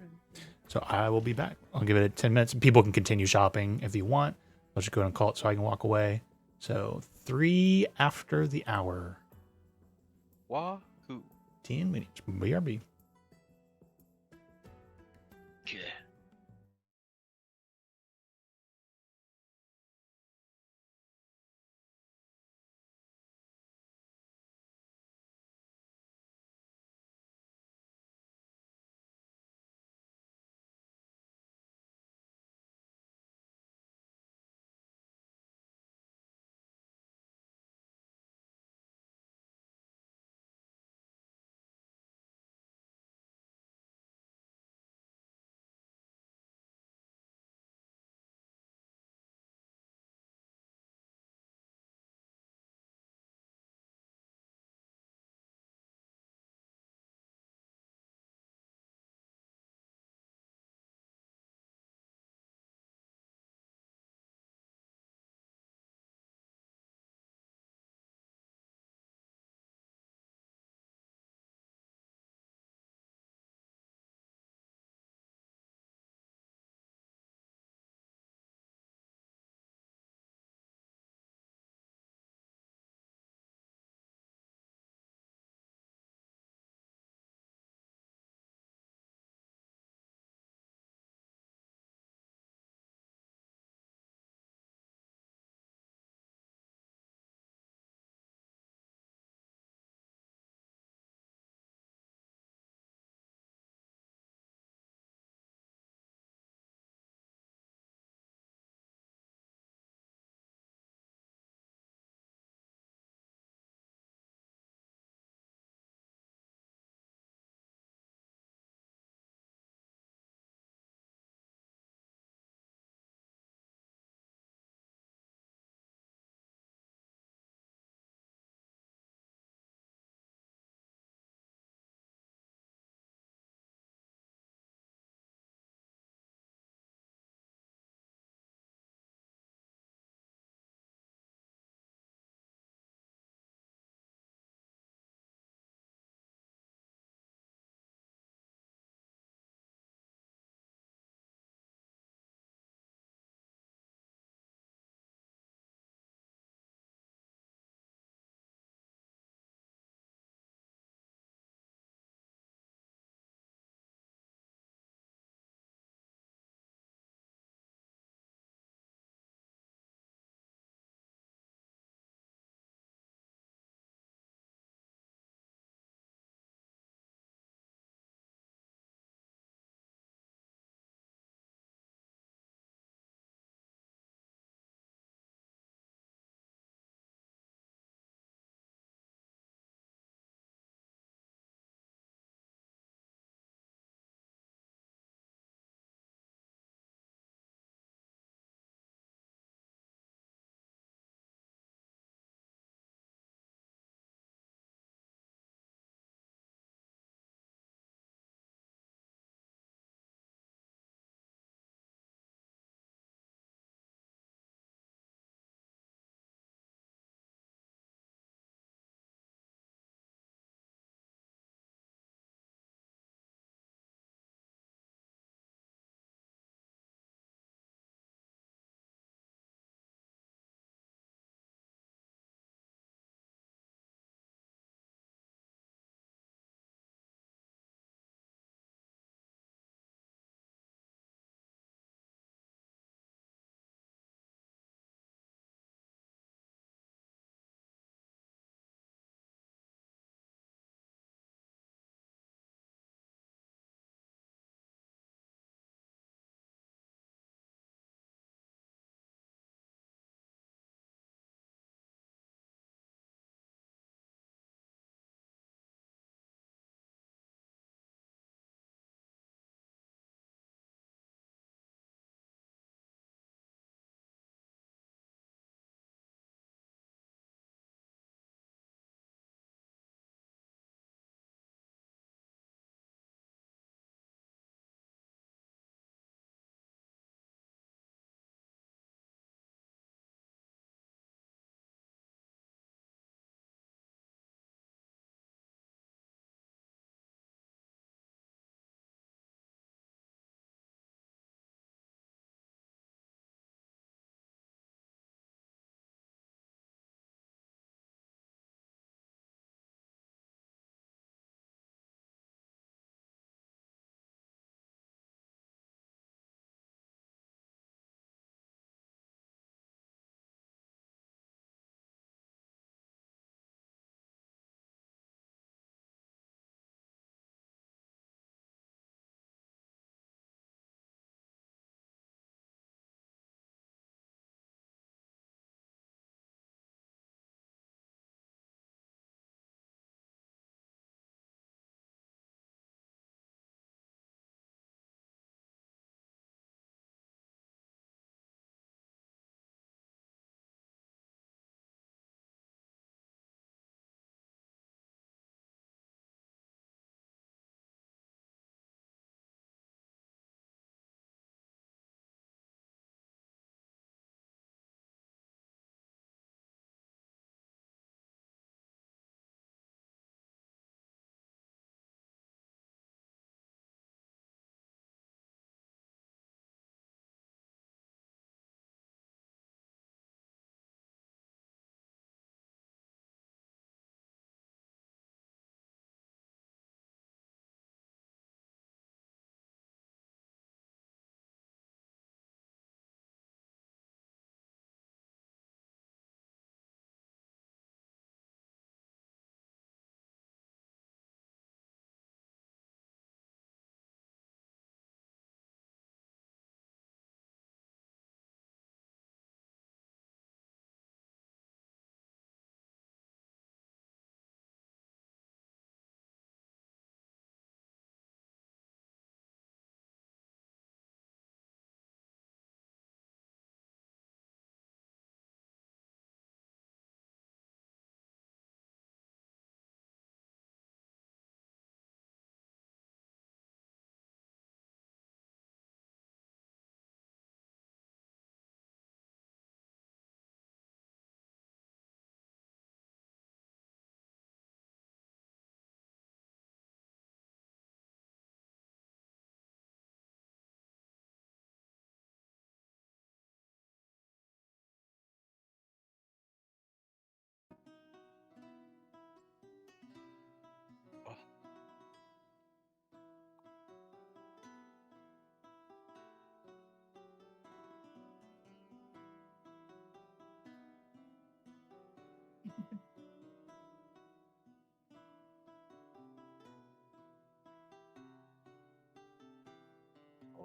A: So I will be back. I'll give it 10 minutes. People can continue shopping if you want. I'll just go ahead and call it so I can walk away. So 3 after the hour.
B: Wahoo.
A: 10 minutes. BRB.
D: Yeah.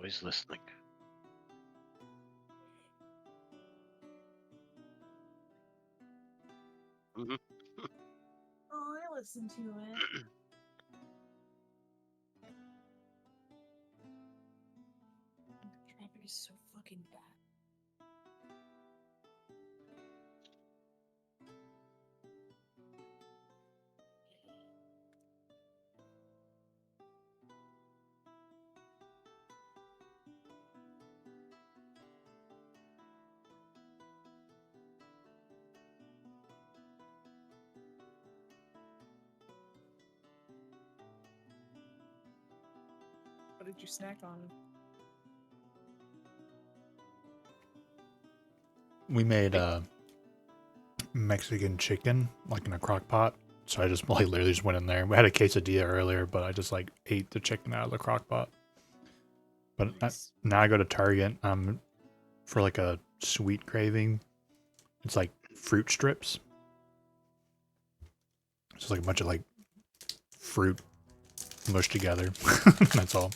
D: Always listening. Mhm.
C: Oh, I listen to it. Traffic is so fucking bad. What did you snack on?
A: We made Mexican chicken like in a crock pot. So I just like literally just went in there. We had a quesadilla earlier, but I just like ate the chicken out of the crock pot. But
C: Nice.
A: now I go to Target for like a sweet craving. It's like fruit strips. It's just like a bunch of like fruit mushed together. That's all.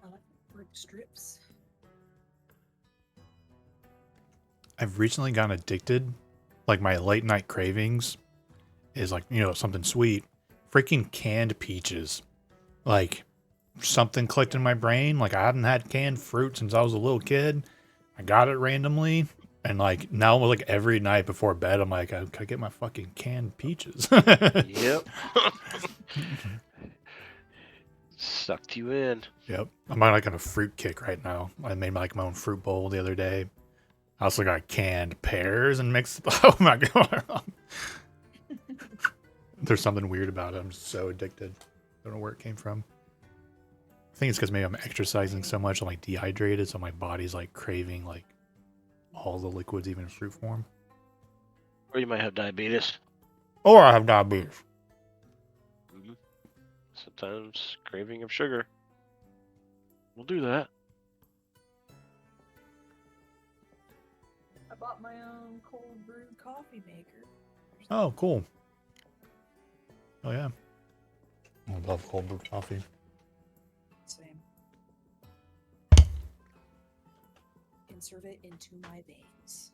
C: I like fruit strips.
A: I've recently gotten addicted. Like my late night cravings is like, you know, something sweet. Freaking canned peaches. Like something clicked in my brain. Like I hadn't had canned fruit since I was a little kid. I got it randomly. And like now like every night before bed, I'm like, can I get my fucking canned peaches?
D: Yep. Sucked you in.
A: Yep. I'm on like on a fruit kick right now. I made like my own fruit bowl the other day. I also got canned pears and mixed. Oh my god. There's something weird about it. I'm so addicted. Don't know where it came from. I think it's because maybe I'm exercising so much. I'm like dehydrated, so my body's like craving like all the liquids, even in fruit form.
D: Or you might have diabetes.
A: Or I have diabetes.
D: Mm-hmm. Sometimes craving of sugar. We'll do that.
C: I bought my own cold brewed coffee maker.
A: Oh, cool. Oh yeah. I love cold brew coffee.
C: Same. Insert it into my veins.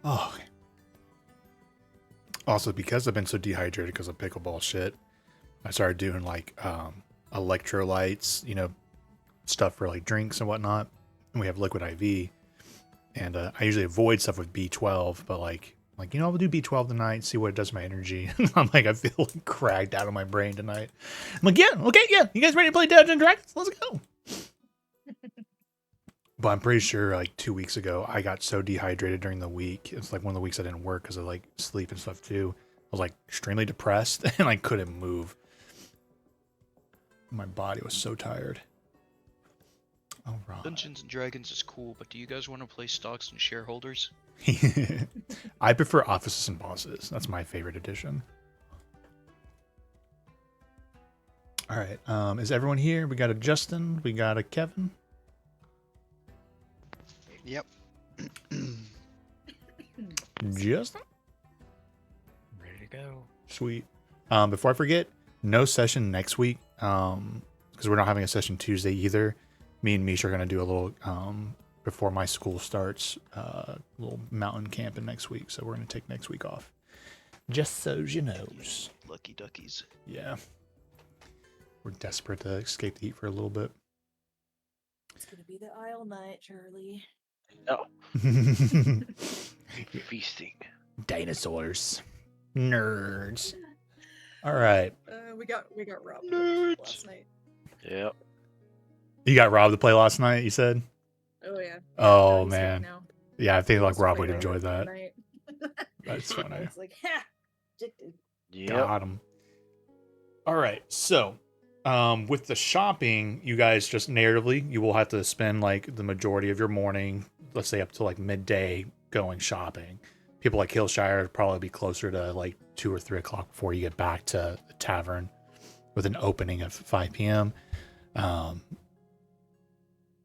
A: Oh. Okay. Also, because I've been so dehydrated because of pickleball shit, I started doing like electrolytes, you know, stuff for like drinks and whatnot. And we have liquid IV, and I usually avoid stuff with B12, but like you know, I'll do B12 tonight, see what it does to my energy. I'm like, I feel like cracked out of my brain tonight. I'm like, yeah, okay, yeah, you guys ready to play Dungeons and Dragons? Let's go. But I'm pretty sure like 2 weeks ago, I got so dehydrated during the week. It's like one of the weeks I didn't work because of like sleep and stuff too. I was like extremely depressed and I couldn't move. My body was so tired. All right.
B: Dungeons and Dragons is cool, but do you guys want to play Stocks and Shareholders?
A: I prefer Offices and Bosses. That's my favorite edition. All right. Is everyone here? We got a Justin. We got a Kevin.
F: Yep.
A: Justin?
E: Ready to go.
A: Sweet. Before I forget, no session next week. Because we're not having a session Tuesday either. Me and Misha are gonna do a little before my school starts, little mountain camping next week. So we're gonna take next week off. Just so you knows.
B: Lucky duckies.
A: Yeah. We're desperate to escape the heat for a little bit.
C: It's gonna be the Isle night, Charlie.
D: No. Feasting.
A: Dinosaurs. Nerds. All right.
C: We got robbed
D: Nerds.
C: last night.
D: Yep.
A: You got Rob to play last night, you said?
C: Oh yeah.
A: Oh,
C: He's here
A: man.
C: now.
A: Yeah, I think like
C: Let's
A: Rob
C: play
A: would enjoy that.
C: tonight.
A: That's funny.
C: It's like, ha! Addicted.
D: Yep.
A: Got him. All right. So, with the shopping, you guys just narratively, you will have to spend like the majority of your morning, let's say up to like midday, going shopping. People like Hillshire would probably be closer to like 2 or 3 o'clock before you get back to the tavern with an opening of 5 p.m.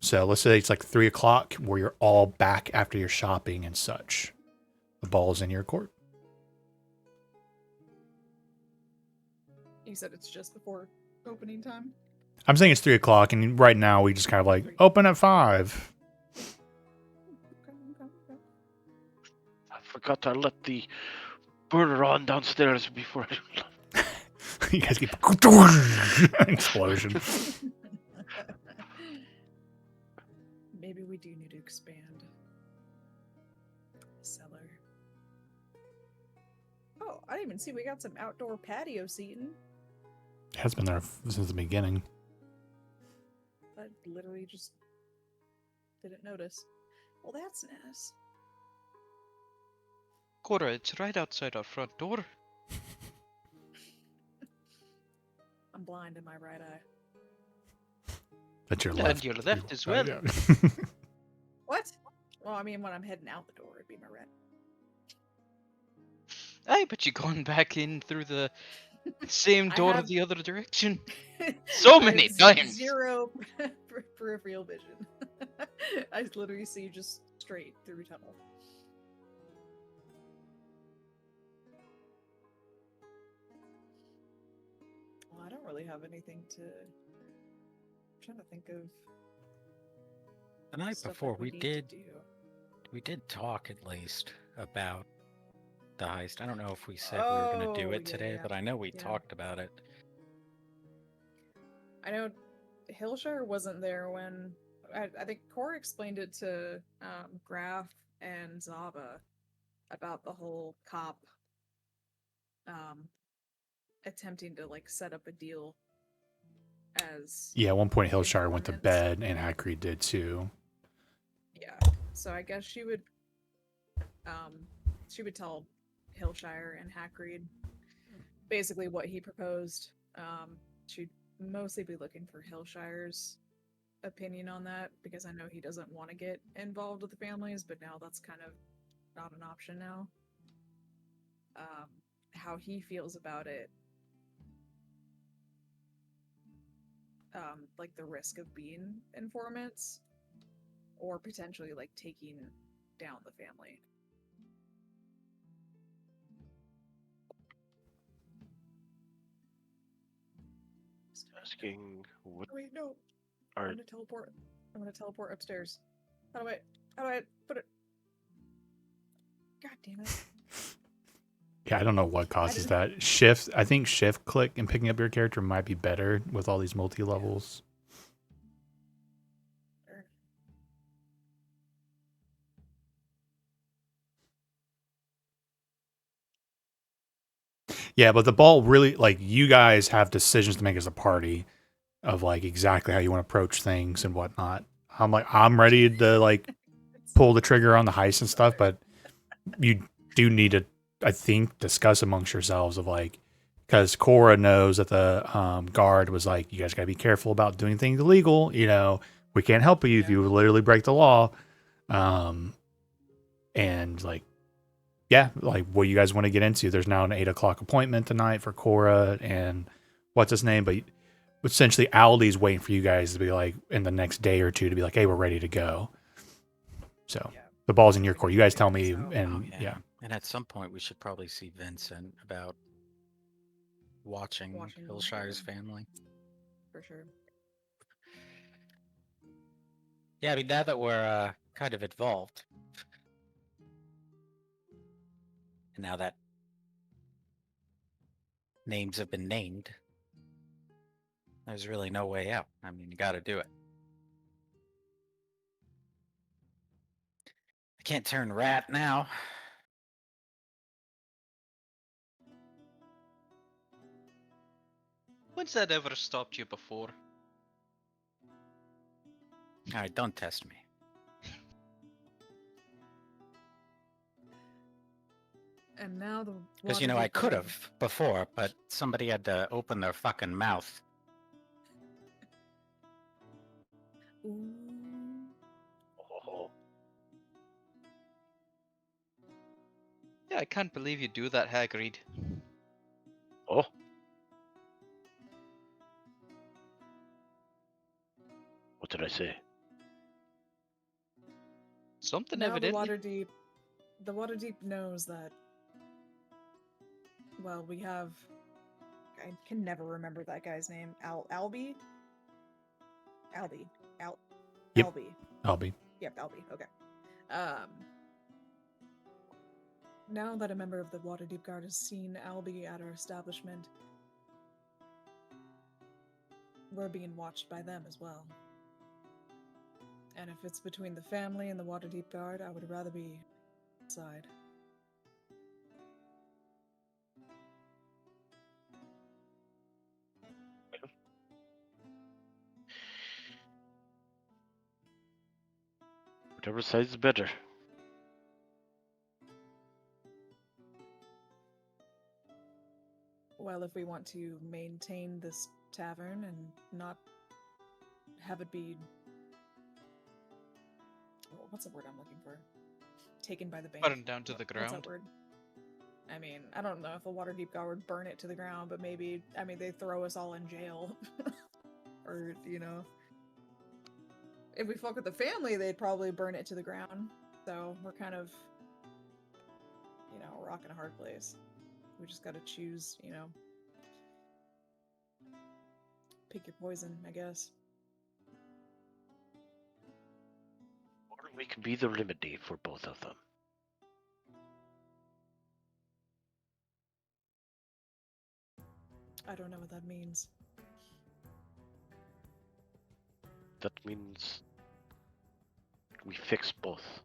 A: So let's say it's like 3 o'clock where you're all back after your shopping and such. The ball's in your court.
C: You said it's just before opening time.
A: I'm saying it's 3 o'clock, and right now we just kind of like open at 5.
C: Okay.
D: I forgot to let the burner on downstairs before I...
A: You guys get explosion.
C: Maybe we do need to expand the cellar. Oh, I didn't even see we got some outdoor patio seating.
A: It has been there since the beginning.
C: I literally just didn't notice. Well, that's nice.
B: Cora, it's right outside our front door.
C: I'm blind in my right eye.
A: That's your
B: And
A: left.
B: your left as
A: Oh,
B: well.
A: yeah.
C: What? Well, I mean, when I'm heading out the door, it'd be my right.
B: Aye, but you gone back in through the same
C: I
B: door
C: have-
B: the other direction. So
C: I
B: many
C: have
B: times.
C: Zero peripheral vision. I literally see just straight through tunnel. Well, I don't really have anything to. I'm trying to think of.
E: The night
C: stuff
E: before
C: that
E: we
C: need to
E: did
C: do.
E: talk at least about the heist. I don't know if we said we were going to do
C: Oh,
E: it
C: yeah,
E: today,
C: yeah.
E: but I know we
C: Yeah.
E: talked about it.
C: I know Hillshire wasn't there when I think Core explained it to Graf and Zava about the whole cop attempting to like set up a deal as
A: Yeah, at one point Hillshire went to
C: informants.
A: bed, and Hackreed did too.
C: Yeah. So I guess she would tell Hillshire and Hackreed basically what he proposed. She'd mostly be looking for Hillshire's opinion on that because I know he doesn't want to get involved with the families, but now that's kind of not an option now. How he feels about it, like the risk of being informants or potentially like taking down the family.
D: Asking what
C: Oh, wait, no.
D: are...
C: I'm gonna teleport upstairs. How do I put it? God damn it.
A: Yeah, I don't know what causes
C: didn't-
A: that. Shift, I think shift click and picking up your character might be better with all these multi levels. Yeah, but the ball really, like, you guys have decisions to make as a party of like exactly how you want to approach things and whatnot. I'm ready to like pull the trigger on the heist and stuff, but you do need to, I think, discuss amongst yourselves of like, because Cora knows that the guard was like, you guys got to be careful about doing things illegal. You know, we can't help you if you literally break the law. And like, yeah, like what you guys want to get into. There's now an 8 o'clock appointment tonight for Cora and what's his name, but essentially Aldi's waiting for you guys to be like in the next day or two to be like, hey, we're ready to go. So
C: Yeah.
A: the ball's in your court. You guys tell me,
C: So-
A: and
E: Oh,
A: yeah.
E: And at some point, we should probably see Vincent about watching Hillshire's family.
C: For sure.
E: Yeah, I mean, now that we're kind of involved, and now that names have been named, there's really no way out. I mean, you got to do it. I can't turn rat now.
B: When's that ever stopped you before?
E: All right, don't test me.
C: And now the
E: Because,
C: water
E: I
C: heater-
E: could have before, but somebody had to open their fucking mouth.
C: Ooh.
D: Oh,
B: Yeah, I can't believe you do that, Hagrid.
D: oh. What did I say?
B: Something
C: Now
B: evidently.
C: the Waterdeep knows that. Well, we have. I can never remember that guy's name. Albie.
A: Yep.
C: Albie.
A: Albie.
C: Yep, Albie. Okay. Now that a member of the Waterdeep Guard has seen Albie at our establishment, we're being watched by them as well. And if it's between the family and the Waterdeep Guard, I would rather be inside.
D: Whatever side's better.
C: Well, if we want to maintain this tavern and not have it be. What's the word I'm looking for? Taken by the bank.
B: Burned down to the
C: What's
B: ground.
C: that word? I mean, I don't know if the Waterdeep Guard would burn it to the ground, but maybe, I mean, they throw us all in jail. Or, you know. If we fuck with the family, they'd probably burn it to the ground. So we're kind of, you know, a rock and a hard place. We just gotta choose, you know. Pick your poison, I guess.
D: Or we can be the remedy for both of them.
C: I don't know what that means.
D: That means we fix both.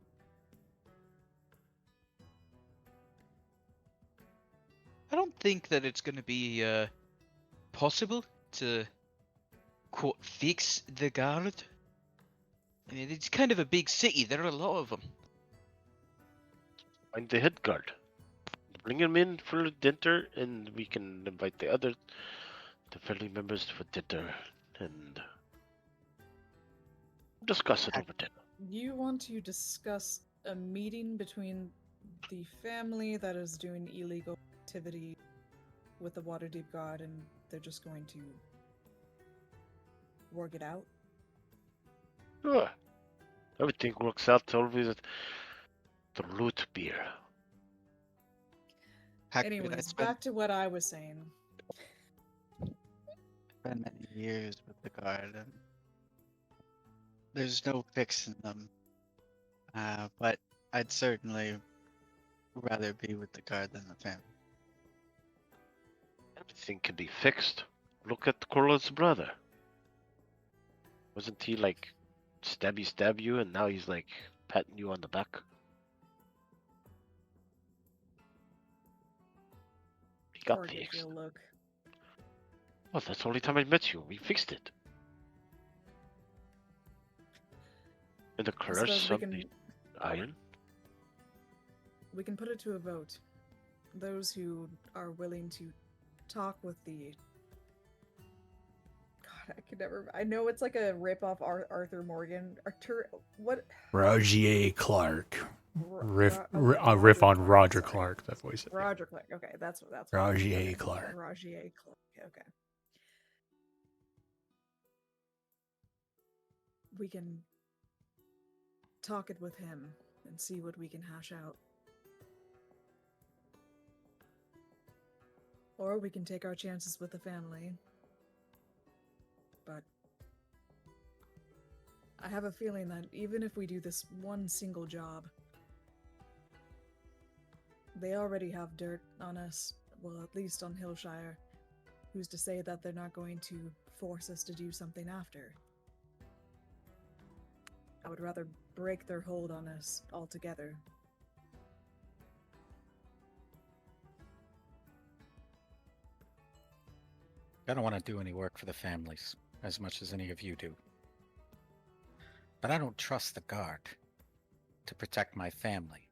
B: I don't think that it's going to be possible to, quote, fix the guard. I mean, it's kind of a big city. There are a lot of them.
D: Find the head guard. Bring him in for dinner, and we can invite the family members for dinner and discuss it over dinner.
C: You want to discuss a meeting between the family that is doing illegal activity with the Waterdeep Guard, and they're just going to work it out?
D: Sure. Everything works out always at the root beer.
F: Heck, dude, I
C: Anyways,
F: spent
C: back to what I was saying.
F: many years with the guard, and there's no fixing them. But I'd certainly rather be with the guard than the family.
D: Everything can be fixed. Look at Corlow's brother. Wasn't he like stab you, and now he's like patting you on the back? He got
C: Poor
D: fixed.
C: Gabriel, look.
D: Well, that's the only time I met you. We fixed it. And the
C: I
D: curse
C: suppose
D: of the iron.
C: we can put it to a vote. Those who are willing to talk with the. God, I could never. I know it's like a rip off Arthur Morgan. What?
A: Rogier Clark. Riff
C: Roger
A: on Roger
C: sorry.
A: Clark. That voice.
C: Roger Clark. Okay, that's what.
A: Rogier
C: okay.
A: Clark.
C: Rogier Clark. Okay. We can talk it with him and see what we can hash out. Or we can take our chances with the family. But I have a feeling that even if we do this one single job, they already have dirt on us, well, at least on Hillshire. Who's to say that they're not going to force us to do something after? I would rather break their hold on us altogether.
E: I don't want to do any work for the families, as much as any of you do. But I don't trust the guard to protect my family.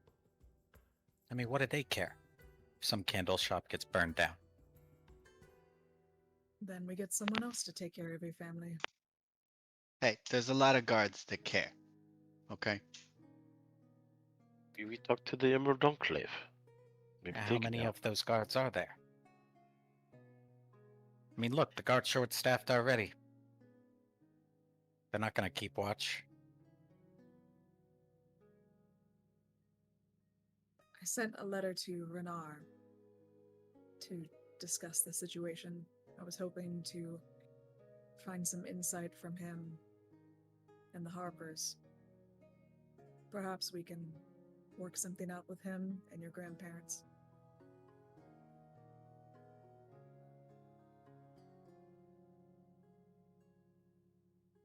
E: I mean, what do they care if some candle shop gets burned down?
C: Then we get someone else to take care of your family.
F: Hey, there's a lot of guards that care. Okay?
D: Maybe we talk to the Emerald Enclave. Maybe
E: How
D: they can
E: many
D: help.
E: of those guards are there? I mean, look, the guard's short-staffed already. They're not going to keep watch.
C: I sent a letter to Renard to discuss the situation. I was hoping to find some insight from him and the Harpers. Perhaps we can work something out with him and your grandparents.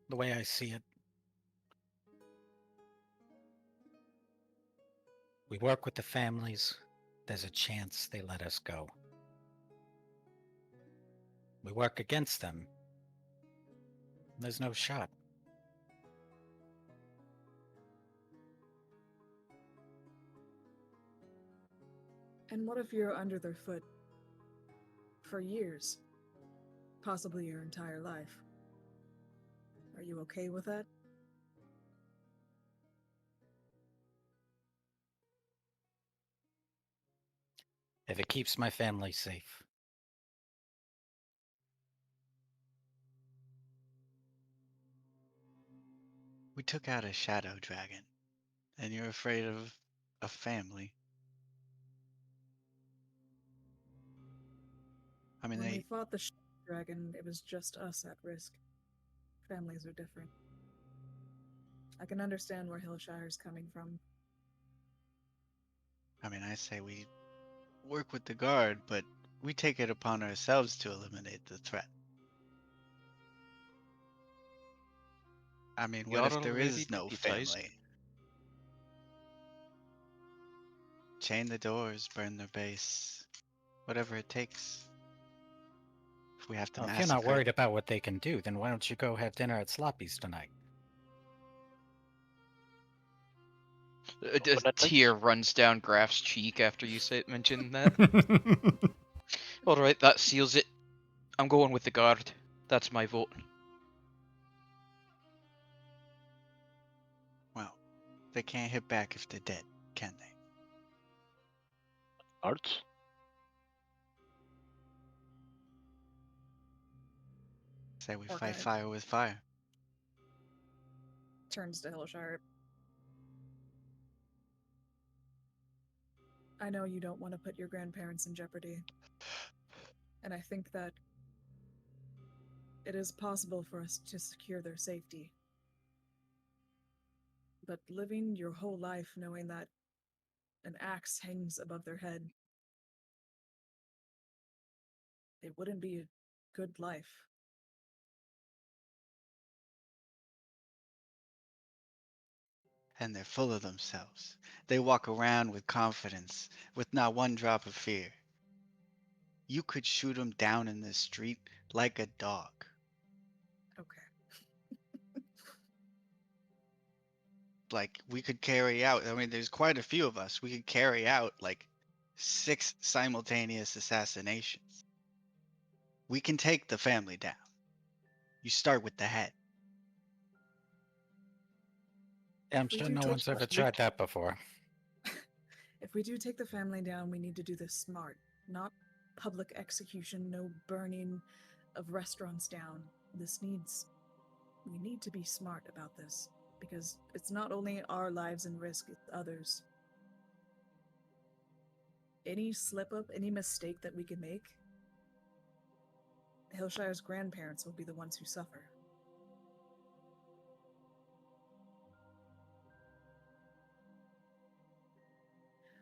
E: The way I see it, we work with the families, there's a chance they let us go. We work against them, there's no shot.
C: And what if you're under their foot for years? Possibly your entire life. Are you okay with that?
E: If it keeps my family safe.
F: We took out a shadow dragon, and you're afraid of a family. I mean,
C: When we
F: they.
C: fought the dragon, it was just us at risk. Families are different. I can understand where Hillshire's coming from.
F: I mean, I say we work with the guard, but we take it upon ourselves to eliminate the threat. I mean, what
G: You're
F: if there
G: already
F: is no
G: deputized.
F: family? Chain the doors, burn their base, whatever it takes. If we have to
E: Well, if
F: massacre.
E: you're not worried about what they can do, then why don't you go have dinner at Sloppy's tonight?
B: A
D: Definitely.
B: tear runs down Graf's cheek after you mention that. All right, that seals it. I'm going with the guard. That's my vote.
F: Well, they can't hit back if they're dead, can they?
D: Arts?
F: Say we
C: Orc
F: fight
C: Eye
F: fire with fire.
C: turns to Hillshire. I know you don't want to put your grandparents in jeopardy. And I think that it is possible for us to secure their safety. But living your whole life knowing that an axe hangs above their head, it wouldn't be a good life.
F: And they're full of themselves. They walk around with confidence, with not one drop of fear. You could shoot them down in the street like a dog.
C: Okay.
F: Like, we could carry out, I mean, there's quite a few of us. We could carry out like 6 simultaneous assassinations. We can take the family down. You start with the head.
E: Yeah, I'm
C: If we
E: sure
C: do
E: no
C: take
E: one's
C: the
E: ever
C: family
E: tried that before.
C: If we do take the family down, we need to do this smart. Not public execution, no burning of restaurants down. We need to be smart about this. Because it's not only our lives in risk, it's others. Any slip up, any mistake that we can make, Hillshire's grandparents will be the ones who suffer.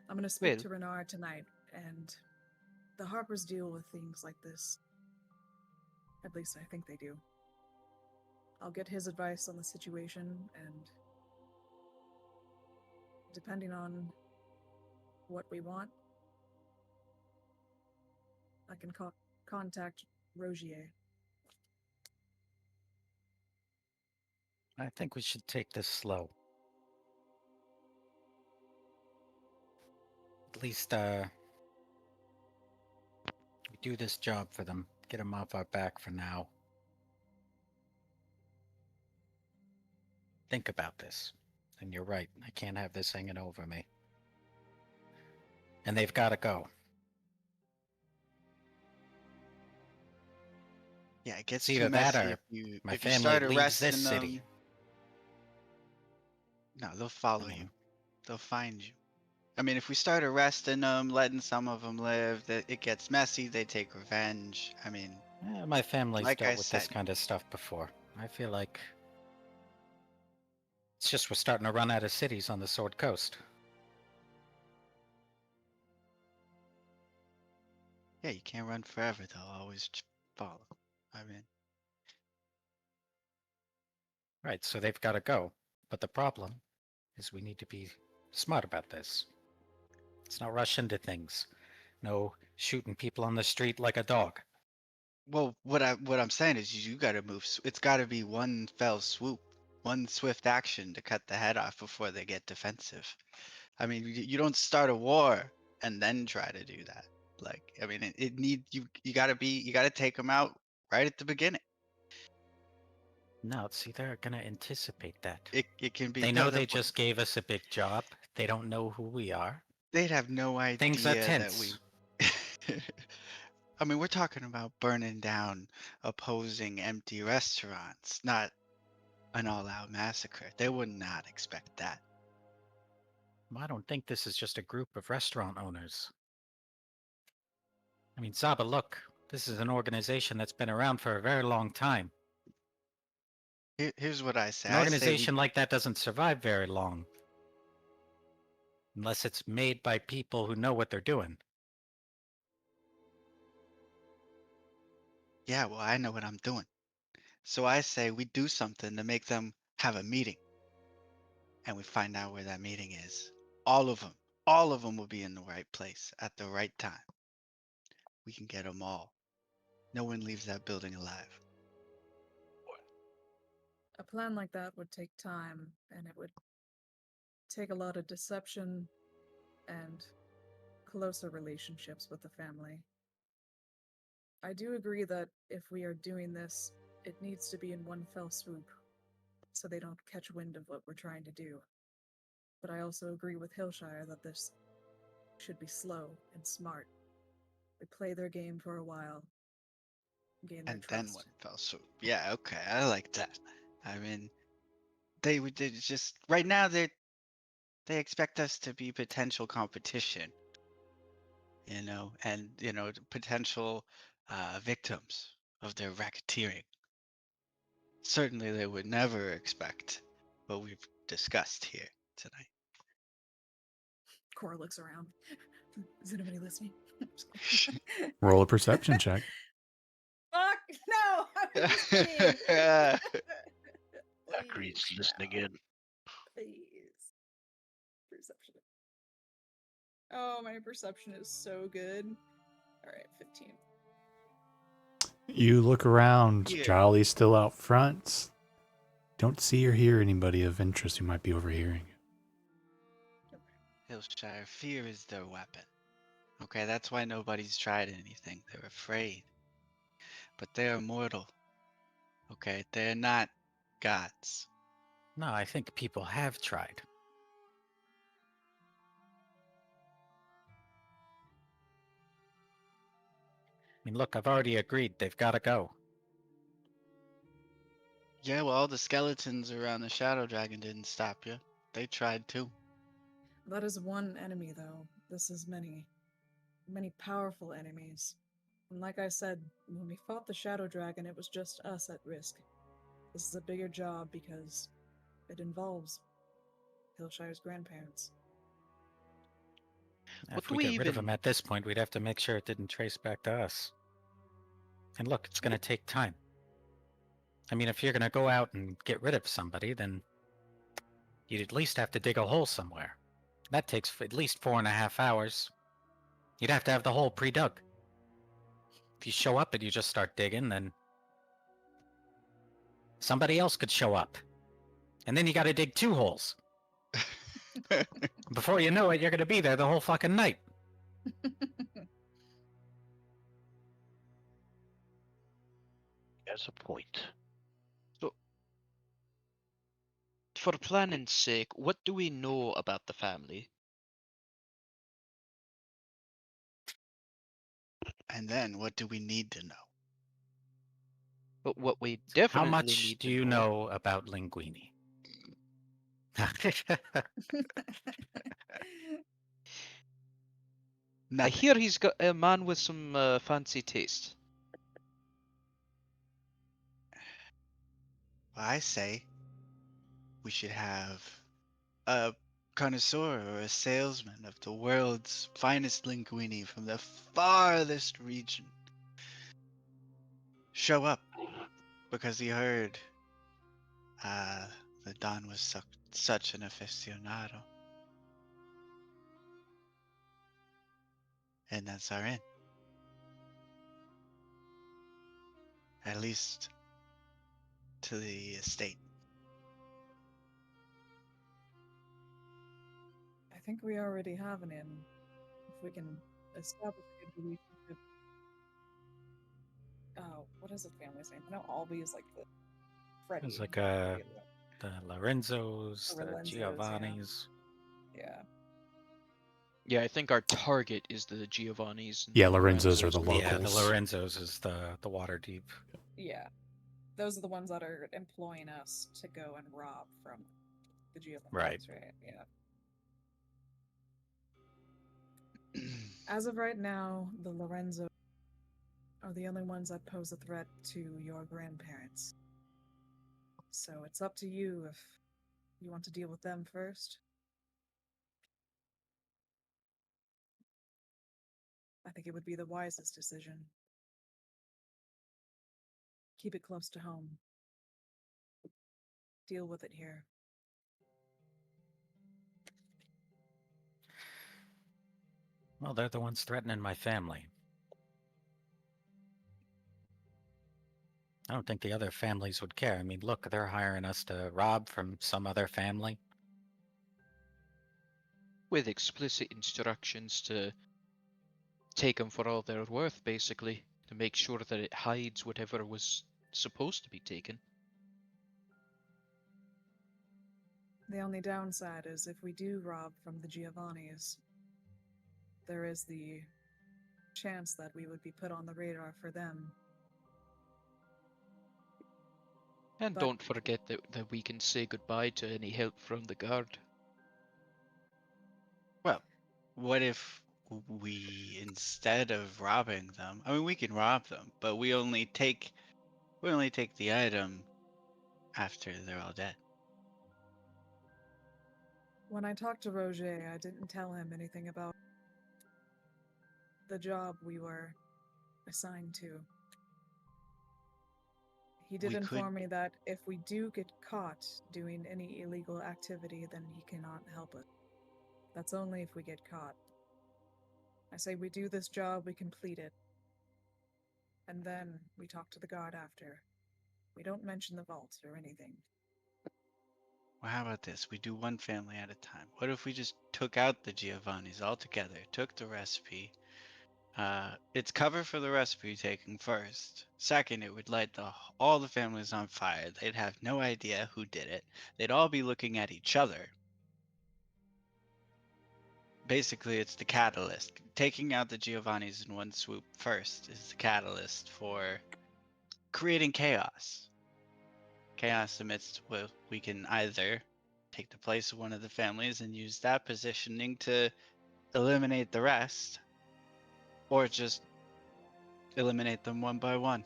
C: I'm gonna speak
G: Well-
C: to Renard tonight, and the Harpers deal with things like this. At least I think they do. I'll get his advice on the situation, and depending on what we want, I can contact Rogier.
E: I think we should take this slow. At least, we do this job for them. Get them off our back for now. Think about this. And you're right, I can't have this hanging over me. And they've got to go.
F: Yeah, it gets
E: It's
F: too
E: either that
F: messy
E: or
F: if you
E: my
F: if you
E: family
F: start
E: leaves
F: arresting
E: this
F: them.
E: city.
F: No, they'll follow
E: I mean-
F: you. They'll find you. I mean, if we start arresting them, letting some of them live, that it gets messy. They take revenge. I mean,
E: My family's
F: like
E: dealt
F: I
E: with this
F: said,
E: kind of stuff before. I feel like it's just we're starting to run out of cities on the Sword Coast.
F: yeah, you can't run forever. They'll always follow. I mean,
E: Right, so they've got to go. But the problem is we need to be smart about this. Let's not rush into things. No shooting people on the street like a dog.
F: well, what I'm saying is you got to move. It's got to be one fell swoop, one swift action to cut the head off before they get defensive. I mean, you don't start a war and then try to do that. Like, I mean, it need you got to take them out right at the beginning.
E: No, see, they're gonna anticipate that.
F: It can be.
E: They
F: no,
E: know they just gave us a big job. They don't know who we are.
F: They'd have no idea
E: Things are
F: that
E: tense.
F: we. I mean, we're talking about burning down opposing empty restaurants, not an all-out massacre. They would not expect that.
E: I don't think this is just a group of restaurant owners. I mean, Zaba, look, this is an organization that's been around for a very long time.
F: Here's what I say.
E: An organization like that doesn't survive very long. Unless it's made by people who know what they're doing.
F: Yeah, well, I know what I'm doing. So I say we do something to make them have a meeting. And we find out where that meeting is. All of them will be in the right place at the right time. We can get them all. No one leaves that building alive.
C: A plan like that would take time, and it would take a lot of deception and closer relationships with the family. I do agree that if we are doing this, it needs to be in one fell swoop, so they don't catch wind of what we're trying to do. But I also agree with Hillshire that this should be slow and smart. We play their game for a while, gain their
F: And
C: trust.
F: then one fell swoop. Yeah, okay, I like that. I mean, they just right now they expect us to be potential competition, and potential victims of their racketeering. Certainly, they would never expect what we've discussed here tonight.
C: Cora looks around. Is anybody listening?
A: Roll a perception check.
C: Fuck no! I'm just kidding.
D: Agreed's
C: Please,
D: listening
C: no.
D: in.
C: Please. Perception. Oh, my perception is so good. Alright, 15.
A: You look around.
F: Yeah.
A: Jolly's still out front. Don't see or hear anybody of interest who might be overhearing.
F: Hillshire, fear is their weapon. Okay, that's why nobody's tried anything. They're afraid. But they're mortal. Okay, they're not gods.
E: No, I think people have tried. I mean, look, I've already agreed. They've got to go.
F: Yeah, well, all the skeletons around the Shadow Dragon didn't stop you. They tried too.
C: That is one enemy, though. This is many. Many powerful enemies. And like I said, when we fought the Shadow Dragon, it was just us at risk. This is a bigger job because it involves Hillshire's grandparents.
B: What
E: If
B: do
E: we
B: we
E: get rid of
B: even-
E: them at this point, we'd have to make sure it didn't trace back to us. And look, it's going to take time. I mean, if you're going to go out and get rid of somebody, then you'd at least have to dig a hole somewhere. That takes at least 4.5 hours. You'd have to have the hole pre-dug. If you show up and you just start digging, then somebody else could show up. And then you got to dig 2 holes. Before you know it, you're going to be there the whole fucking night.
D: There's a point.
B: For planning's sake, what do we know about the family?
F: And then what do we need to know?
B: But what we definitely
E: How much
B: need
E: do
B: to
E: you know about Linguini?
B: I
F: Nothing.
B: hear he's got a man with some fancy taste.
F: Well, I say we should have a connoisseur or a salesman of the world's finest linguine from the farthest region show up because he heard the Don was such an aficionado. And that's our in. At least to the estate.
C: I think we already have an inn. If we can establish a good relationship. What is the family's name? I know Albie is like the Freddy.
E: It's like
C: and
E: the Lorenzos,
C: The
E: the
C: Lorenzos, yeah.
E: Giovannis.
C: yeah.
B: Yeah, I think our target is the Giovannis. And
A: Yeah,
B: the
A: Lorenzos are the
B: Lorenzos.
E: Yeah, the
A: locals.
E: Lorenzos is the water deep.
C: Yeah. Those are the ones that are employing us to go and rob from the Giovannis,
E: Right.
C: right? Yeah. As of right now, the Lorenzo are the only ones that pose a threat to your grandparents. So it's up to you if you want to deal with them first. I think it would be the wisest decision. Keep it close to home. Deal with it here.
E: Well, they're the ones threatening my family. I don't think the other families would care. I mean, look, they're hiring us to rob from some other family.
B: With explicit instructions to take them for all they're worth, basically, to make sure that it hides whatever was supposed to be taken.
C: The only downside is if we do rob from the Giovannis, there is the chance that we would be put on the radar for them.
B: And
C: But-
B: don't forget that we can say goodbye to any help from the guard.
F: Well, what if we, instead of robbing them, I mean, we can rob them, but we only take the item after they're all dead.
C: When I talked to Roger, I didn't tell him anything about the job we were assigned to. He did
F: We
C: inform
F: could-
C: me that if we do get caught doing any illegal activity, then he cannot help us. That's only if we get caught. I say we do this job, we complete it. And then we talk to the guard after. We don't mention the vault or anything.
F: Well, how about this? We do one family at a time. What if we just took out the Giovannis altogether, took the recipe? It's cover for the recipe taking first. Second, it would light all the families on fire. They'd have no idea who did it. They'd all be looking at each other. Basically, it's the catalyst. Taking out the Giovannis in one swoop first is the catalyst for creating chaos. Chaos amidst we can either take the place of one of the families and use that positioning to eliminate the rest, or just eliminate them one by one.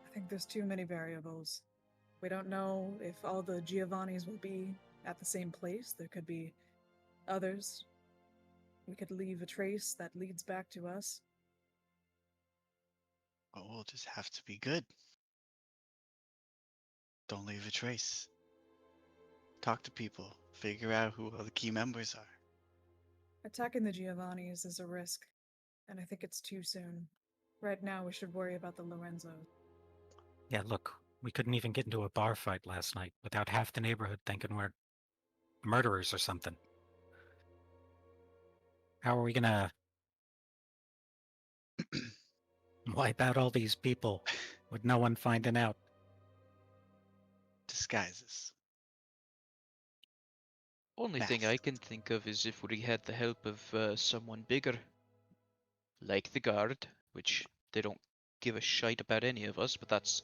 C: I think there's too many variables. We don't know if all the Giovannis will be at the same place. There could be others. We could leave a trace that leads back to us.
F: But we'll just have to be good. Don't leave a trace. Talk to people. Figure out who all the key members are.
C: Attacking the Giovannis is a risk, and I think it's too soon. Right now, we should worry about the Lorenzos.
E: Yeah, look, we couldn't even get into a bar fight last night without half the neighborhood thinking we're murderers or something. How are we gonna wipe out all these people with no one finding out?
F: Disguises.
B: Only thing I can think of is if we had the help of someone bigger. Like the guard, which they don't give a shite about any of us, but that's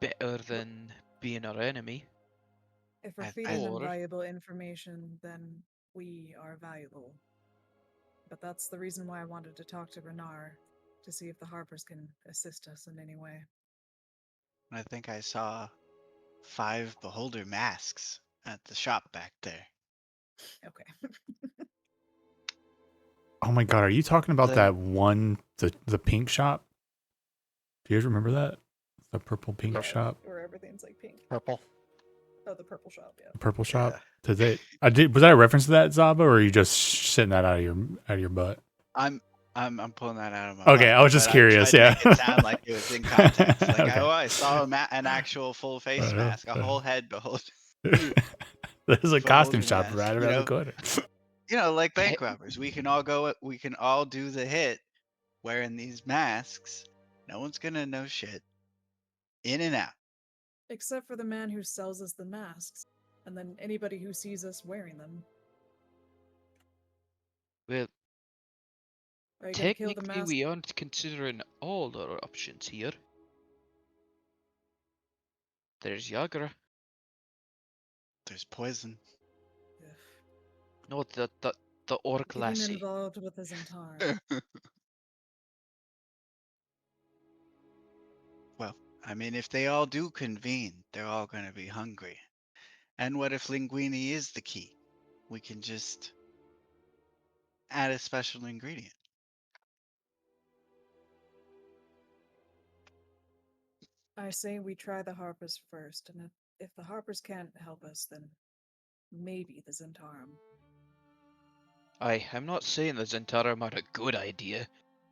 B: better than being our enemy.
C: If we're
F: I-
C: feeding them
B: Or-
C: valuable information, then we are valuable. But that's the reason why I wanted to talk to Renar, to see if the Harpers can assist us in any way.
F: I think I saw 5 beholder masks at the shop back there.
C: Okay.
A: Oh my god, are you talking about
F: Then-
A: that one, the pink shop? Do you guys remember that? The purple pink
C: Yeah,
A: shop,
C: where everything's like pink.
E: Purple.
C: Oh, the purple shop, yeah.
A: the purple shop.
F: Yeah.
A: Did they? Was that a reference to that, Zaba, or are you just sitting that out of your butt?
F: I'm pulling that out of my
A: Okay,
F: butt,
A: I was just
F: but
A: curious,
F: tried to
A: yeah.
F: make it sound like it was in context. Like
A: Okay.
F: I saw an actual full face mask, a whole head beholder.
A: There's a costume
F: Beholder
A: shop
F: mask,
A: right
F: you
A: around the
F: know?
A: corner.
F: Like bank robbers. We can all do the hit wearing these masks. No one's gonna know shit. In and out.
C: Except for the man who sells us the masks, and then anybody who sees us wearing them.
B: Well,
C: Are you gonna kill the
B: technically,
C: mask?
B: we aren't considering all our options here. There's Yagra.
F: There's poison.
C: Ugh.
B: No, the orc
C: Getting
B: lassie.
C: involved with the Zentara.
F: Well, I mean, if they all do convene, they're all gonna be hungry. And what if linguine is the key? We can just add a special ingredient.
C: I say we try the Harpers first, and if the Harpers can't help us, then maybe the Zentarum.
B: I'm not saying the Zentarum are a good idea.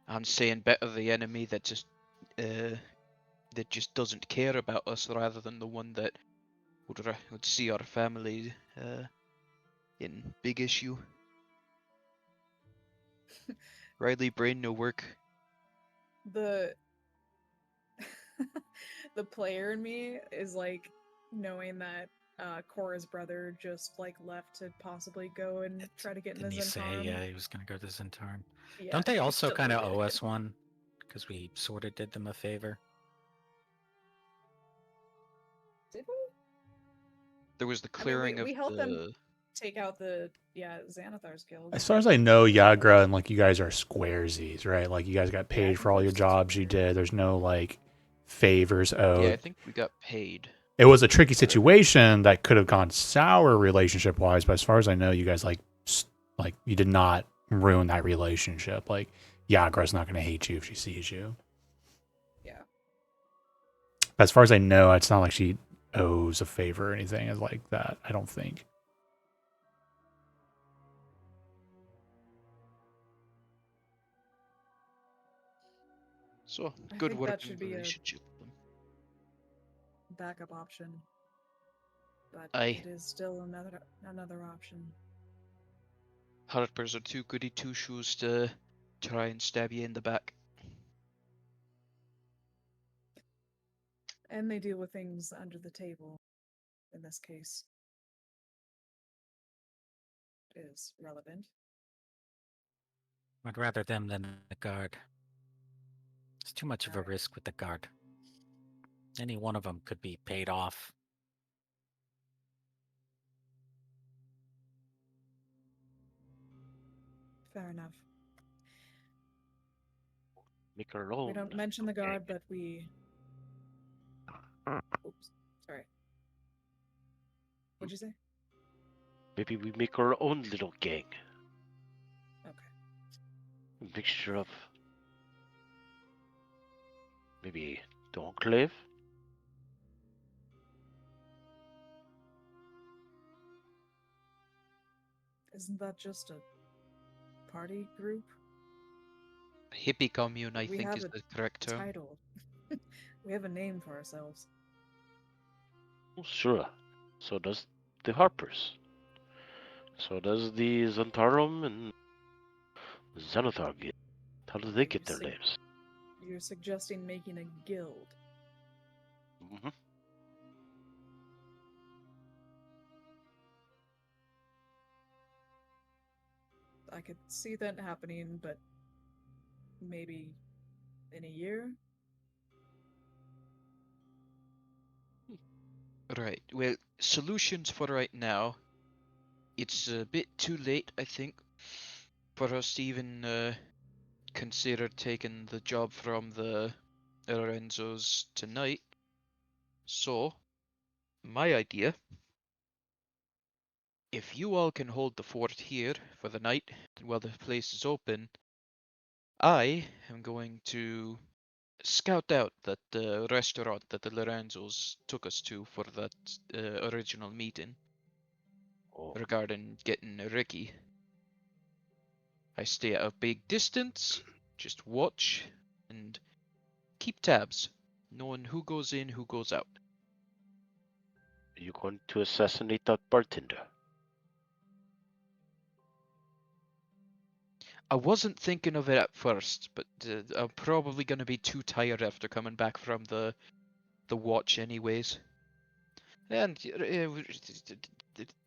B: I'm saying better the enemy that just doesn't care about us rather than the one that would see our family in big issue. Riley, brain no work.
C: The the player in me is like knowing that Cora's brother just like left to possibly go and try to get in the
E: Didn't he say,
C: Zentarum.
E: yeah, he was going to go to Zentarum?
C: Yeah,
E: Don't they also
C: totally
E: kind of
C: did.
E: owe us one? Because we sort of did them a favor.
C: Did we?
B: There was the
C: I mean,
B: clearing
C: we
B: of
C: helped them
B: the.
C: take out the Xanathar's guild.
A: As far as I know, Yagra and like you guys are squaresies, right? Like you guys got
C: Yeah, I
A: paid
C: think
A: for all
C: we're
A: your
C: just
A: jobs you
C: square.
A: did. There's no like favors owed.
B: Yeah, I think we got paid.
A: It was a tricky situation that could have gone sour relationship wise, but as far as I know, you guys like you did not ruin that relationship. Like Yagra's not going to hate you if she sees you.
C: Yeah.
A: As far as I know, it's not like she owes a favor or anything like that. I don't think.
B: So
C: I
B: good
C: think that
B: working
C: should be a
B: relationship with them.
C: backup option. But
B: Aye.
C: it is still another option.
B: Harpers are too goody two shoes to try and stab you in the back.
C: And they deal with things under the table. In this case, is relevant.
E: I'd rather them than the guard. It's too much of a
C: Alright.
E: risk with the guard. Any one of them could be paid off.
C: Fair enough.
D: Make our own.
C: We don't mention the
D: gang.
C: guard, but we. Oops. Sorry. What'd you say?
D: Maybe we make our own little gang.
C: Okay.
D: A mixture of maybe the Enclave.
C: Isn't that just a party group?
B: Hippie commune, I
C: We
B: think,
C: have
B: is
C: a
B: the correct term.
C: Title. We have a name for ourselves.
D: Oh, sure. So does the Harpers. So does the Zentarum and Xanathar Guild. How do they
C: You
D: get their
C: sig-
D: names?
C: You're suggesting making a guild.
D: Mm-hmm.
C: I could see that happening, but maybe in a year?
B: Right. Well, solutions for right now. it's a bit too late, I think, for us to even consider taking the job from the Lorenzos tonight. So, my idea, if you all can hold the fort here for the night while the place is open, I am going to scout out that restaurant that the Lorenzos took us to for that original meeting
D: Oh,
B: regarding getting Ricky. I stay at a big distance, just watch and keep tabs, knowing who goes in, who goes out.
D: are you going to assassinate that bartender?
B: I wasn't thinking of it at first, but I'm probably gonna be too tired after coming back from the watch anyways. And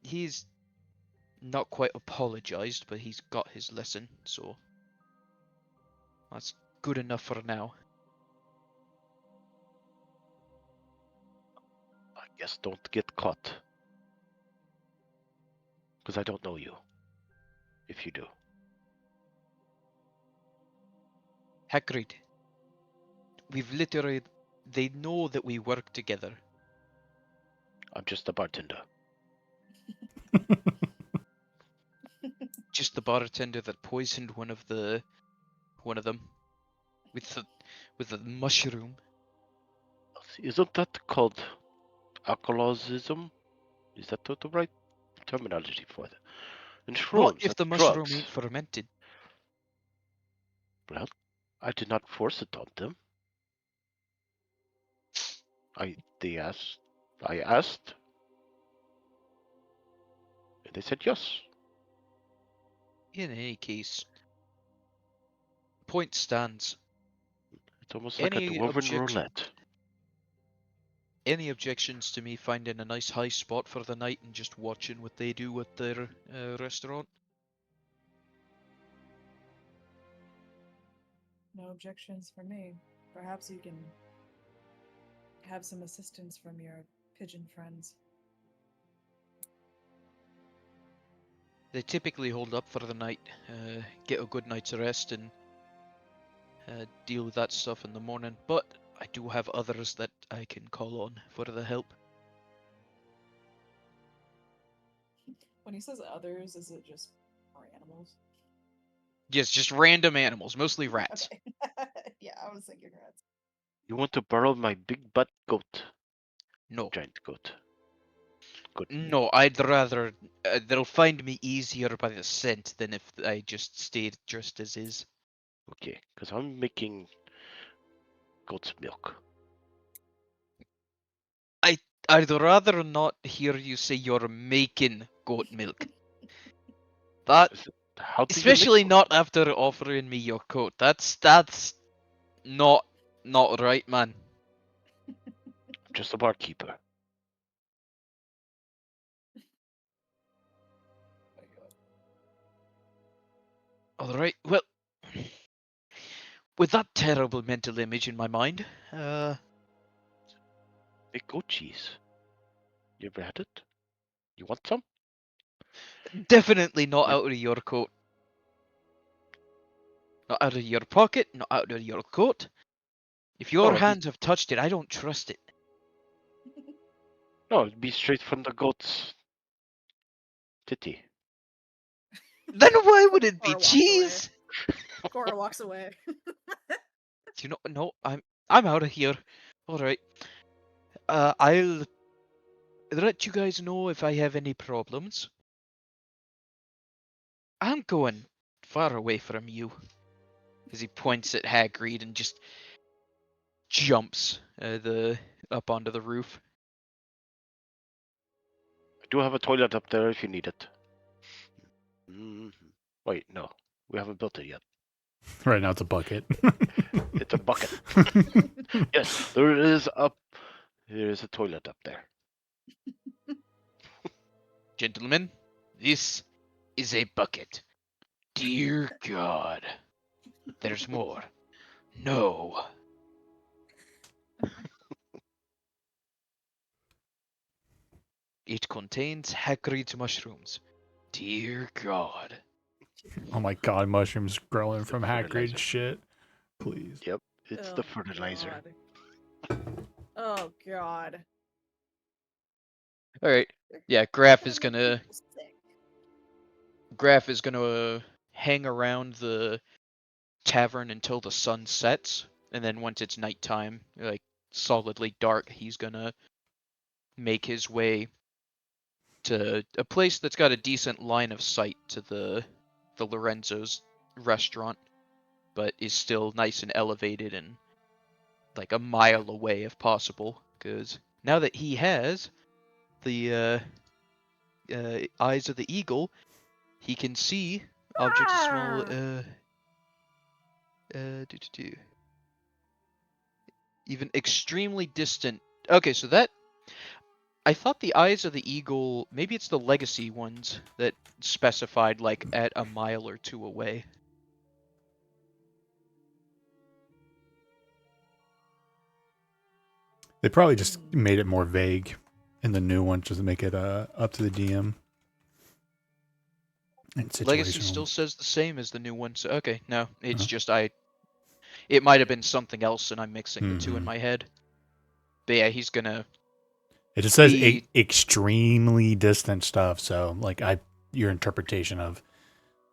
B: he's not quite apologized, but he's got his lesson, so that's good enough for now.
D: I guess don't get caught. Because I don't know you. If you do.
B: Hagrid, we've literally, they know that we work together.
D: I'm just a bartender.
B: Just the bartender that poisoned one of them with the mushroom.
D: Isn't that called alcoholism? Is that the right terminology for it? And
B: Not
D: shrooms,
B: if the
D: that's
B: mushroom
D: drugs.
B: ain't fermented.
D: Well, I did not force it on them. I asked, and they said yes.
B: In any case, point stands.
D: It's almost like a dwarven roulette.
B: Any objections to me finding a nice high spot for the night and just watching what they do with their restaurant?
C: No objections from me. Perhaps you can have some assistance from your pigeon friends.
B: They typically hold up for the night, get a good night's rest, and deal with that stuff in the morning. But I do have others that I can call on for the help.
C: When he says others, is it just more animals?
B: Yes, just random animals, mostly rats.
C: Okay. Yeah, I was thinking rats.
D: You want to borrow my big butt goat?
B: No.
D: Giant goat. Good.
B: No, I'd rather. They'll find me easier by the scent than if I just stayed just as is.
D: Okay, because I'm making goat's milk.
B: I'd rather not hear you say you're making goat milk. That,
D: How do
B: especially
D: you make
B: not after offering me your coat. That's not right, man.
D: just a barkeeper.
B: All right. Well, with that terrible mental image in my mind,
D: Make goat cheese. You ever had it? You want some?
B: definitely not
D: Yeah.
B: out of your coat. Not out of your pocket, not out of your coat. If your
D: Oh,
B: hands have touched it, I don't trust it.
D: No, it'd be straight from the goat's titty.
B: Then why would it be
C: Cora walks
B: cheese?
C: Cora walks away.
B: You know, no, I'm out of here. All right. I'll let you guys know if I have any problems. I'm going far away from you. As he points at Hagrid and just jumps up onto the roof.
D: I do have a toilet up there if you need it. Wait, no. We haven't built it yet.
A: Right now it's a bucket.
D: It's a bucket. Yes, there is a toilet up there.
B: Gentlemen, this is a bucket. Dear God. There's more. No. It contains Hagrid's mushrooms. Dear God.
A: Oh my god, mushrooms growing
D: It's the
A: from hack grade
D: fertilizer.
A: shit. Please.
D: Yep, it's
C: Oh,
D: the fertilizer.
C: God. Oh God.
B: All right.
C: They're
B: Yeah, Graf
C: gonna
B: is
C: make
B: gonna
C: people sick.
B: hang around the tavern until the sun sets, and then once it's nighttime, like solidly dark, he's gonna make his way to a place that's got a decent line of sight to the Lorenzo's restaurant, but is still nice and elevated and like a mile away if possible. Because now that he has the eyes of the eagle, he can see objects as small.
C: Ah!
B: Even extremely distant. Okay, so that I thought the eyes of the eagle, maybe it's the legacy ones that specified like at a mile or two away.
A: They probably just made it more vague in the new one just to make it up to the DM. And
B: Legacy
A: situational.
B: still says the same as the new one, so okay, no, it's
A: Huh.
B: just it might have been something else and I'm mixing the two in
A: Mhm.
B: my head. But yeah, he's gonna
A: It just says
B: be
A: extremely distant stuff. So like your interpretation of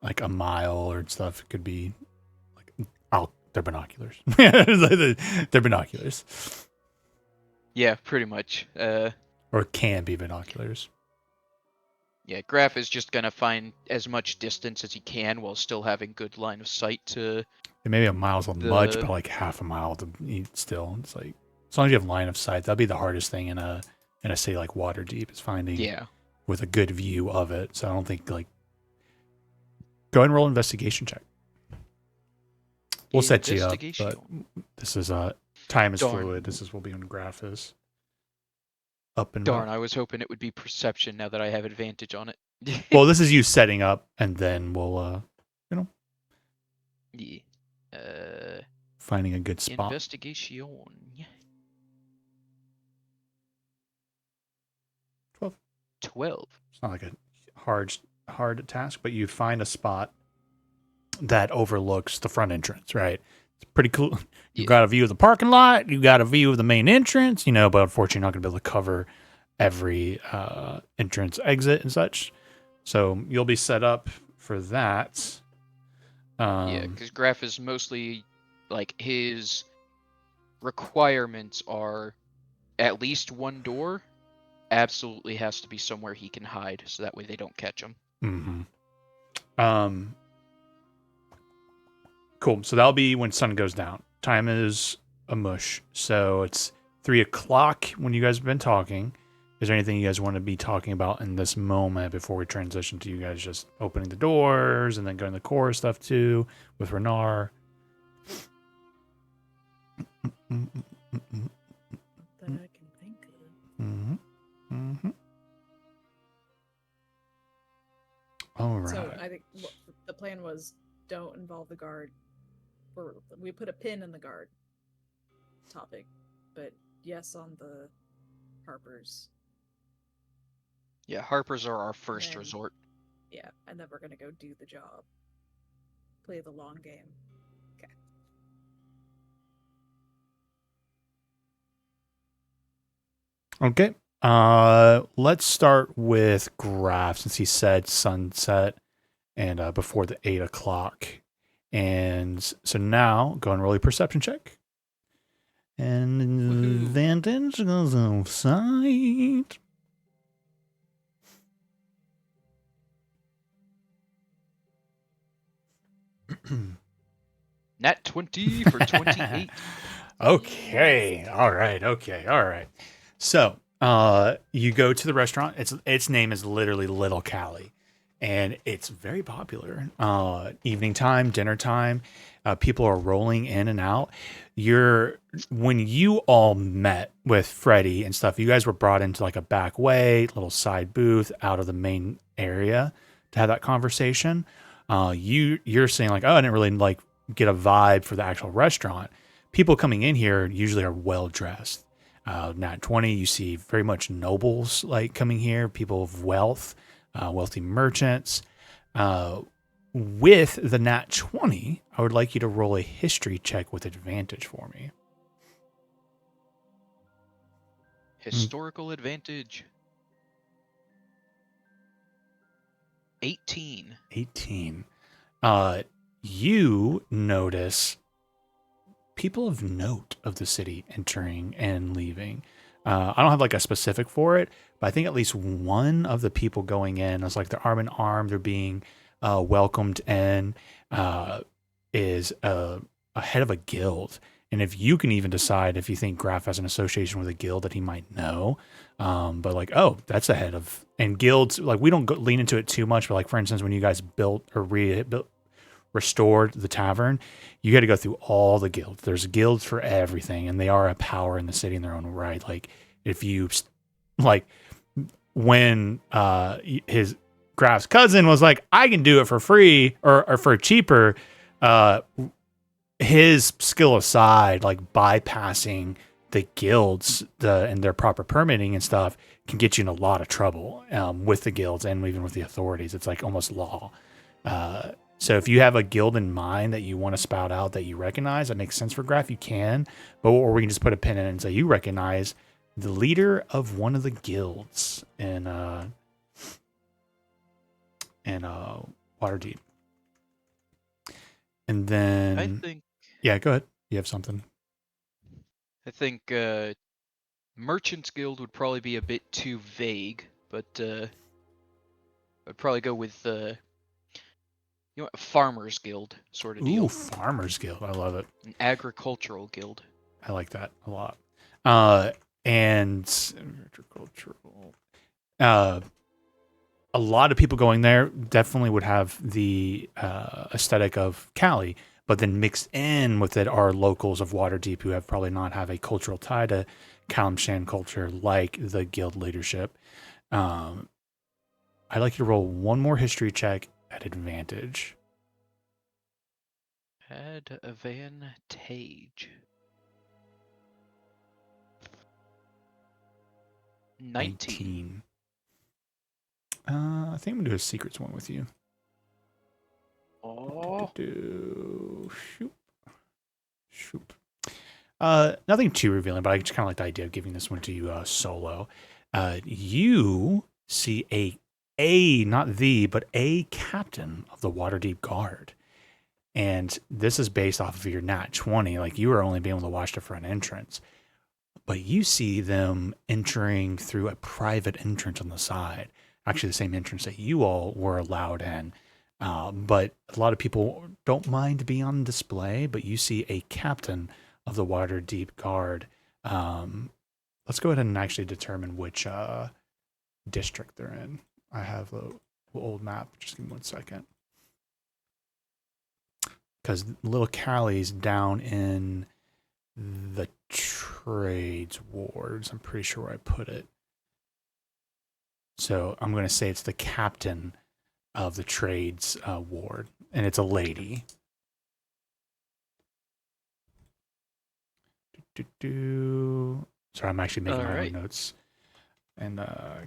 A: like a mile or stuff could be like, oh, they're binoculars. They're binoculars.
B: yeah, pretty much.
A: Or can be binoculars.
B: Yeah, Graf is just gonna find as much distance as he can while still having good line of sight to
A: And maybe a mile's a much,
B: The-
A: but like half a mile to eat still. It's like as long as you have line of sight, that'd be the hardest thing in a city like Waterdeep is finding
B: yeah.
A: with a good view of it. So I don't think like go ahead and roll investigation check. We'll set you up, but
B: Investigation.
A: this is time is
B: Darn.
A: fluid. This is what being Graph is. Up and
B: Darn,
A: up.
B: I was hoping it would be perception now that I have advantage on it.
A: Well, this is you setting up, and then we'll
B: Yeah.
A: finding a good spot.
B: Investigation.
A: 12.
B: 12.
A: It's not like a hard task, but you find a spot that overlooks the front entrance, right? It's pretty cool. You've
B: Yeah.
A: got a view of the parking lot, you've got a view of the main entrance, but unfortunately you're not going to be able to cover every entrance, exit, and such. So you'll be set up for that.
B: Yeah, because Graf is mostly like his requirements are at least one door. Absolutely has to be somewhere he can hide, so that way they don't catch him.
A: Mm-hmm. Cool. So that'll be when sun goes down. Time is a mush. So it's 3:00 when you guys have been talking. Is there anything you guys want to be talking about in this moment before we transition to you guys just opening the doors and then going to the core stuff too with Renar?
C: That I can think of.
A: Mm-hmm. Mm-hmm. All right.
C: So I think the plan was don't involve the guard. We put a pin in the guard topic, but yes on the Harpers.
B: Yeah, Harpers are our first
C: And-
B: resort.
C: Yeah, and then we're gonna go do the job. Play the long game.
A: Okay. Let's start with Graph since he said sunset and before the 8:00. And so now go and roll a perception check. And
B: Woohoo.
A: advantage goes outside.
B: Nat 20 for 28.
A: Okay. All right. So, you go to the restaurant. Its name is literally Little Cali, and it's very popular. Evening time, dinner time, people are rolling in and out. When you all met with Freddie and stuff, you guys were brought into like a back way, little side booth out of the main area to have that conversation. You're saying like, oh, I didn't really like get a vibe for the actual restaurant. People coming in here usually are well dressed. Nat 20, you see very much nobles like coming here, people of wealth, wealthy merchants. With the nat 20, I would like you to roll a history check with advantage for me.
B: Historical advantage. 18.
A: 18. You notice people of note of the city entering and leaving. I don't have like a specific for it, but I think at least one of the people going in is like they're arm in arm. They're being welcomed in, is a head of a guild. And if you can even decide if you think Graf has an association with a guild that he might know, but like, oh, that's a head of, and guilds, like we don't lean into it too much, but like for instance, when you guys built or restored the tavern, you got to go through all the guilds. There's guilds for everything, and they are a power in the city in their own right. Like if you, like when his Graf's cousin was like, I can do it for free or for cheaper, his skill aside, like bypassing the guilds and their proper permitting and stuff can get you in a lot of trouble with the guilds and even with the authorities. It's like almost law. So if you have a guild in mind that you want to spout out that you recognize, that makes sense for Graf, you can. But or we can just put a pin in it and say you recognize the leader of one of the guilds in Waterdeep. And then
B: I think
A: yeah, go ahead. You have something.
B: Merchants Guild would probably be a bit too vague, but I'd probably go with Farmers Guild sort of deal.
A: Ooh, Farmers Guild. I love it.
B: An agricultural guild.
A: I like that a lot. And agricultural. A lot of people going there definitely would have the aesthetic of Cali, but then mixed in with it are locals of Waterdeep who have probably not have a cultural tie to Kalimshan culture like the guild leadership. I'd like you to roll one more history check at advantage.
B: Advantage. 19.
A: I think I'm gonna do a secrets one with you.
D: Oh,
A: Shoop. Nothing too revealing, but I just kind of like the idea of giving this one to you solo. You see not the, but a captain of the Waterdeep Guard. And this is based off of your nat 20. Like you are only being able to watch the front entrance. But you see them entering through a private entrance on the side. Actually, the same entrance that you all were allowed in. But a lot of people don't mind being on display, but you see a captain of the Waterdeep Guard. Let's go ahead and actually determine which district they're in. I have the old map. Just give me 1 second. Because Little Callie's down in the trades wards. I'm pretty sure where I put it. So I'm going to say it's the captain of the trades ward, and it's a lady. Sorry, I'm actually making my own notes. And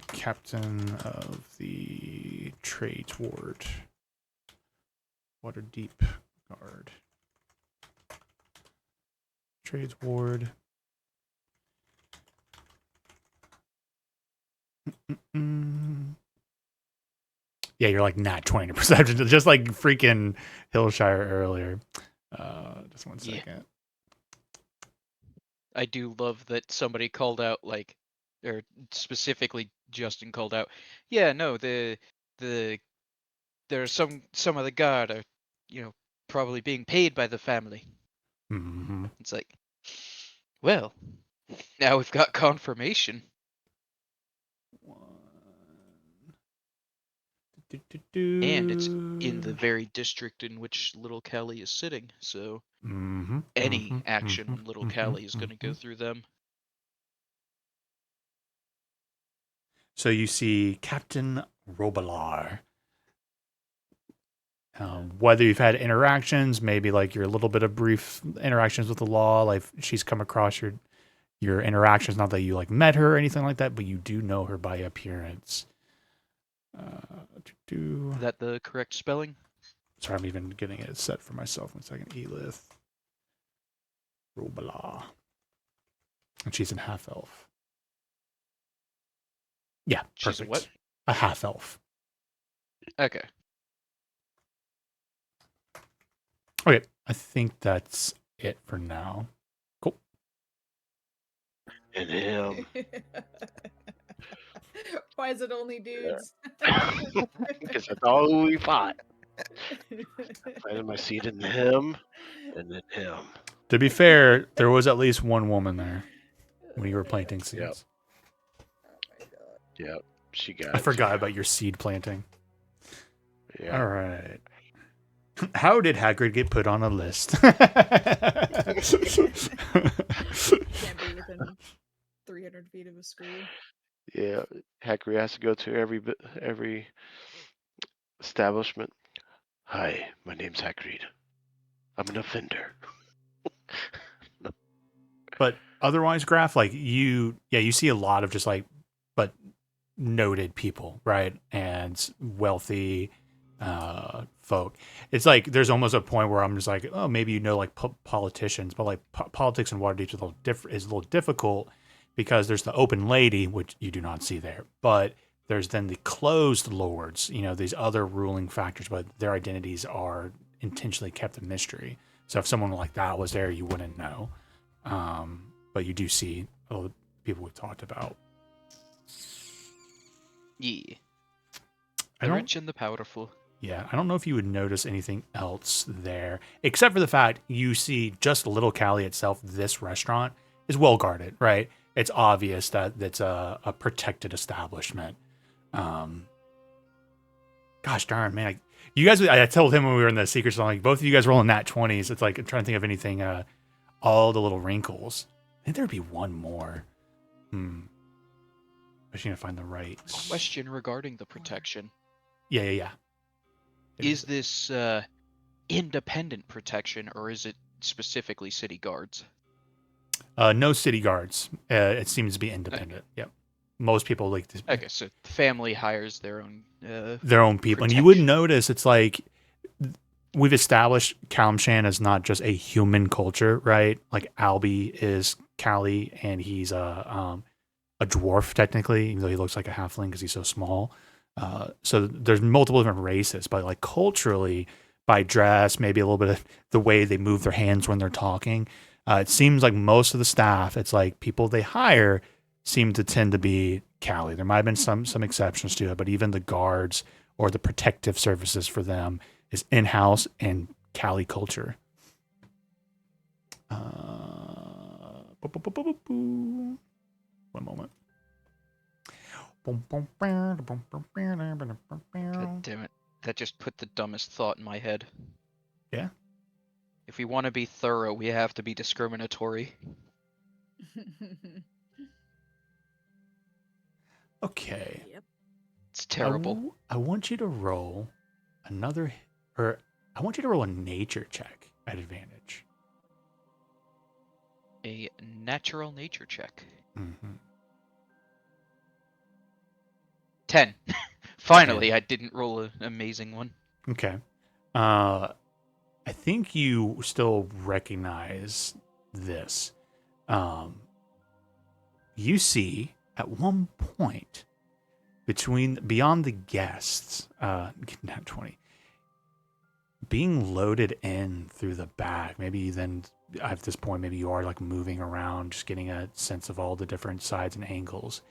A: captain of the trades ward, Waterdeep Guard. Trades ward. Yeah, you're like not 20 perception, just like freaking Hillshire earlier. Just 1 second.
B: Yeah. I do love that somebody called out, like, or specifically Justin called out. Yeah, no, there's some of the guard are, probably being paid by the family.
A: Mm-hmm.
B: It's like, well, now we've got confirmation. And it's in the very district in which Little Cali is sitting, so any action Little Cali is going to go through them.
A: So you see Captain Robilar. Whether you've had interactions, maybe like your little bit of brief interactions with the law, like she's come across your interactions, not that you like met her or anything like that, but you do know her by appearance.
B: Is that the correct spelling?
A: Sorry, I'm even getting it set for myself. 1 second. Elith Rubala. And she's a half elf. Yeah,
B: She's
A: perfect.
B: a what?
A: A half elf.
B: Okay.
A: Okay, I think that's it for now. Cool.
D: And him.
C: Why is it only dudes?
D: Because that's all we fought. Planted my seed in him, and then him.
A: To be fair, there was at least one woman there when you were planting seeds.
D: Yep.
C: Oh my god.
D: Yep, she got
A: I
D: it.
A: forgot about your seed planting.
D: Yeah.
A: All right. How did Hagrid get put on a list?
C: Can't be within 300 feet of a school.
D: Yeah, Hagrid has to go to every establishment. Hi, my name's Hagrid. I'm an offender.
A: But otherwise, Graph, like you see a lot of just like, but noted people, right? And wealthy folk. It's like there's almost a point where I'm just like, oh, maybe you know like politicians, but like politics in Waterdeep is a little difficult because there's the open lady, which you do not see there, but there's then the closed lords, you know, these other ruling factors, but their identities are intentionally kept a mystery. So if someone like that was there, you wouldn't know. But you do see all the people we've talked about.
B: Yeah.
A: I
B: The
A: don't,
B: rich and the powerful.
A: yeah, I don't know if you would notice anything else there, except for the fact you see just Little Cali itself. This restaurant is well guarded, right? It's obvious that it's a protected establishment. Gosh darn, man. You guys, I told him when we were in the secret song, like both of you guys rolling nat 20s. It's like I'm trying to think of anything, all the little wrinkles. I think there'd be one more. I just need to find the right.
B: Question regarding the protection.
A: Yeah.
B: Is this independent protection or is it specifically city guards?
A: No city guards. It seems to be independent. Yep. Most people like this.
B: Okay, so the family hires their own
A: Their own people. And you would
B: protection.
A: notice it's like we've established Kalimshan as not just a human culture, right? Like Albie is Cali and he's a dwarf technically, even though he looks like a halfling because he's so small. So there's multiple different races, but like culturally, by dress, maybe a little bit of the way they move their hands when they're talking, it seems like most of the staff, it's like people they hire seem to tend to be Cali. There might have been some exceptions to it, but even the guards or the protective services for them is in-house and Cali culture. One moment.
B: God damn it. That just put the dumbest thought in my head.
A: Yeah?
B: If we want to be thorough, we have to be discriminatory.
A: Okay.
C: Yep.
B: It's terrible.
A: I want you to roll I want you to roll a nature check at advantage.
B: A natural nature check.
A: Mm-hmm.
B: 10. Finally, I didn't roll an amazing one.
A: Okay. I think you still recognize this. You see at one point beyond the guests, nat 20, being loaded in through the back. Maybe then at this point, maybe you are like moving around, just getting a sense of all the different sides and angles.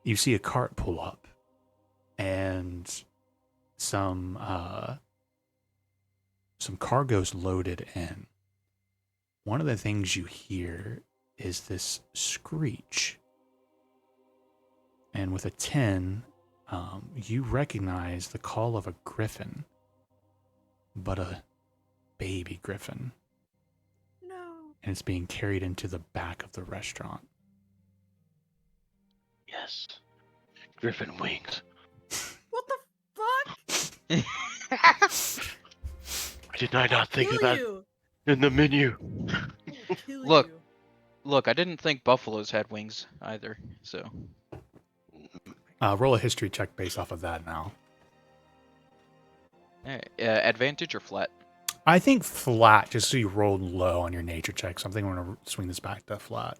A: You see a cart pull up and some cargo's loaded in. One of the things you hear is this screech. And with a 10, you recognize the call of a griffin, but a baby griffin.
C: No.
A: And it's being carried into the back of the restaurant.
D: Yes. Griffin wings.
C: What the fuck?
D: Did I not think
C: Kill
D: of that
C: you.
D: in the menu?
C: I'll kill
B: Look.
C: you.
B: Look, I didn't think buffaloes had wings either, so.
C: Oh my
A: Roll a history check based off of that now.
B: Alright, advantage or flat?
A: I think flat, just so you rolled low on your nature check. So I think I'm going to swing this back to flat.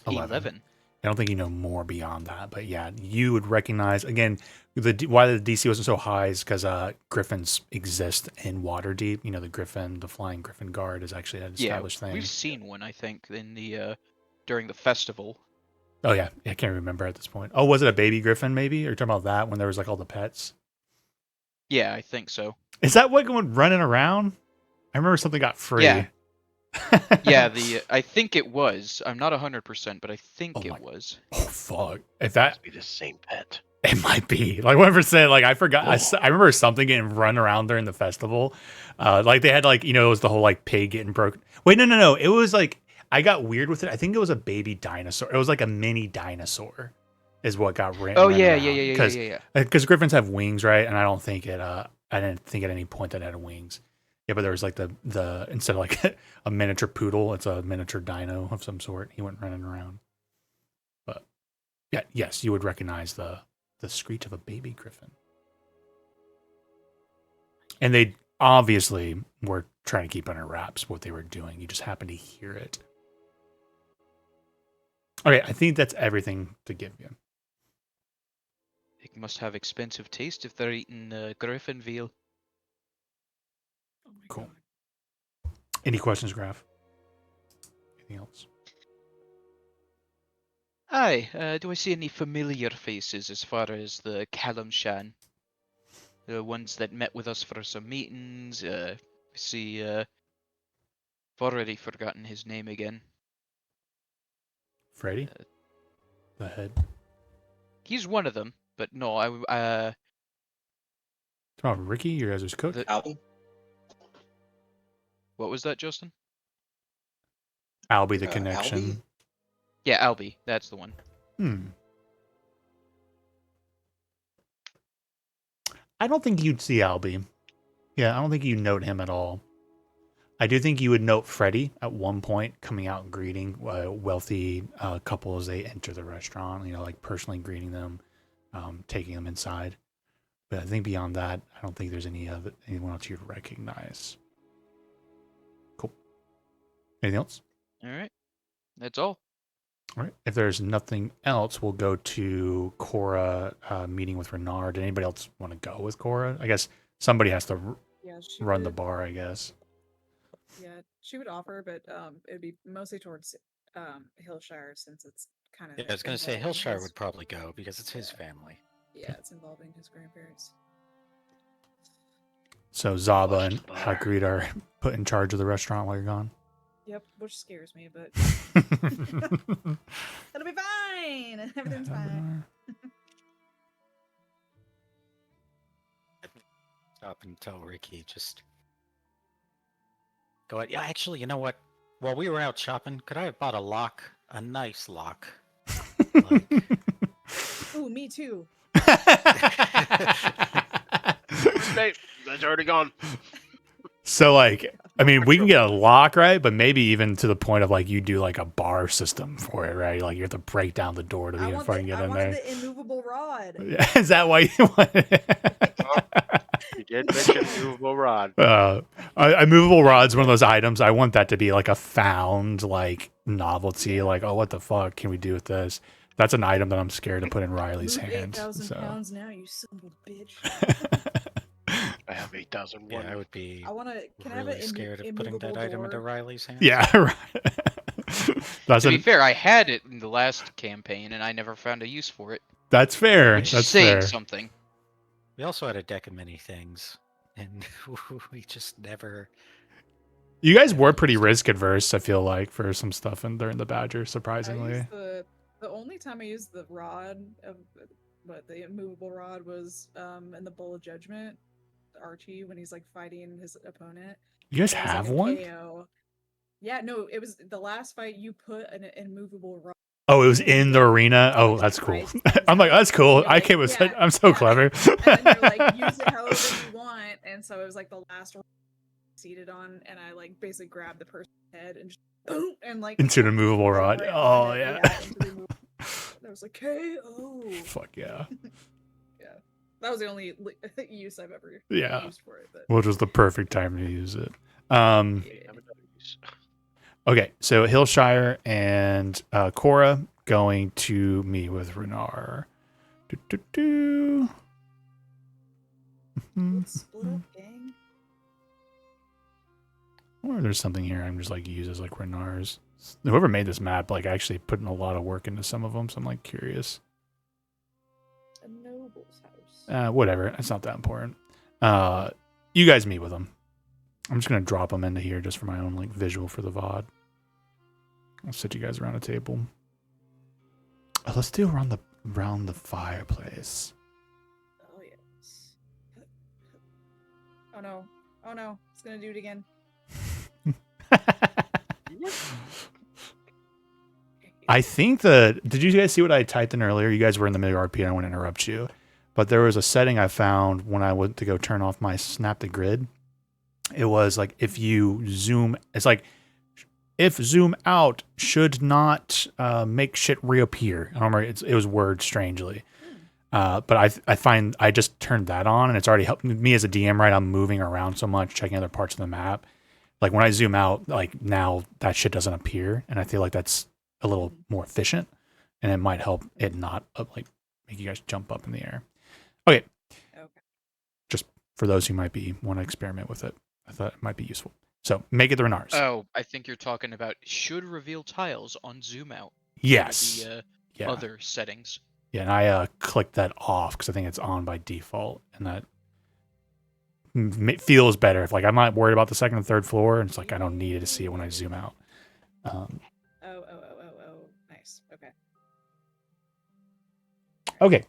A: 11. I don't think you know more beyond that, but yeah, you would recognize again why the DC wasn't so high is because griffins exist in Waterdeep. You know, the griffin, the flying griffin guard, is actually an established thing.
B: We've seen one, I think, in the during the festival.
A: Oh yeah, I can't remember at this point. Oh, was it a baby griffin? Maybe, or you're talking about that when there was like all the pets.
B: Yeah, I think so.
A: Is that what going running around? I remember something got free.
B: Yeah. Yeah, I think it was. I'm not 100%, but I think it was.
A: Oh fuck! If that
D: Must be the same pet.
A: it might be like whatever said. Like I forgot. I remember something getting run around during the festival. Like they had like it was the whole like pig getting broken. Wait, no. It was like I got weird with it. I think it was a baby dinosaur. It was like a mini dinosaur, is what got ran.
B: Oh yeah.
A: Because griffins have wings, right? And I don't think it. I didn't think at any point that it had wings. Yeah, but there was like the instead of like a miniature poodle, it's a miniature dino of some sort. He went running around. But yeah, yes, you would recognize the screech of a baby griffin. And they obviously were trying to keep under wraps what they were doing. You just happened to hear it. Okay, I think that's everything to give you.
B: They must have expensive taste if they're eating griffin veal.
C: Oh my
A: Cool.
C: God.
A: Any questions, Graf? Anything else?
B: Aye, do I see any familiar faces as far as the Callum-shan? The ones that met with us for some meetings. I see, I've already forgotten his name again.
A: Freddy? The head?
B: He's one of them, but no,
A: Talking about Ricky, your guys' cook?
G: Albie?
B: what was that, Justin?
A: Albie the connection.
G: Albie?
B: Yeah, Albie, that's the one.
A: I don't think you'd see Albie. Yeah, I don't think you note him at all. I do think you would note Freddy at one point coming out and greeting wealthy couple as they enter the restaurant, like personally greeting them, taking them inside. But I think beyond that, I don't think there's anyone else you'd recognize. Cool. Anything else?
B: All right, that's all.
A: All right. If there's nothing else, we'll go to Cora meeting with Renard. Did anybody else want to go with Cora? I guess somebody has to
C: Yeah, she
A: run the
C: would-
A: bar, I guess.
C: Yeah, she would offer, but it'd be mostly towards Hillshire since it's kind of.
E: Yeah, I was gonna say Hillshire would probably go because it's his family.
C: Yeah, it's involving his grandparents.
A: So Zaba
D: Watch
A: and
D: the bar.
A: Hagrid are put in charge of the restaurant while you're gone.
C: Yep, which scares me, but it'll be fine. Everything's fine.
E: Stop and tell Ricky just go ahead. Yeah, actually, you know what? While we were out shopping, could I have bought a lock? A nice lock. Like,
C: Ooh, me too.
D: Hey, that's already gone.
A: So, like, I mean, we can get a lock, right? But maybe even to the point of, like, you do, like, a bar system for it, right? Like, you have to break down the door to
C: I
A: even fucking get in
C: wanted
A: there.
C: the immovable rod.
A: Is that why you want it?
D: You did mention movable rod.
A: A movable rod's one of those items. I want that to be, like, a found, like, novelty. Like, oh, what the fuck can we do with this? That's an item that I'm scared to put in Riley's
C: Move
A: hands.
C: 8,000
A: So.
C: pounds now, you son of a bitch.
D: I have 8,001.
E: yeah, I would be
C: I want to. Can I have
E: really
C: an
E: scared of putting
C: immovable
E: that item into
C: door?
E: Riley's hands.
A: Yeah, right. That's
B: To be
A: an,
B: fair, I had it in the last campaign, and I never found a use for it.
A: that's fair.
B: Which
A: That's
B: is saying
A: fair.
B: something.
E: We also had a deck of many things, and we just never.
A: You guys were pretty risk adverse, I feel like, for some stuff during the Badger,
C: I
A: surprisingly.
C: used the only time I used the rod of, but the immovable rod was in the Bowl of Judgment, Archie, when he's like fighting his opponent.
A: You guys
C: It was, like,
A: have
C: a
A: one?
C: KO. Yeah, no, it was the last fight you put an immovable rod.
A: Oh, it was in the arena. Oh, that's cool. I'm like, that's cool. I came with.
C: Yeah,
A: I'm so
C: yeah.
A: clever.
C: And then you're like, use it however you want. And so it was like the last one seated on, and I like basically grabbed the person's head and just boom, and like
A: Into the movable rod.
C: right
A: Oh
C: on it,
A: yeah.
C: into the immovable- I was like, KO.
A: Fuck yeah.
C: That was the only use I've ever
A: Yeah.
C: used for it. But
A: Which was the perfect time to use it.
C: yeah.
A: Okay, so Hillshire and Cora going to meet with Renar.
C: Let's split up, gang.
A: Or there's something here I'm just like uses like Renar's. Whoever made this map like actually put in a lot of work into some of them, so I'm like curious.
C: A noble's house.
A: Whatever, it's not that important. You guys meet with them. I'm just gonna drop them into here just for my own like visual for the VOD. I'll sit you guys around a table. Let's do around the fireplace.
C: Oh yes. Oh no. Oh no. It's gonna do it again.
A: I think did you guys see what I typed in earlier? You guys were in the middle of RP and I want to interrupt you. But there was a setting I found when I went to go turn off my Snap to Grid. It was like if you zoom, it's like if zoom out should not make shit reappear. I don't remember, it was worded strangely. But I find I just turned that on and it's already helping me as a DM, right? I'm moving around so much, checking other parts of the map. Like when I zoom out, like now that shit doesn't appear. And I feel like that's a little more efficient and it might help it not like make you guys jump up in the air. Okay. Just for those who might want to experiment with it, I thought it might be useful. So make it the Renars.
B: Oh, I think you're talking about should reveal tiles on zoom out.
A: Yes.
B: The
A: Yeah.
B: other settings.
A: Yeah, and I clicked that off because I think it's on by default, and that feels better. If like I'm not worried about the second and third floor, and it's like I don't need to see it when I zoom out.
C: Oh. Nice. Okay.
A: Okay.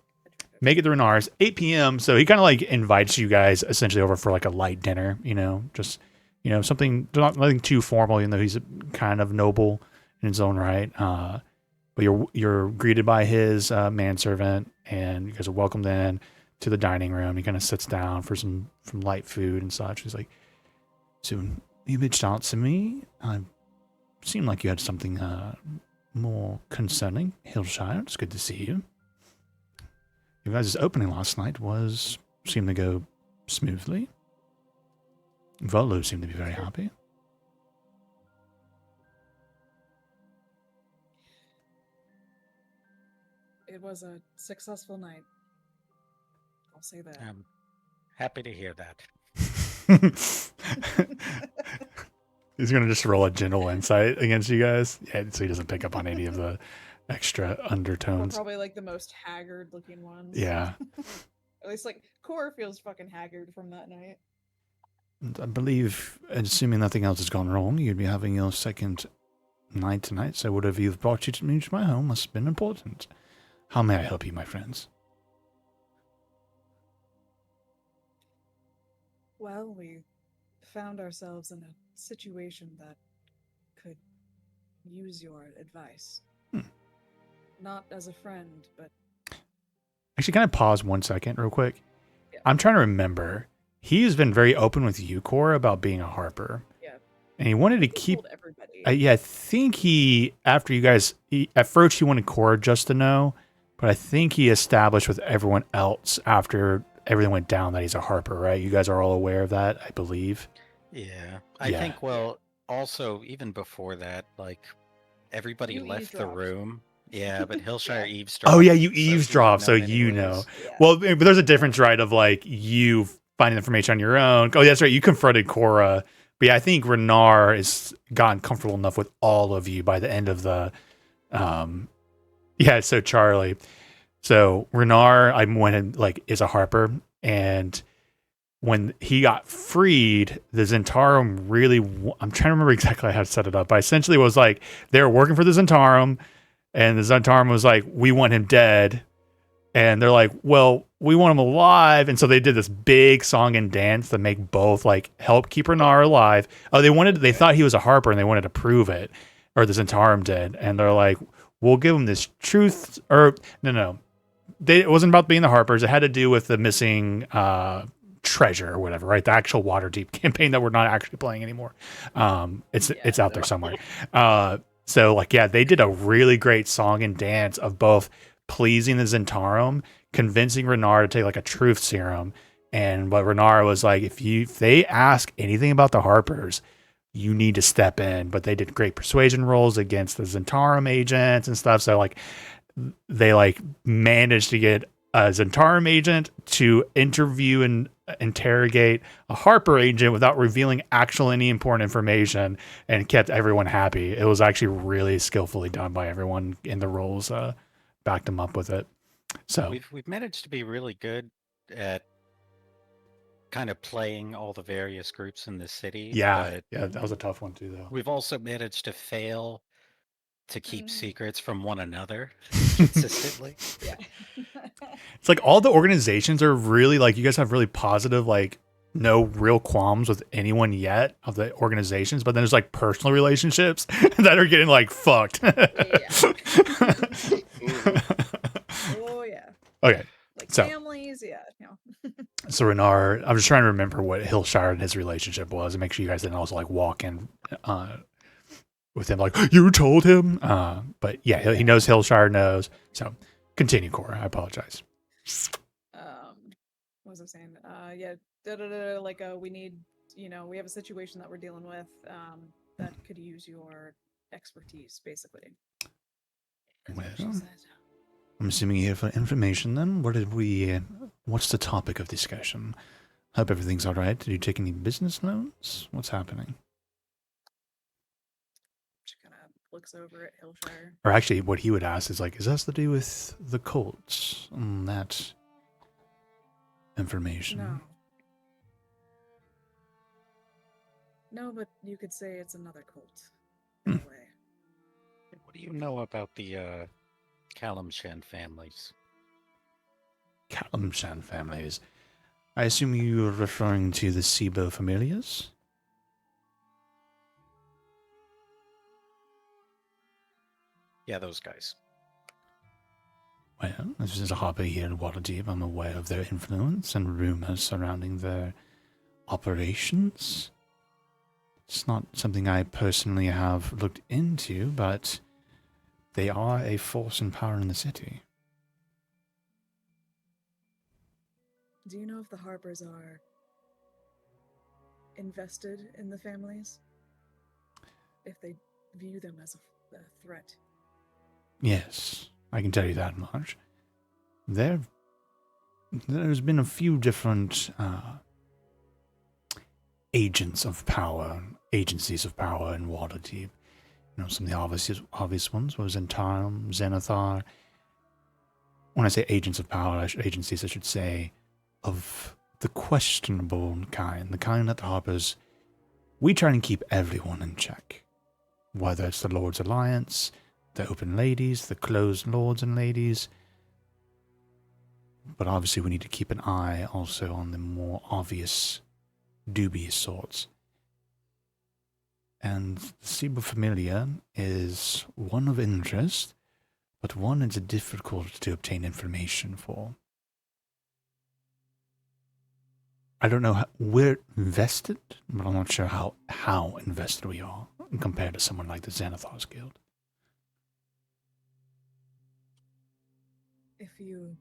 A: Make it the Renars, 8 p.m. So he kind of like invites you guys essentially over for like a light dinner, just, something, nothing too formal, even though he's kind of noble in his own right. But you're greeted by his manservant and you guys are welcomed in to the dining room. He kind of sits down for some light food and such. He's like, so you reached out to me. I seemed like you had something more concerning. Hillshire, it's good to see you. You guys' opening last night seemed to go smoothly. Volo seemed to be very happy.
C: It was a successful night. I'll say that.
E: I'm happy to hear that.
A: He's gonna just roll a gentle insight against you guys, so he doesn't pick up on any of the extra
C: We're
A: undertones.
C: probably like the most haggard looking ones.
A: Yeah.
C: At least like Core feels fucking haggard from that night.
A: And I believe, assuming nothing else has gone wrong, you'd be having your second night tonight. So whatever you've brought you to me to my home must have been important. How may I help you, my friends?
C: Well, we found ourselves in a situation that could use your advice. Not as a friend, but...
A: Actually, can I pause 1 second real quick?
C: Yeah.
A: I'm trying to remember. He's been very open with you, Cora, about being a Harper.
C: Yeah.
A: And he wanted to
C: He
A: keep...
C: told everybody.
A: I think after you guys... at first, he wanted Cora just to know, but I think he established with everyone else after everything went down that he's a Harper, right? You guys are all aware of that, I believe.
E: Yeah. I
A: Yeah.
E: think, well, also, even before that, like, everybody
C: You
E: left the
C: eavesdropped.
E: room. Yeah, but Hillshire
C: Yeah.
E: eavesdropped.
A: Oh, yeah, you
E: so he
A: eavesdrop,
E: would've
A: so
E: known
A: you
E: anyways.
A: know.
C: Yeah.
A: Well, but there's a difference, right, of like you finding information on your own. Oh, that's right. You confronted Cora. But yeah, I think Renar has gotten comfortable enough with all of you by the end of the so Charlie. So Renar, I went and like is a Harper, and when he got freed, the Zentarum really I'm trying to remember exactly how to set it up, but essentially it was like they were working for the Zentarum, and the Zentarum was like, we want him dead. And they're like, well, we want him alive. And so they did this big song and dance to make both like help keep Renar alive. Oh, they thought he was a Harper and they wanted to prove it, or the Zentarum did. And they're like, we'll give him this truth, or no. It wasn't about being the Harpers. It had to do with the missing treasure or whatever, right? The actual Waterdeep campaign that we're not actually playing anymore. It's out there somewhere. So like, yeah, they did a really great song and dance of both pleasing the Zentarum, convincing Renard to take like a truth serum. And but Renard was like, if they ask anything about the Harpers, you need to step in. But they did great persuasion rolls against the Zentarum agents and stuff. So like they like managed to get a Zentarum agent to interview and interrogate a Harper agent without revealing actual any important information, and kept everyone happy. It was actually really skillfully done by everyone in the roles. Backed them up with it. So
E: We've managed to be really good at kind of playing all the various groups in the city.
A: yeah,
E: But
A: yeah, that was a tough one too, though.
E: we've also managed to fail to keep
C: Mm.
E: secrets from one another consistently.
C: Yeah.
A: It's like all the organizations are really like, you guys have really positive, like no real qualms with anyone yet of the organizations, but then there's like personal relationships that are getting like fucked.
C: Oh yeah.
A: Okay.
C: Like
A: So-
C: families, yeah. You know.
A: So Renard, I'm just trying to remember what Hillshire and his relationship was, and make sure you guys didn't also like walk in with him like, you told him. But yeah, he knows Hillshire knows. So continue, Cora. I apologize.
C: What was I saying? Yeah. Like we need, we have a situation that we're dealing with that could use your expertise, basically. That's what she
A: Well,
C: said.
A: I'm assuming you're here for information then. What's the topic of discussion? Hope everything's all right. Did you take any business loans? What's happening?
C: She kind of looks over at Hillshire.
A: Or actually, what he would ask is like, is this to do with the cults? That information.
C: No. No, but you could say it's another cult. In a way.
E: What do you know about the Kalimshan families?
A: Kalimshan families. I assume you're referring to the Sibo familiars?
E: Yeah, those guys.
A: Well, this is a harbor here in Waterdeep. I'm aware of their influence and rumors surrounding their operations. It's not something I personally have looked into, but they are a force and power in the city.
C: Do you know if the Harpers are invested in the families? If they view them as a threat?
A: Yes, I can tell you that much. There's been a few different agents of power, agencies of power in Waterdeep. Some of the obvious ones was Zentarum, Zenithar. When I say agents of power, agencies, I should say, of the questionable kind, the kind that the Harpers, we try and keep everyone in check. Whether it's the Lord's Alliance, the Open Ladies, the Closed Lords and Ladies. But obviously we need to keep an eye also on the more obvious, dubious sorts. And the Sibo Familia is one of interest, but one it's difficult to obtain information for. I don't know how, we're invested, but I'm not sure how invested we are compared to someone like the Xanathar's Guild.
C: If you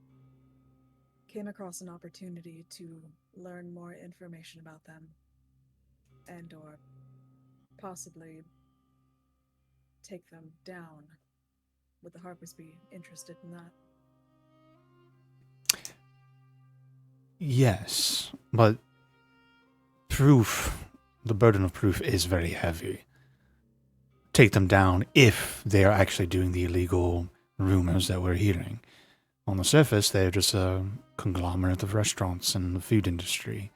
C: came across an opportunity to learn more information about them, and or possibly take them down, would the Harpers be interested in that?
A: Yes, but the burden of proof is very heavy. Take them down if they are actually doing the illegal rumors that we're hearing. On the surface, they're just a conglomerate of restaurants and the food industry,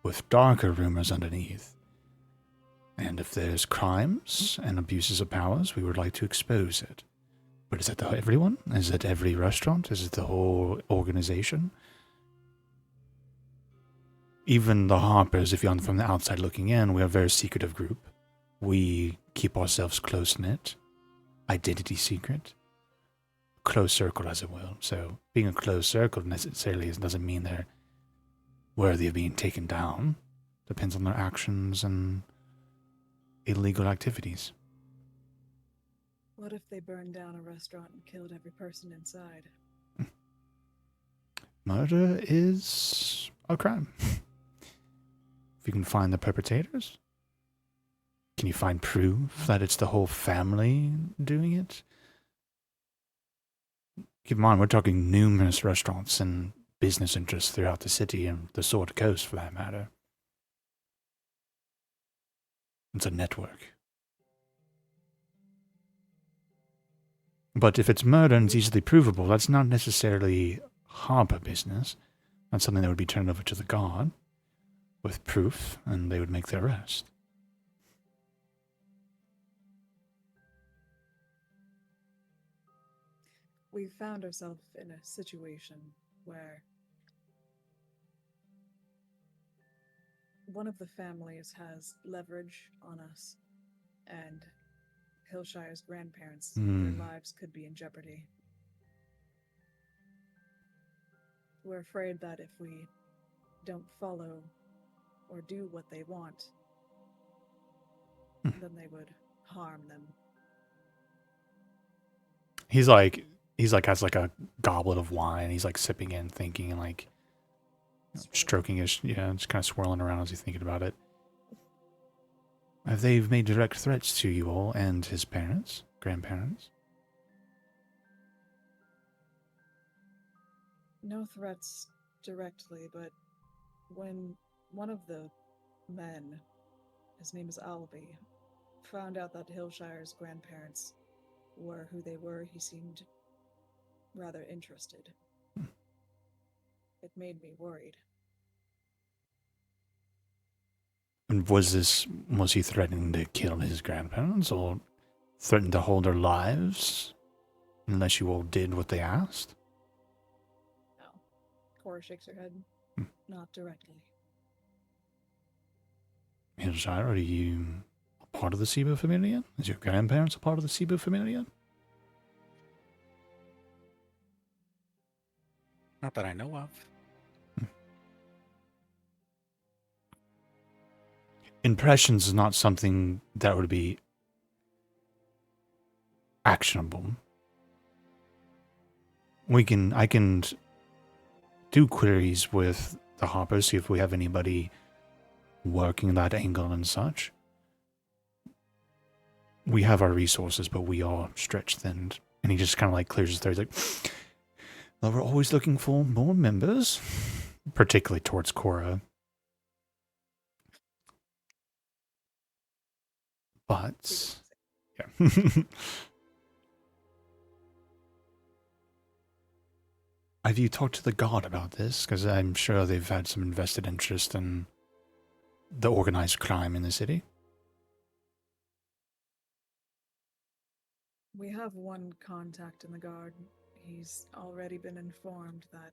A: with darker rumors underneath. And if there's crimes and abuses of powers, we would like to expose it. But is it everyone? Is it every restaurant? Is it the whole organization? Even the Harpers, if you're from the outside looking in, we're a very secretive group. We keep ourselves close-knit, identity secret, close circle, as it will. So being a closed circle necessarily doesn't mean they're worthy of being taken down. Depends on their actions and illegal activities.
C: What if they burned down a restaurant and killed every person inside?
A: Murder is a crime. If you can find the perpetrators, can you find proof that it's the whole family doing it? Keep in mind, we're talking numerous restaurants and business interests throughout the city and the Sword Coast, for that matter. It's a network. But if it's murder and it's easily provable, that's not necessarily harbor business. That's something that would be turned over to the guard with proof, and they would make their arrest.
C: We found ourselves in a situation where one of the families has leverage on us, and Hillshire's grandparents, their lives could be in jeopardy. We're afraid that if we don't follow or do what they want, then they would harm them.
A: He's like has like a goblet of wine. He's like sipping in, thinking, and like stroking his, just kind of swirling around as he's thinking about it. Have they made direct threats to you all and his parents, grandparents?
C: No threats directly, but when one of the men, his name is Albie, found out that Hillshire's grandparents were who they were, he seemed rather interested. It made me worried.
A: And was he threatening to kill his grandparents or threatened to hold their lives unless you all did what they asked?
C: No. Cora shakes her head. Not directly.
A: Hillshire, are you a part of the Cebu Familia? Is your grandparents a part of the Cebu Familia?
E: Not that I know of.
A: Impressions is not something that would be actionable. I can do queries with the Harper, see if we have anybody working that angle and such. We have our resources, but we are stretched thin. And he just kind of like clears his throat. He's like, well, we're always looking for more members, particularly towards Cora. But, yeah. Have you talked to the guard about this? Because I'm sure they've had some invested interest in the organized crime in the city.
C: We have one contact in the guard. He's already been informed that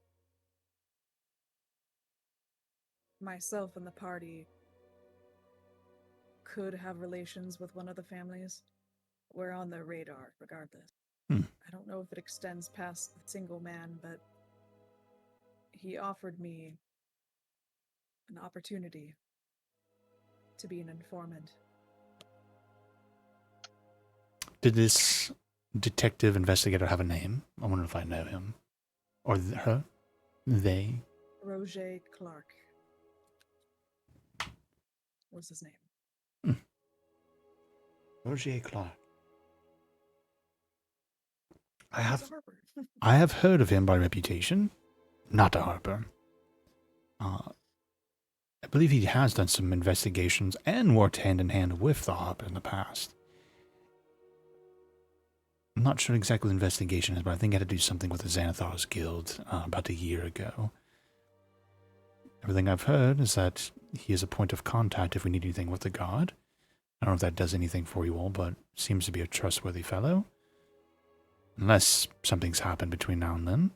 C: myself and the party could have relations with one of the families. We're on their radar, regardless. I don't know if it extends past the single man, but he offered me an opportunity to be an informant.
A: Did this detective investigator have a name? I wonder if I know him. Or her? They?
C: Roger Clark was his name.
A: Roger Clark.
C: He's a Harper.
A: I have heard of him by reputation. Not a Harper. I believe he has done some investigations and worked hand in hand with the Harper in the past. I'm not sure exactly what the investigation is, but I think I had to do something with the Xanathar's Guild about a year ago. Everything I've heard is that he is a point of contact if we need anything with the guard. I don't know if that does anything for you all, but seems to be a trustworthy fellow. Unless something's happened between now and then.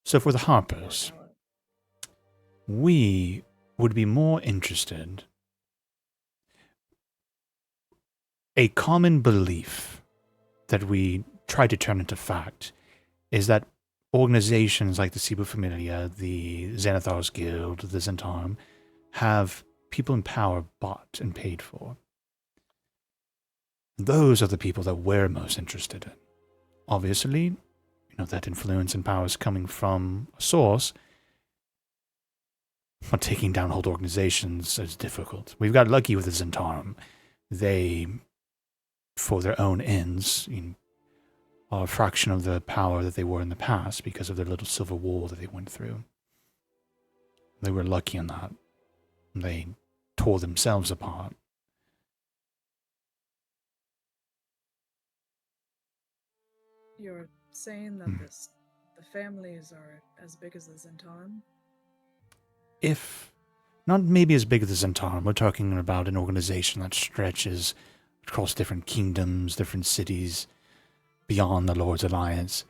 A: So for the Harpers, we would be more interested. A common belief that we try to turn into fact is that organizations like the Cebu Familia, the Xanathar's Guild, the Zentarum, have people in power bought and paid for. Those are the people that we're most interested in. Obviously, that influence and power is coming from a source, but taking down whole organizations is difficult. We've got lucky with the Zentarum. They, for their own ends, are a fraction of the power that they were in the past because of their little civil war that they went through. They were lucky in that. They tore themselves apart.
C: You're saying that the families are as big as the Zentarum?
A: If not maybe as big as the Zentarum, we're talking about an organization that stretches across different kingdoms, different cities, beyond the Lord's Alliance.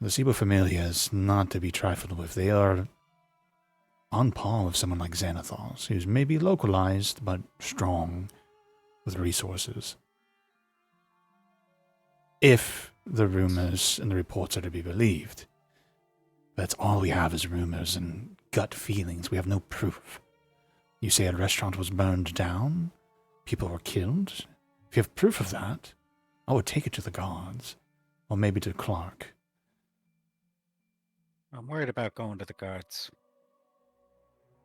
A: The Cibo Familia is not to be trifled with. They are on par with someone like Xanathos, who's maybe localized, but strong with resources. If the rumors and the reports are to be believed. That's all we have is rumors and gut feelings. We have no proof. You say a restaurant was burned down? People were killed? If you have proof of that, I would take it to the guards. Or maybe to Clark.
E: I'm worried about going to the guards.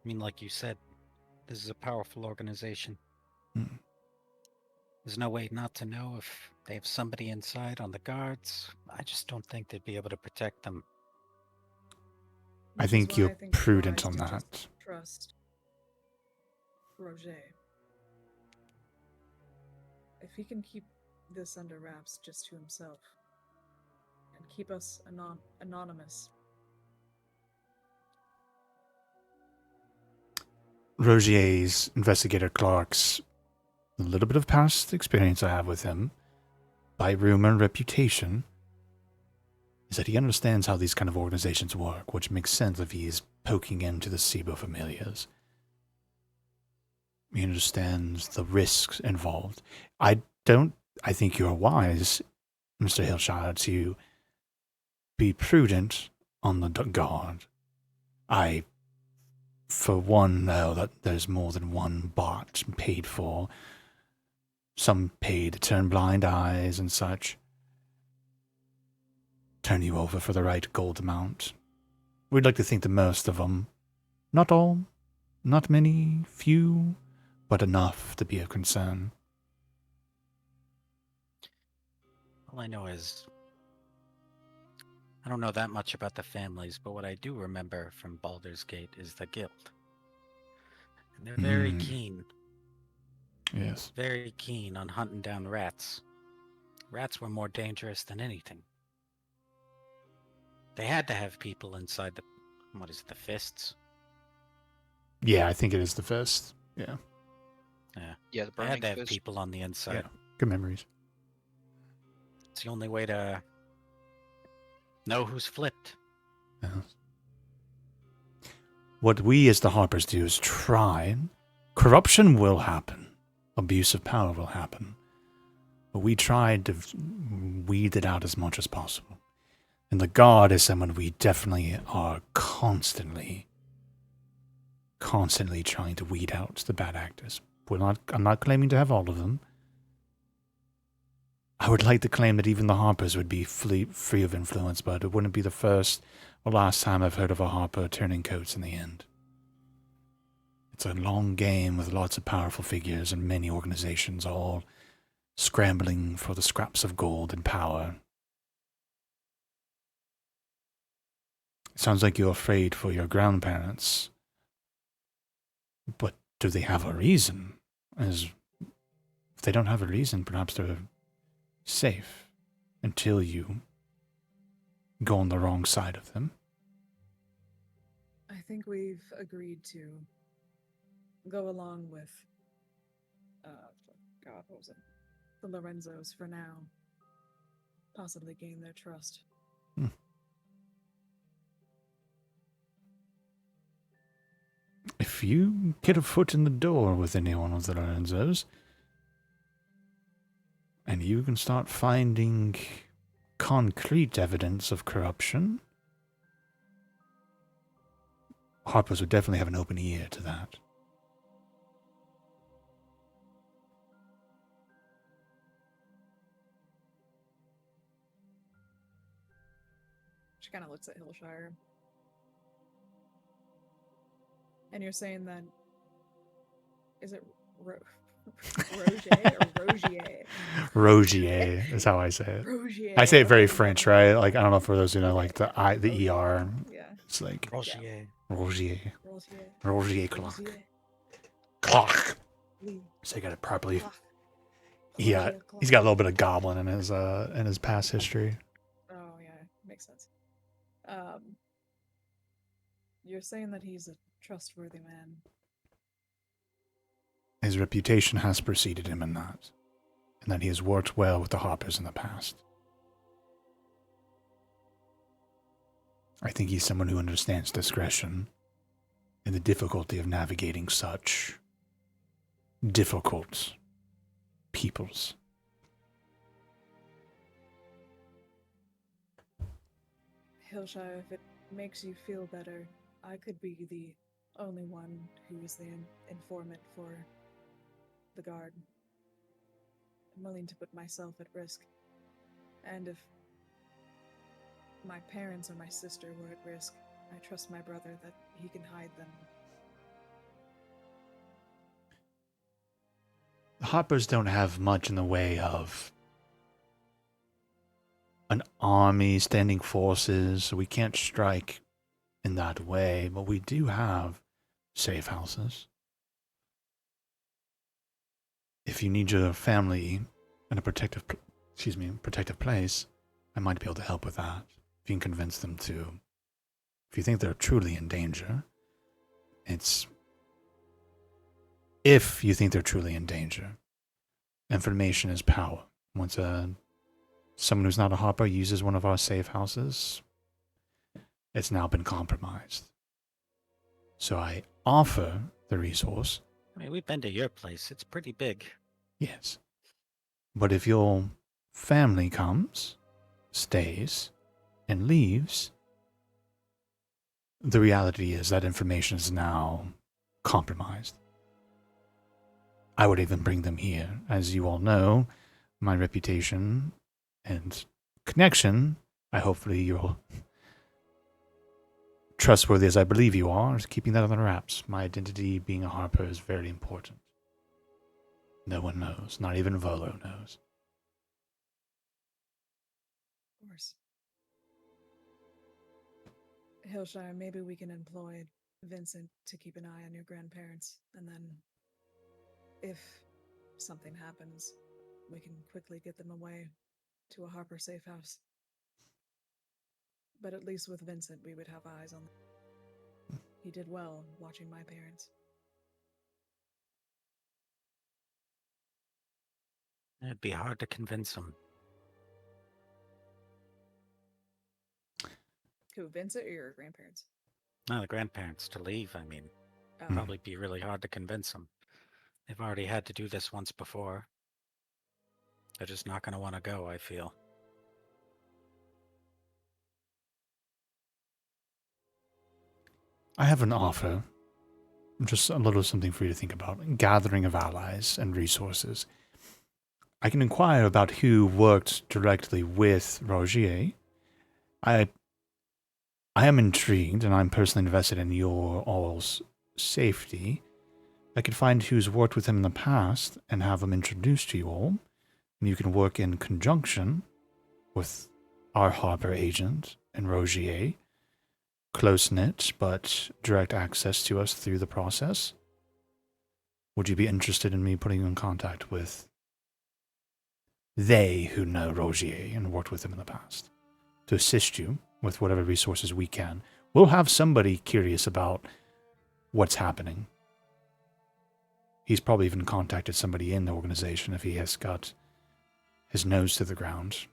E: I mean, like you said, this is a powerful organization. There's no way not to know if they have somebody inside on the guards. I just don't think they'd be able to protect them.
A: I think you're prudent on that.
C: Trust Roger. If he can keep this under wraps just to himself and keep us anonymous.
A: Roger's, Investigator Clark's, a little bit of past experience I have with him, by rumor and reputation, is that he understands how these kind of organizations work, which makes sense if he is poking into the Cibo Familias. He understands the risks involved. I think you're wise, Mr. Hillshire, to be prudent on the guard. I, for one, know that there's more than one bot paid for. Some paid to turn blind eyes and such. Turn you over for the right gold amount. We'd like to think the most of them. Not all, not many, few, but enough to be of concern.
E: All I know is, I don't know that much about the families, but what I do remember from Baldur's Gate is the guild. And they're very keen.
A: Yes.
E: Very keen on hunting down rats. Rats were more dangerous than anything. They had to have people inside the, what is it, the fists?
A: Yeah, I think it is the fist. Yeah.
B: Yeah, the
E: They had
B: burning
E: to have
B: fist.
E: people on the inside.
A: Yeah. Good memories.
E: It's the only way to know who's flipped.
A: Yes. What we as the Harpers do is try. Corruption will happen. Abuse of power will happen. But we try to weed it out as much as possible. And the guard is someone we definitely are constantly trying to weed out the bad actors. I'm not claiming to have all of them. I would like to claim that even the Harpers would be free of influence, but it wouldn't be the first or last time I've heard of a Harper turning coats in the end. It's a long game with lots of powerful figures and many organizations all scrambling for the scraps of gold and power. It sounds like you're afraid for your grandparents. But do they have a reason? If they don't have a reason, perhaps they're safe until you go on the wrong side of them.
C: I think we've agreed to go along with, God, what was it? The Lorenzos for now. Possibly gain their trust.
A: If you get a foot in the door with anyone of the Lorenzos, and you can start finding concrete evidence of corruption, Harpers would definitely have an open ear to that.
C: She kind of looks at Hillshire. And you're saying that. Is it Roger or Rogier?
A: Rogier is how I say it.
C: Rogier.
A: I say it very
C: okay,
A: French,
C: yeah.
A: right? Like I don't know for those who know, like the ER.
C: Yeah.
A: It's like
E: Rogier.
A: Rogier.
C: Rogier.
A: Rogier Clark.
C: Rogier.
A: Clark.
C: Lee.
A: Say got it properly.
C: Clark.
A: Yeah,
C: Rogier
A: he's
C: Clark.
A: got a little bit of goblin in his past history.
C: Oh yeah, makes sense. You're saying that he's a trustworthy man.
A: His reputation has preceded him in that, and that he has worked well with the Harpers in the past. I think he's someone who understands discretion and the difficulty of navigating such difficult peoples.
C: Hillshire, if it makes you feel better, I could be the only one who is the informant for the guard. I'm willing to put myself at risk. And if my parents or my sister were at risk, I trust my brother that he can hide them.
A: The Harpers don't have much in the way of an army, standing forces, so we can't strike in that way, but we do have safe houses. If you need your family in a protective place, I might be able to help with that. If you can convince them to, if you think they're truly in danger, if you think they're truly in danger, information is power. Once someone who's not a Harper uses one of our safe houses, it's now been compromised. So I offer the resource.
E: I mean, we've been to your place. It's pretty big.
A: Yes. But if your family comes, stays, and leaves, the reality is that information is now compromised. I would even bring them here. As you all know, my reputation and connection, hopefully you're trustworthy as I believe you are, is keeping that under wraps. My identity being a Harper is very important. No one knows. Not even Volo knows.
C: Of course. Hillshire, maybe we can employ Vincent to keep an eye on your grandparents, and then if something happens, we can quickly get them away to a Harper safe house. But at least with Vincent, we would have eyes on them. He did well watching my parents.
E: It'd be hard to convince him.
C: Who, Vincent or your grandparents?
E: No, the grandparents to leave. I mean,
C: Oh.
E: probably be really hard to convince them. They've already had to do this once before. They're just not going to want to go, I feel.
A: I have an offer. Just a little something for you to think about. Gathering of allies and resources. I can inquire about who worked directly with Rogier. I am intrigued, and I'm personally invested in your all's safety. I could find who's worked with him in the past and have him introduced to you all. And you can work in conjunction with our Harper agent and Rogier. Close-knit, but direct access to us through the process. Would you be interested in me putting you in contact with they who know Rogier and worked with him in the past to assist you with whatever resources we can? We'll have somebody curious about what's happening. He's probably even contacted somebody in the organization if he has got his nose to the ground.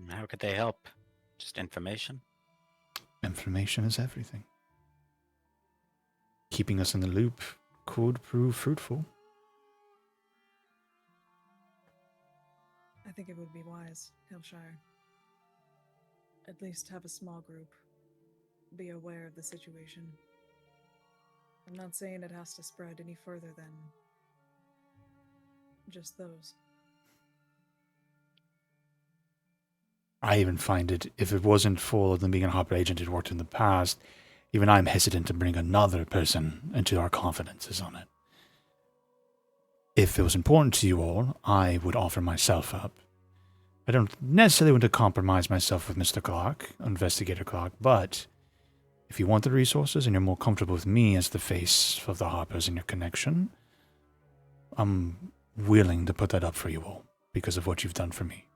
E: How could they help? Just information?
A: Information is everything. Keeping us in the loop could prove fruitful.
C: I think it would be wise, Hillshire. At least have a small group. Be aware of the situation. I'm not saying it has to spread any further than just those.
A: I even find it, if it wasn't for them being a Hopper agent who'd worked in the past, even I'm hesitant to bring another person into our confidences on it. If it was important to you all, I would offer myself up. I don't necessarily want to compromise myself with Mr. Clark, Investigator Clark, but if you want the resources and you're more comfortable with me as the face of the Harpers in your connection, I'm willing to put that up for you all because of what you've done for me.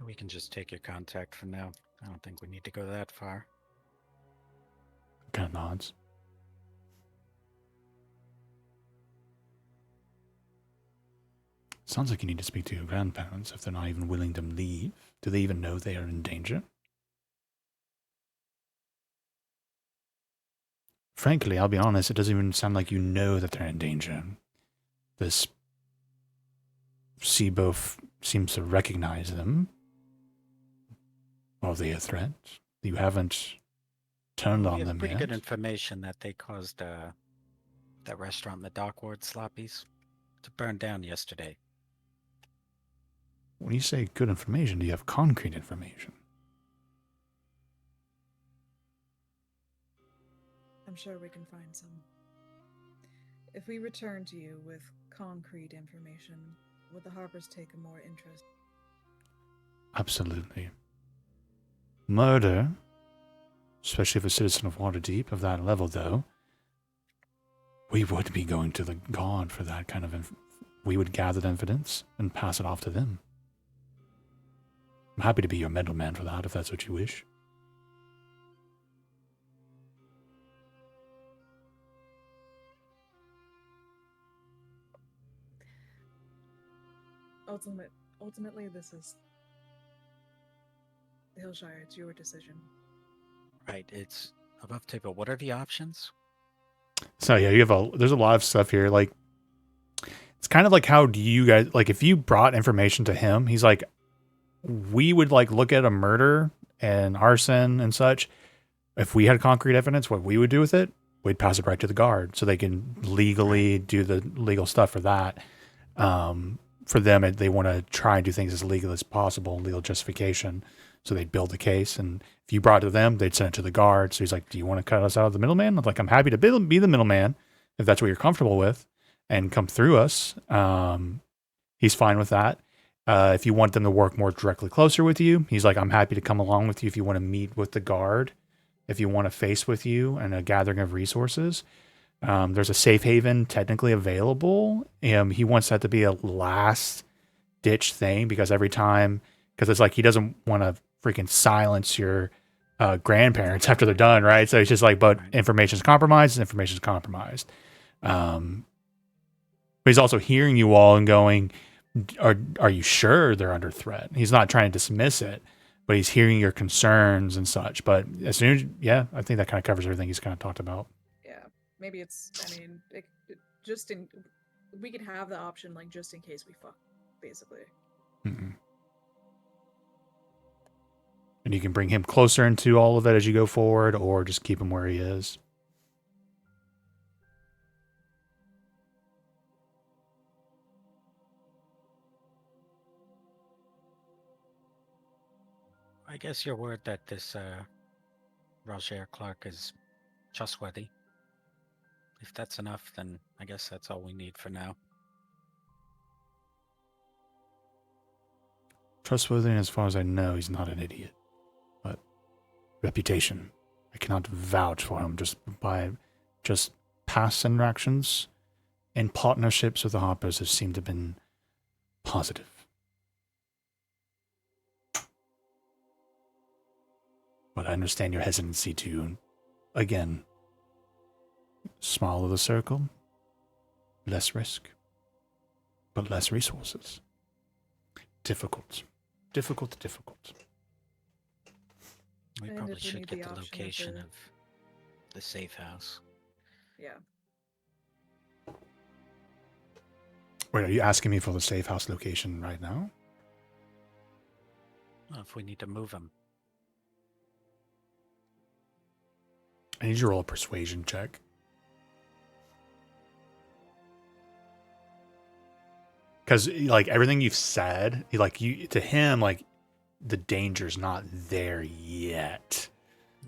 E: We can just take your contact for now. I don't think we need to go that far.
A: Kind of nods. Sounds like you need to speak to your grandparents if they're not even willing to leave. Do they even know they are in danger? Frankly, I'll be honest, it doesn't even sound like you know that they're in danger. This Seaboth seems to recognize them. Are they a threat? You haven't turned on
E: We have
A: them
E: pretty
A: yet.
E: good information that they caused that restaurant in the Dock Ward, Sloppies, to burn down yesterday.
A: When you say good information, do you have concrete information?
C: I'm sure we can find some. If we return to you with concrete information, would the Harpers take a more interest?
A: Absolutely. Murder, especially if a citizen of Waterdeep of that level, though, we would be going to the guard for that kind of we would gather the evidence and pass it off to them. I'm happy to be your middleman for that, if that's what you wish.
C: Ultimately, this is Hillshire. It's your decision.
E: Right, it's above table. What are the options?
A: So yeah, there's a lot of stuff here. Like, it's kind of like, how do you guys, like, if you brought information to him, he's like, we would like look at a murder and arson and such. If we had concrete evidence, what we would do with it, we'd pass it right to the guard so they can legally do the legal stuff for that. For them, they want to try and do things as legal as possible, legal justification. So they'd build the case, and if you brought it to them, they'd send it to the guard. So he's like, do you want to cut us out of the middleman? I'm like, I'm happy to be the middleman if that's what you're comfortable with and come through us. He's fine with that. If you want them to work more directly closer with you, he's like, I'm happy to come along with you if you want to meet with the guard, if you want to face with you and a gathering of resources. There's a safe haven technically available. He wants that to be a last ditch thing because every time, because it's like he doesn't want to freaking silence your grandparents after they're done, right? So it's just like, but information's compromised. But he's also hearing you all and going, are you sure they're under threat? He's not trying to dismiss it, but he's hearing your concerns and such. But as soon as, I think that kind of covers everything he's kind of talked about.
C: Yeah, maybe it's, I mean, we could have the option, like, just in case we fuck, basically.
A: Mm-mm. And you can bring him closer into all of it as you go forward, or just keep him where he is.
E: I guess your word that this Roger Clark is trustworthy. If that's enough, then I guess that's all we need for now.
A: Trustworthy, and as far as I know, he's not an idiot. But reputation, I cannot vouch for him just by past interactions and partnerships with the Harpers have seemed to have been positive. But I understand your hesitancy to, again, smaller the circle, less risk, but less resources. Difficult.
E: We
C: And
E: probably
C: if we
E: should
C: need
E: get
C: the
E: the
C: option of
E: location
C: the-
E: of the safe house.
C: Yeah.
A: Wait, are you asking me for the safe house location right now?
E: Well, if we need to move him.
A: I need you to roll a persuasion check. because like everything you've said, like you to him, like the danger's not there yet.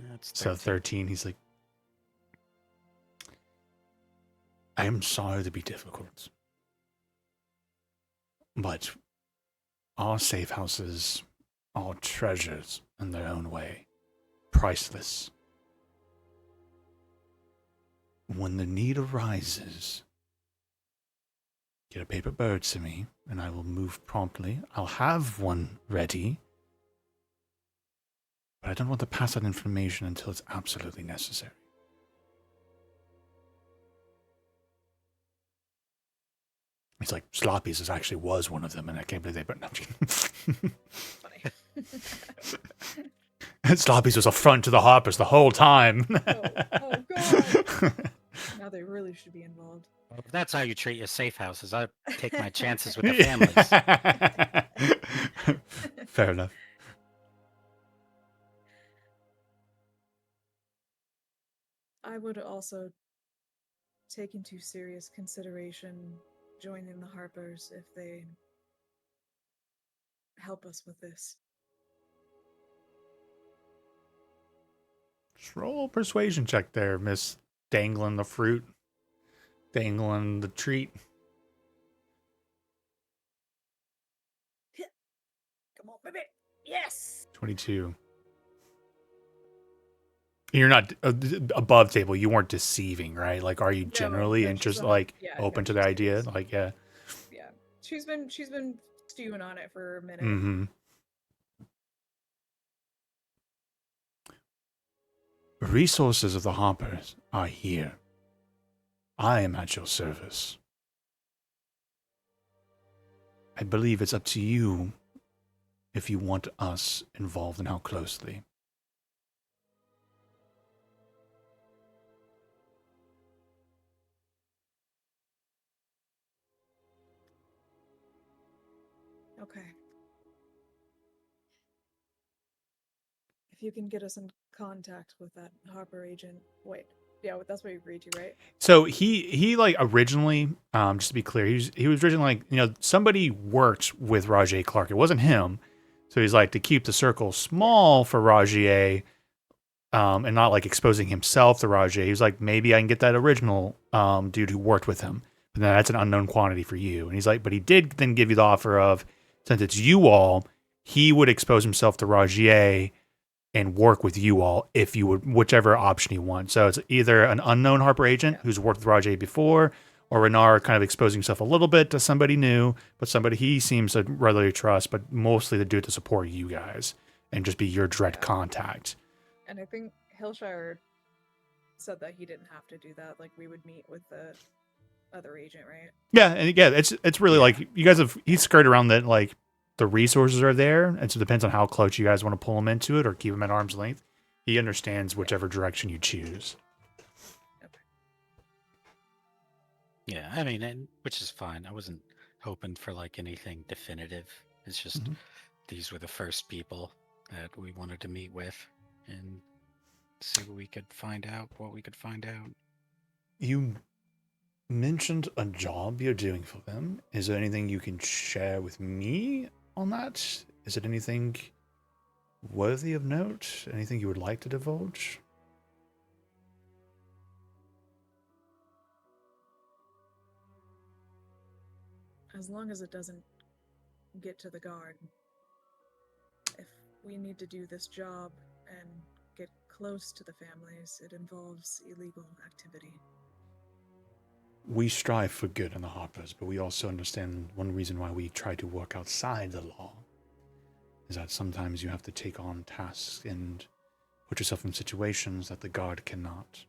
E: That's
A: So
E: 13.
A: 13, he's like, I am sorry to be difficult, but our safe houses are treasures in their own way, priceless. When the need arises, get a paper bird to me, and I will move promptly. I'll have one ready, but I don't want to pass that information until it's absolutely necessary. It's like Sloppy's actually was one of them, and I can't believe they. But no, I'm kidding.
C: Funny.
A: Sloppy's was a front to the Harpers the whole time.
C: Oh God. Now they really should be involved.
E: Well, if that's how you treat your safe houses, I'd take my chances with the families.
A: Fair enough.
C: I would also take into serious consideration joining the Harpers if they help us with this.
A: Just roll a persuasion check there, Miss Dangling the fruit. Dangling the treat.
C: Come on, baby. Yes.
A: 22. You're not above table. You weren't deceiving, right? Like, are you
C: No,
A: generally
C: no, she's
A: interested,
C: not-
A: like,
C: yeah,
A: open
C: no,
A: to the
C: she's
A: idea?
C: serious.
A: Like, yeah.
C: Yeah. She's been stewing on it for a minute.
A: Mm-hmm. Resources of the Harpers are here. I am at your service. I believe it's up to you if you want us involved and how closely.
C: Okay. If you can get us in contact with that Harper agent. Wait. Yeah, that's what you agreed to, right?
A: So he like originally, just to be clear, he was originally like, somebody worked with Rajier Clark. It wasn't him. So he's like, to keep the circle small for Rajier, and not like exposing himself to Rajier. He was like, maybe I can get that original dude who worked with him. But then that's an unknown quantity for you. And he's like, but he did then give you the offer of, since it's you all, he would expose himself to Rajier and work with you all if you would, whichever option you want. So it's either an unknown Harper agent who's worked with Rajier before, or Renar kind of exposing himself a little bit to somebody new, but somebody he seems to readily trust, but mostly to do it to support you guys and just be your direct contact.
C: And I think Hillshire said that he didn't have to do that. Like, we would meet with the other agent, right?
A: Yeah, and yeah, it's really like you guys have he's skirted around that, like the resources are there, and so it depends on how close you guys want to pull him into it or keep him at arm's length. He understands whichever direction you choose.
E: Yeah, I mean, which is fine. I wasn't hoping for like anything definitive. It's just these were the first people that we wanted to meet with and see what we could find out.
A: You mentioned a job you're doing for them. Is there anything you can share with me on that? Is it anything worthy of note? Anything you would like to divulge?
C: As long as it doesn't get to the guard. If we need to do this job and get close to the families, it involves illegal activity.
A: We strive for good in the Harpers, but we also understand one reason why we try to work outside the law is that sometimes you have to take on tasks and put yourself in situations that the guard cannot.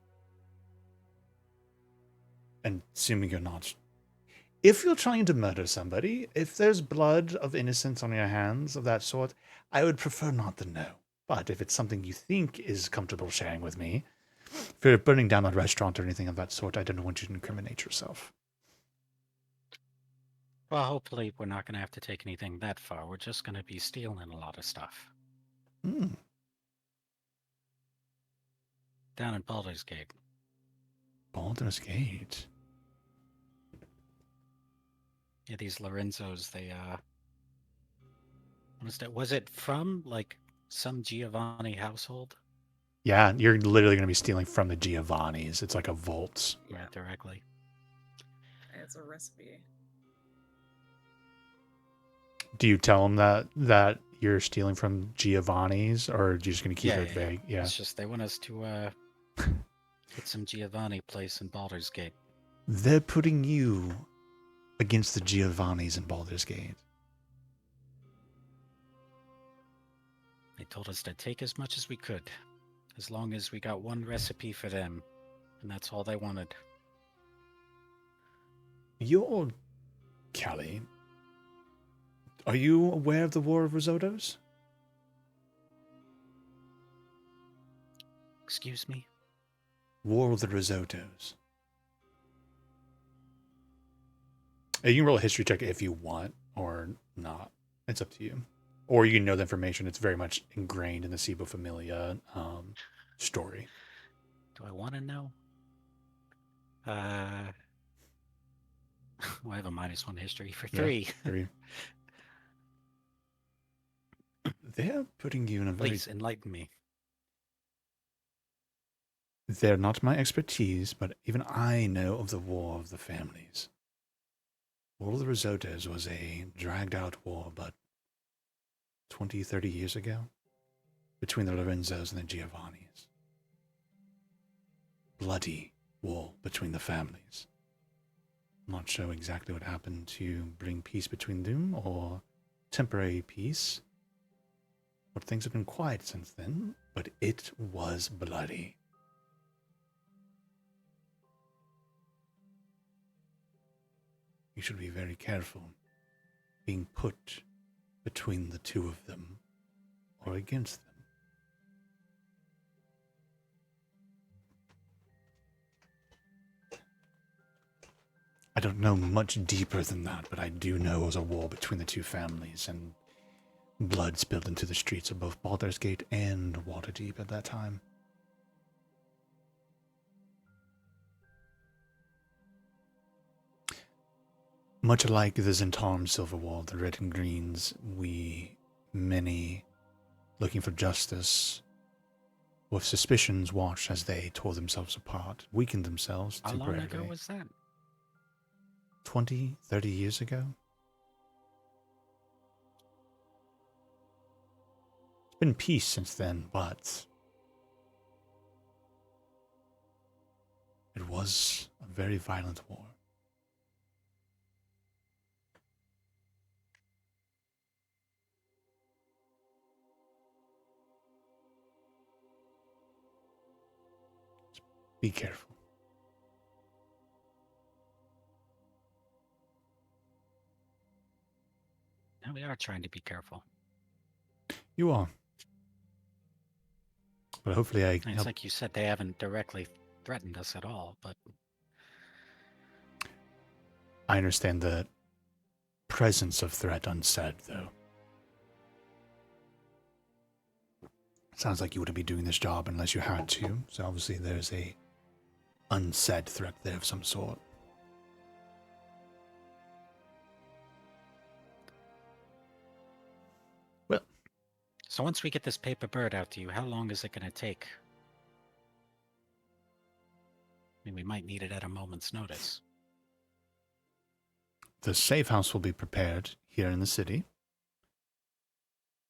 A: And assuming you're not. If you're trying to murder somebody, if there's blood of innocence on your hands of that sort, I would prefer not to know. But if it's something you think is comfortable sharing with me, if you're burning down a restaurant or anything of that sort, I don't want you to incriminate yourself.
E: Well, hopefully we're not going to have to take anything that far. We're just going to be stealing a lot of stuff. Down in Baldur's Gate.
A: Baldur's Gate?
E: Yeah, these Lorenzos, they was it from like some Giovanni household?
A: Yeah, you're literally going to be stealing from the Giovannis. It's like a vault.
E: Yeah, directly.
C: It's a recipe.
A: Do you tell them that you're stealing from Giovanni's, or are you just going to keep it vague? Yeah.
E: It's just they want us to get some Giovanni place in Baldur's Gate.
A: They're putting you against the Giovannis in Baldur's Gate.
E: They told us to take as much as we could, as long as we got one recipe for them, and that's all they wanted.
A: You're Callie. Are you aware of the War of Risottos?
E: Excuse me?
A: War of the Risottos. You can roll a history check if you want or not. It's up to you. Or you can know the information. It's very much ingrained in the Cibo Familia story.
E: Do I want to know? Well, I have a -1 history for 3.
A: Yeah, 3. They're putting you in a very...
E: Please enlighten me.
A: They're not my expertise, but even I know of the War of the Families. War of the Risottos was a dragged-out war, but 20, 30 years ago, between the Lorenzos and the Giovannis. Bloody war between the families. I'm not sure exactly what happened to bring peace between them, or temporary peace. But things have been quiet since then, but it was bloody. You should be very careful being put between the two of them or against them. I don't know much deeper than that, but I do know it was a war between the two families, and blood spilled into the streets of both Baldur's Gate and Waterdeep at that time. Much like the Zhentarim Silverwall, the Red and Greens, many, looking for justice, with suspicions watched as they tore themselves apart, weakened themselves temporarily.
E: How long ago was that?
A: 20, 30 years ago? It's been peace since then, but it was a very violent war. Be careful.
E: Now we are trying to be careful.
A: You are. But hopefully
E: It's like you said, they haven't directly threatened us at all, but...
A: I understand the presence of threat unsaid, though. Sounds like you wouldn't be doing this job unless you had to, so obviously there's a unsaid threat there of some sort. Well,
E: so once we get this paper bird out to you, how long is it going to take? I mean, we might need it at a moment's notice.
A: The safe house will be prepared here in the city.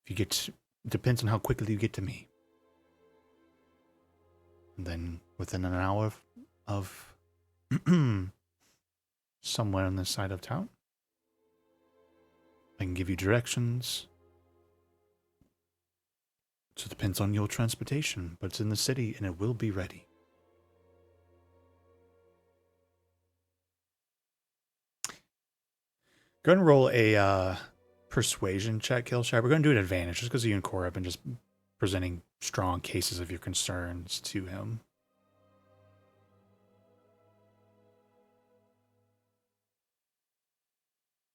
A: If you get, depends on how quickly you get to me. And then within an hour of somewhere on this side of town, I can give you directions. So it depends on your transportation, but it's in the city and it will be ready. Go ahead and roll a persuasion check, Killshire. We're going to do an advantage just because you and Cora have been just presenting strong cases of your concerns to him.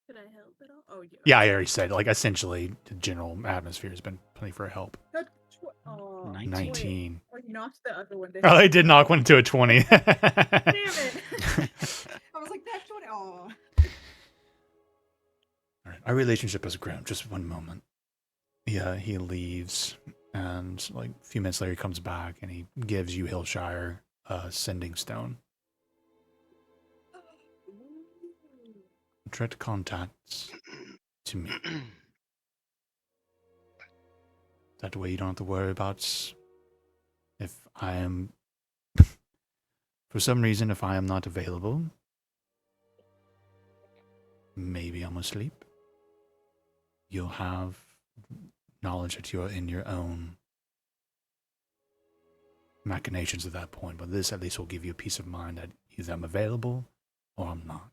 C: Could I help at all? Oh, yeah.
A: Yeah, I already said, like, essentially, the general atmosphere has been plenty for help.
C: Oh,
A: 19.
C: Or you knocked the other one down.
A: Oh, I did knock one into a 20.
C: Damn it. I was like, that's 20. Oh.
A: Our relationship has grown. Just one moment. Yeah, he leaves, and like a few minutes later, he comes back and he gives you Hillshire a sending stone. Direct contacts to me. That way, you don't have to worry about if I am, for some reason, if I am not available. Maybe I'm asleep. You'll have knowledge that you're in your own machinations at that point, but this at least will give you a peace of mind that either I'm available or I'm not.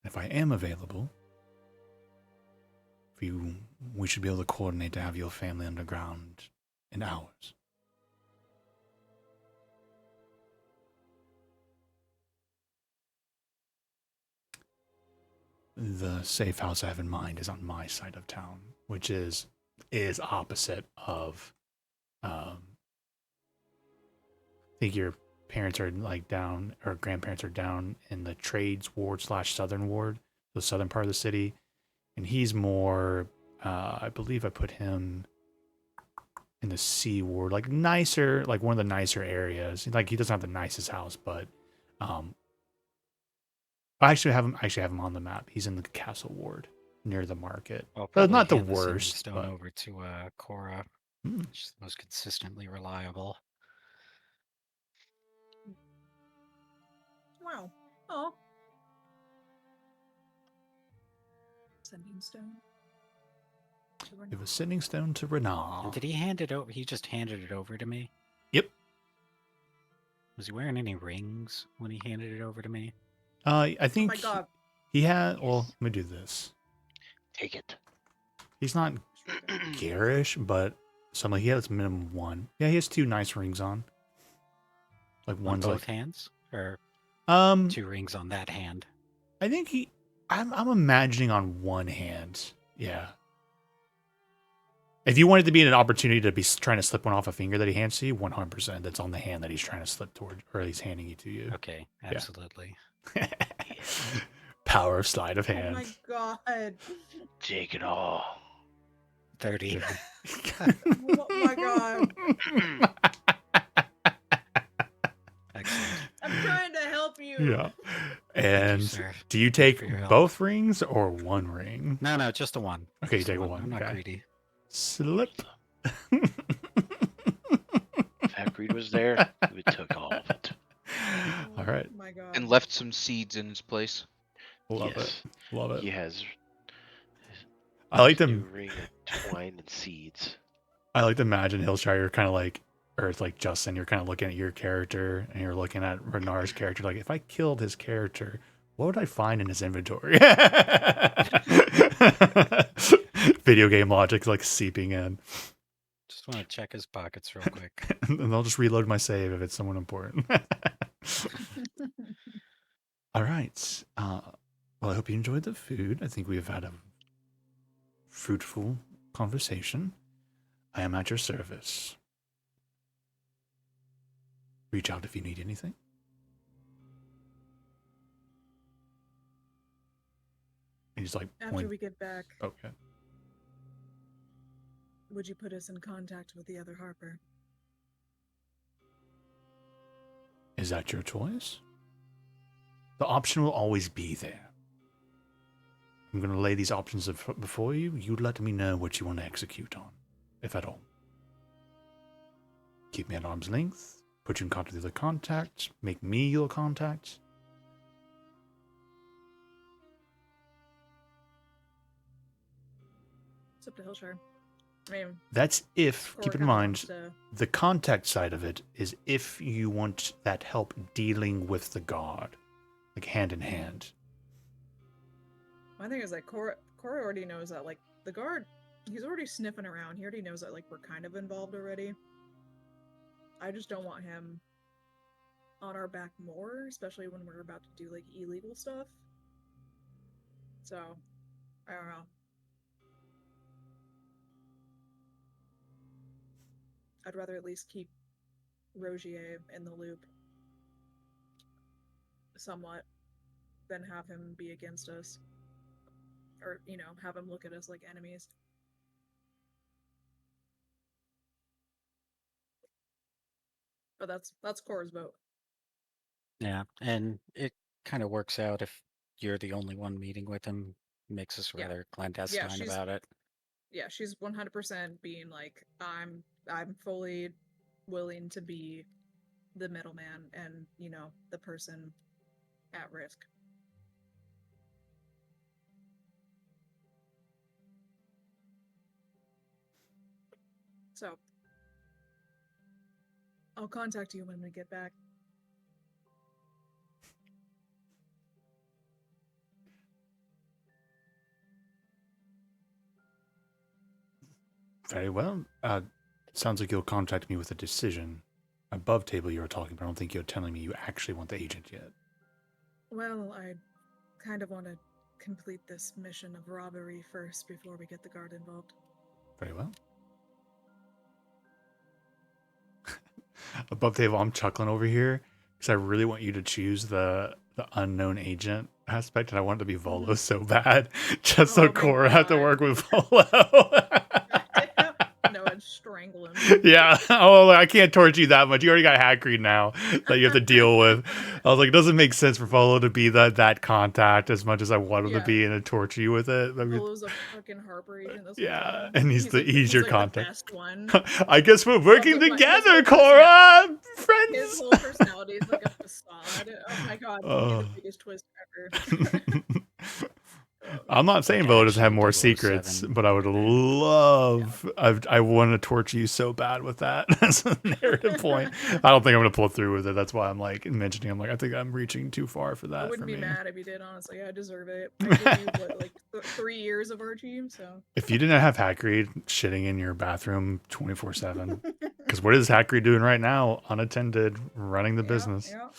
A: If I am available, we should be able to coordinate to have your family underground in hours. The safe house I have in mind is on my side of town, which is opposite of. I think your parents are like down, or grandparents are down in the trades ward / southern ward, the southern part of the city, and he's more. I believe I put him in the C ward, like nicer, like one of the nicer areas. Like he doesn't have the nicest house, but I actually have him on the map. He's in the castle ward near the market.
E: Well,
A: But not the
E: hand sending
A: worst.
E: stone
A: But
E: over to Cora.
A: Hmm.
E: She's the most consistently reliable.
C: Wow. Oh. Sending stone.
A: Give a sending stone to Renar.
E: And did he hand it over? He just handed it over to me?
A: Yep.
E: Was he wearing any rings when he handed it over to me?
A: I
C: Oh
A: think
C: my god.
A: he had. Well, let me do this.
D: Take it.
A: He's not garish, but he has minimum one. Yeah, he has 2 nice rings on. Like
E: On
A: one's
E: both
A: like
E: hands? Or 2 rings on that hand?
A: I think I'm imagining on one hand. Yeah. If you wanted to be an opportunity to be trying to slip one off a finger that he hands to you, 100% that's on the hand that he's trying to slip toward, or he's handing it to you.
E: Okay, absolutely.
A: Power of sleight of
C: Oh
A: hand.
C: my god.
D: Take it all.
E: 30.
C: Oh my god.
E: Excellent.
C: I'm trying to help you.
A: Yeah. And
E: sir.
A: do you
E: for
A: take
E: your help.
A: both rings or one ring?
E: No, just the one.
A: Okay, you
E: Just the
A: take one.
E: I'm not
A: Okay.
E: greedy.
A: Slip.
D: If Hagrid was there, he would took all of it.
A: All right.
C: Oh my god.
B: And left some seeds in his place.
A: Love
D: Yes.
A: it. Love it.
D: He has
A: I like
D: his
A: to
D: new ring of twine and seeds.
A: I like to imagine Hillshire kind of like, or it's like Justin, you're kind of looking at your character and you're looking at Renar's character. Like, if I killed his character, what would I find in his inventory? Video game logic's like seeping in.
E: Just want to check his pockets real quick.
A: And I'll just reload my save if it's someone important. All right. Well, I hope you enjoyed the food. I think we've had a fruitful conversation. I am at your service. Reach out if you need anything. And he's like,
C: After we get back,
A: okay.
C: would you put us in contact with the other Harper?
A: Is that your choice? The option will always be there. I'm going to lay these options before you. You let me know what you want to execute on, if at all. Keep me at arm's length, put you in contact with other contacts, make me your contact.
C: It's up to Hillshire. I mean,
A: That's if,
C: Cora
A: keep in
C: kinda
A: mind,
C: wants to-
A: the contact side of it is if you want that help dealing with the guard, like hand in hand.
C: My thing is that Cora already knows that, like, the guard, he's already sniffing around. He already knows that, like, we're kind of involved already. I just don't want him on our back more, especially when we're about to do, like, illegal stuff. So, I don't know. I'd rather at least keep Rogier in the loop somewhat than have him be against us. or have him look at us like enemies. But that's Cora's vote.
E: Yeah, and it kind of works out if you're the only one meeting with him. Makes us
C: Yeah.
E: rather clandestine
C: she's-
E: about it.
C: Yeah, she's 100% being like, I'm fully willing to be the middleman and the person at risk. So I'll contact you when we get back.
A: Very well. Sounds like you'll contact me with a decision. Above table you were talking, but I don't think you're telling me you actually want the agent yet.
C: Well, I kind of want to complete this mission of robbery first before we get the guard involved.
A: Very well. Above table, I'm chuckling over here because I really want you to choose the unknown agent aspect, and I want it to be Volo so bad, just so
C: Oh my
A: Cora had to
C: God.
A: work with Volo.
C: No, I'd strangle him.
A: Yeah. Oh, I can't torture you that much. You already got Hackreed now that you have to deal with. I was like, it doesn't make sense for Volo to be that contact as much as I want him to
C: Yeah.
A: be and to torture you with it. I mean,
C: Volo's a fucking Harper agent. That's
A: yeah,
C: what
A: and he's your
C: like
A: contact.
C: The best one.
A: I guess we're working
C: Also, his
A: together,
C: whole
A: Cora.
C: His
A: Friends.
C: whole personality is like a facade. Oh my god, it's
A: Oh.
C: the biggest twist ever.
A: I'm not saying
E: Like
A: Volo doesn't have
E: actually
A: more
E: 007.
A: secrets, but I would love. I want to torture you so bad with that as a narrative point. I don't think I'm gonna pull through with it. That's why I'm like mentioning. I'm like, I think I'm reaching too far for that.
C: I wouldn't
A: for
C: be
A: me.
C: mad if you did, honestly. I deserve it. I gave you, what, like 3 years of our team, so.
A: If you didn't have Hackreed shitting in your bathroom 24/7, because what is Hackreed doing right now, unattended, running the business?
C: Yeah.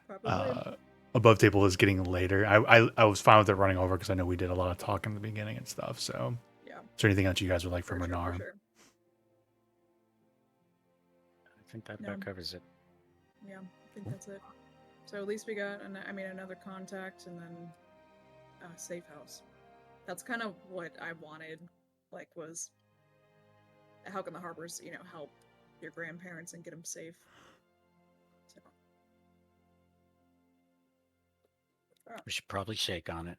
C: Probably.
A: Above table is getting later. I was fine with it running over because I know we did a lot of talk in the beginning and stuff. So,
C: Yeah.
A: is there anything else you guys would like
C: For
A: from
C: sure,
A: Renar?
C: for sure.
E: I think that
C: No.
E: about covers it.
C: Yeah, I think that's it. So at least we got, another contact and then a safe house. That's kind of what I wanted. Like, was how can the Harpers, help your grandparents and get them safe? So.
E: We should probably shake on it.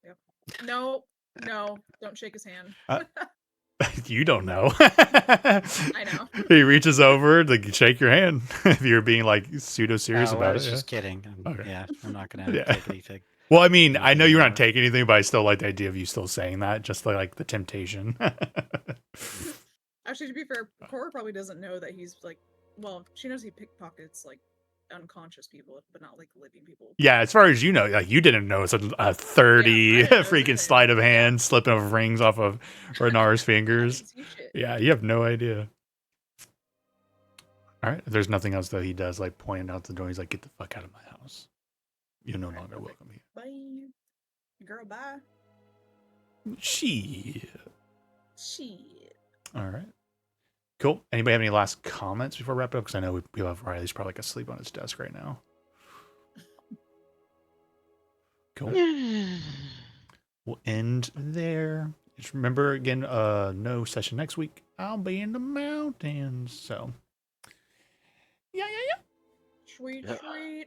C: Yep. No, don't shake his hand.
A: You don't know.
C: I know.
A: He reaches over to shake your hand if you're being like pseudo serious
E: Oh, I
A: about
E: was
A: it.
E: just kidding.
A: Okay.
E: Yeah, I'm not gonna
A: Yeah.
E: take anything.
A: Well, I mean, I know you're not
E: Yeah.
A: taking anything, but I still like the idea of you still saying that, just like the temptation.
C: Actually, to be fair, Cora probably doesn't know that he's like. Well, she knows he pickpockets like unconscious people, but not like living people.
A: Yeah, as far as you know, like you didn't notice a 30
C: Yeah, I didn't notice
A: freaking
C: it.
A: sleight of hand slipping of rings off of Renar's
C: I
A: fingers.
C: didn't see shit.
A: Yeah, you have no idea. All right, there's nothing else though. He does like pointing out the door. He's like, "Get the fuck out of my house. You're no
C: Alright,
A: longer
C: perfect.
A: welcome here."
C: Bye, girl. Bye.
A: Shit.
C: Shit.
A: All right. Cool. Anybody have any last comments before we wrap it up? Because I know we have Riley's probably like asleep on his desk right now. Cool. We'll end there. Just remember again, no session next week. I'll be in the mountains. So, yeah.
C: Sweet,
D: Yeah.
C: sweet.